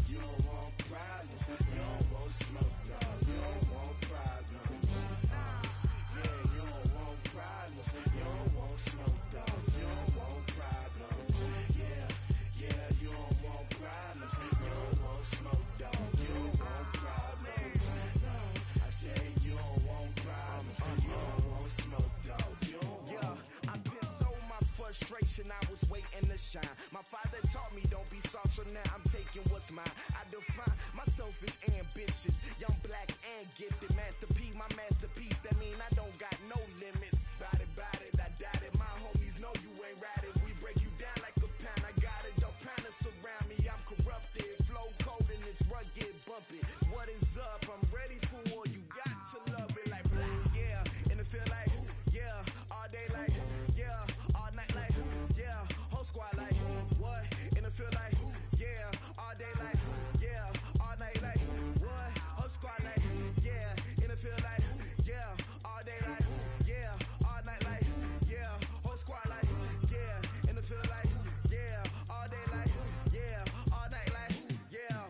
You don't want problems, you don't want smoke, dog. You don't want problems. Yeah, you don't want problems, you don't want smoke, dog. You don't want problems. Yeah, you don't want problems, you don't want smoke, dog. You don't want problems. No, I say you don't want problems, you don't want smoke, dog. You don't want. Yeah, I pissed so my frustration, I was waiting to shine. My father taught me don't be soft, so now I'm taking what's mine. I define myself as ambitious, young, black, and gifted. Master P, my masterpiece. That mean I don't got no limits. Bout it, I doubt it. My homies know you ain't ratted. We break you down like a pound. I got it, don't pound to surround me. I'm corrupted, flow cold and it's rugged, bumping. What is up? I'm ready for war. You got to love it like blah. Yeah, and it feel like yeah, all day like yeah, all night like yeah, whole squad like what? And it feel like yeah, all day like yeah, all night like what? Whole squad like yeah, and it feel like yeah, all day like yeah, all night like yeah, whole squad like yeah, and it feel like yeah, all day like yeah, all night like yeah.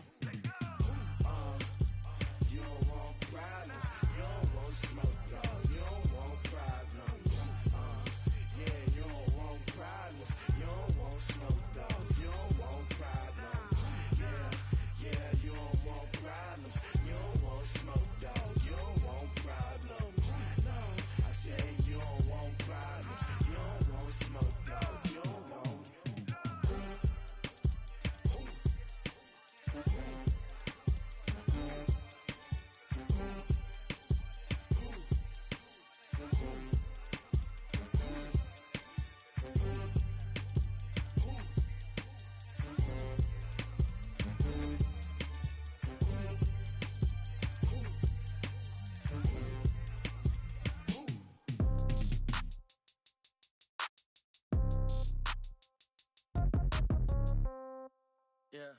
You don't want problems, you don't want smoke, dog. You don't want problems. Yeah, you don't want problems, you don't want smoke, dog. You don't want problems. Yeah, you don't want problems, you don't want smoke, dog. You don't want problems. No, I say you don't want problems, you don't want smoke, dog. You don't want. Yeah.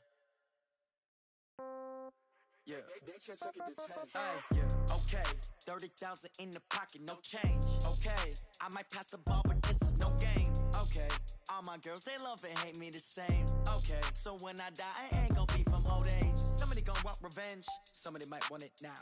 Yeah. Hey, yeah. Okay. 30,000 in the pocket, no change. Okay. I might pass the ball, but this is no game. Okay. All my girls, they love and hate me the same. Okay. So when I die, I ain't gon' be from old age. Somebody gon' want revenge. Somebody might want it now.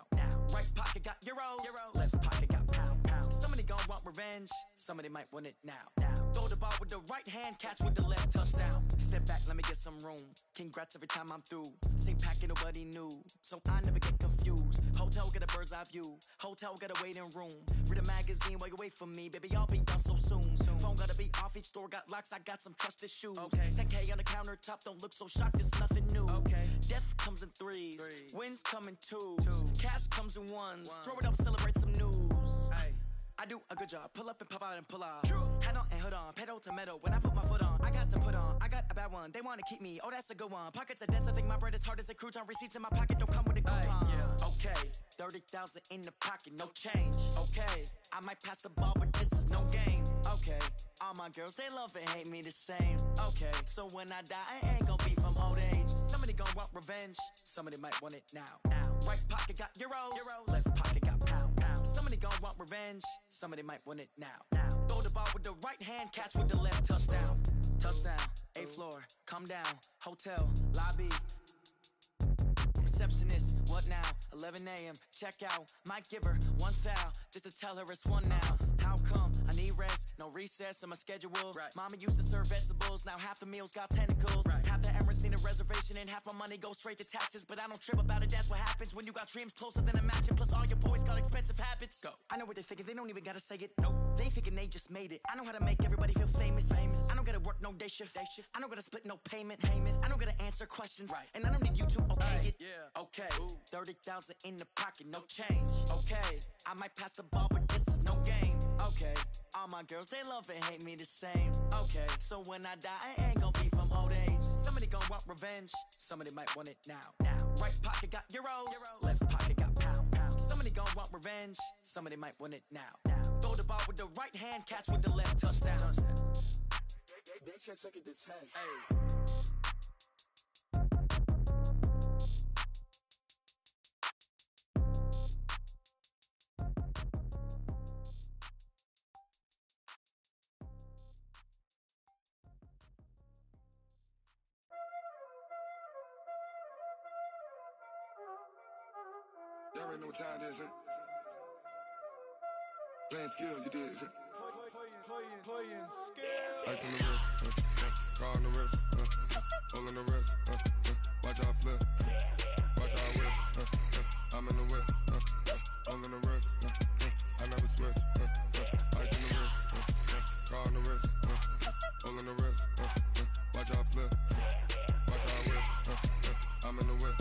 Right pocket got euros. Left pocket got pound. Somebody gon' want revenge. Somebody might want it now. Throw the ball with the right hand, catch with the left, touchdown. Step back, let me get some room. Congrats every time I'm through. Same packet, nobody knew, so I never get confused. Hotel get a bird's eye view. Hotel got a waiting room. Read a magazine while you wait for me, baby. I'll be done so soon. Phone gotta be off. Each store got locks. I got some trusted shoes. Okay. 10K on the countertop. Don't look so shocked. It's nothing new. Okay. Death comes in threes. Wins come in twos. Cash comes in ones. Throw it up, celebrate some news. Ay. I do a good job. Pull up and pop out and pull off. Head on and hood on. Pedal to metal. When I put my foot on, I got to put on. I got a bad one. They want to keep me. Oh, that's a good one. Pockets are dense. I think my bread is hard as a crouton. Receipts in my pocket don't come with a coupon. Yeah. Okay. 30,000 in the pocket. No change. Okay. I might pass the ball, but this is no game. Okay. All my girls, they love and hate me the same. Okay. So when I die, I ain't gonna be from old age. Somebody gonna want revenge. Somebody might want it now. Right pocket got euros. Left pocket got pound. Somebody gonna want revenge. Somebody might want it now. Throw the ball with the right hand, catch with the left, touchdown. Touchdown, 8th floor, come down, hotel, lobby. Receptionist, what now? 11 a.m., check out. Might give her one foul, just to tell her it's one now. How come? I need rest, no recess in my schedule. Mama used to serve vegetables, now half the meals got tentacles. Half the Emirates Just need a reservation and half my money goes straight to taxes. But I don't trip about it, that's what happens when you got dreams closer than a match. Plus all your boys got expensive habits. Go. I know what they're thinking, they don't even gotta say it. Nope. They thinking they just made it. I know how to make everybody feel famous. I don't gotta work no day shift. I don't gotta split no payment. I don't gotta answer questions. Right. And I don't need you to okay it. Yeah. Okay. 30,000 in the pocket, no change. Okay. I might pass the ball, but this is no game. Okay. All my girls, they love and hate me the same. Okay. So when I die, I ain't gonna be from old age. Somebody gon' want revenge. Somebody might want it now. Right pocket got euros. Left pocket got pound. Somebody gon' want revenge. Somebody might want it now. Throw the ball with the right hand, catch with the left, touchdown. They can't take it to 10. Hey. Y'all already know what time it is, huh? Playing skills, you did, huh? Playing skills. Ice on the wrist, car on the wrist, hole in the wrist, watch how I flip, watch how I whip, I'm in the whip, hole in the wrist, I never switch, ice on the wrist, car on the wrist, hole in the wrist, watch how I flip, watch how I whip, I'm in the whip,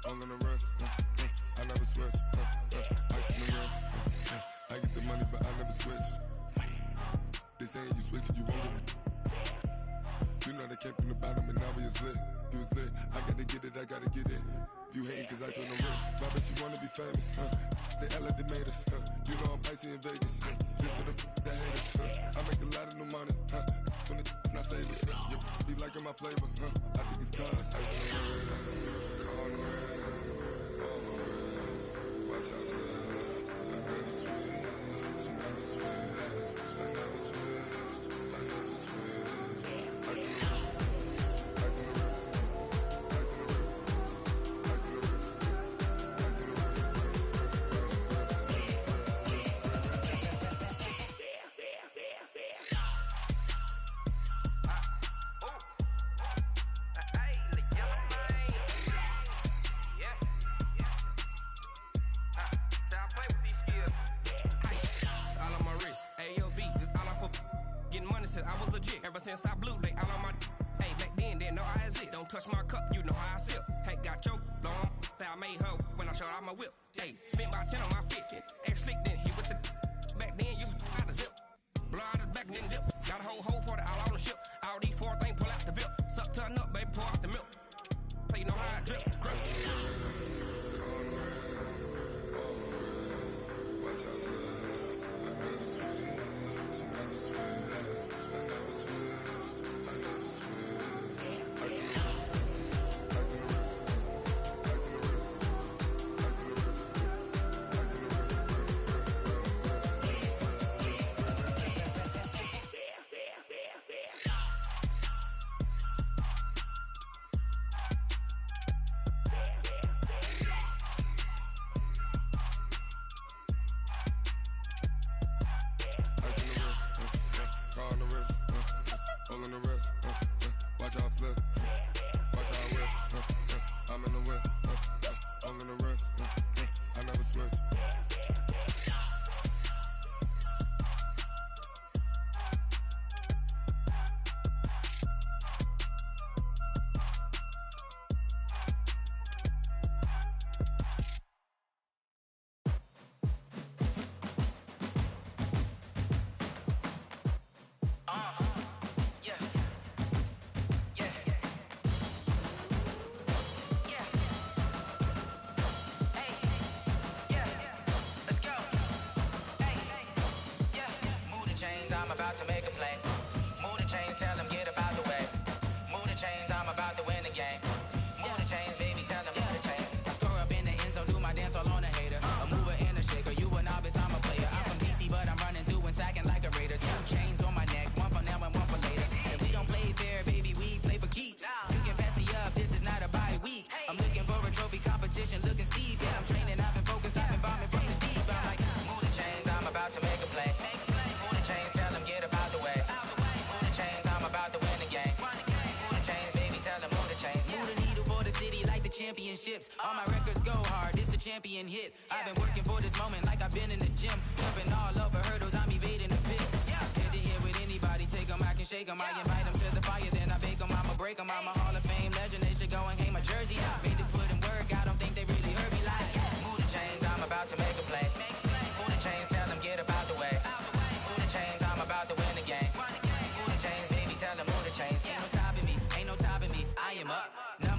hole in the wrist, I never switch, ice on the wrist, I get the money but I never switch. They saying you switch, you won't get it. You know they came from the bottom and now we is lit. You was lit, I gotta get it, I gotta get it. You hating cause ice on the wrist. Why bet you wanna be famous, They act like they made us, You know I'm icy in Vegas, This for the that hate us, I make a lot of new money, When it's not savers, You be liking my flavor, I think it's cause ice on the wrist, car on the wrist, all on the wrist. Watch out, cuz I never switch, you never switch. I never switch, I never switch. Ice in the wrist, ice in the wrist, ice in the wrist, ice in the wrist, ice in the I was legit. Ever since I blew, they all on my hey, back then, didn't know I exist. Don't touch my cup, you know how I sip. Hey, got choked, long. Say I made her when I showed out my whip. Hey, spent my 10 on my 50. Ex slick, then hit with the back then, used to out the zip. Blow out the back, then dip. Got a whole party all on the ship. All these four things pull out the VIP. Suck, turn up, baby, pour out the milk. So you know how I drip. Crush. Watch out, cuz I never switch, you never switch. I never switch, I never switch. Ice in the wrist, ice in the wrist, ice in the wrist, ice in the wrist, ice in the wrist, car on the wrist, hole in the wrist, watch how I flip, watch how I whip, I'm in the whip, hole in the wrist, I never switch. I'm about to make a play. Move the chains, tell them get about the way. Move the chains, I'm about to win the game. Move the chains, baby, tell them move the chains. I score up in the end zone, do my dance all on a hater. A mover and a shaker, you a novice, I'm a player. I'm from DC, but I'm running through and sacking like a raider. 2 chains on my neck, one for now and one for later. And we don't play fair, baby, we play for keeps. You can pass me up, this is not a bye week. I'm looking for a trophy competition, looking steep. Yeah, I'm training, I've been focused, I've been bombing from the deep. I'm like, move the chains, I'm about to make a play. Move the chains, tell them get about the way. Move the chains, I'm about to win the game. Move the chains, baby, tell them. championships. All my records go hard, this a champion hit. I've been working for this moment like I've been in the gym. Jumping all over hurdles, I'm evading the pit. Head to head with anybody, take them, I can shake them. I invite them to the fire, then I bake them, I'ma break them. I'm a Hall of Fame legend, they should go and hang my jersey. Made to put in work, I don't think they really heard me like. Move the chains, I'm about to make a play. Move the chains, tell them get about the way. Move the chains, I'm about to win the game. Move the chains, baby, tell them move the chains. Ain't no stopping me, ain't no topping me. I am up, no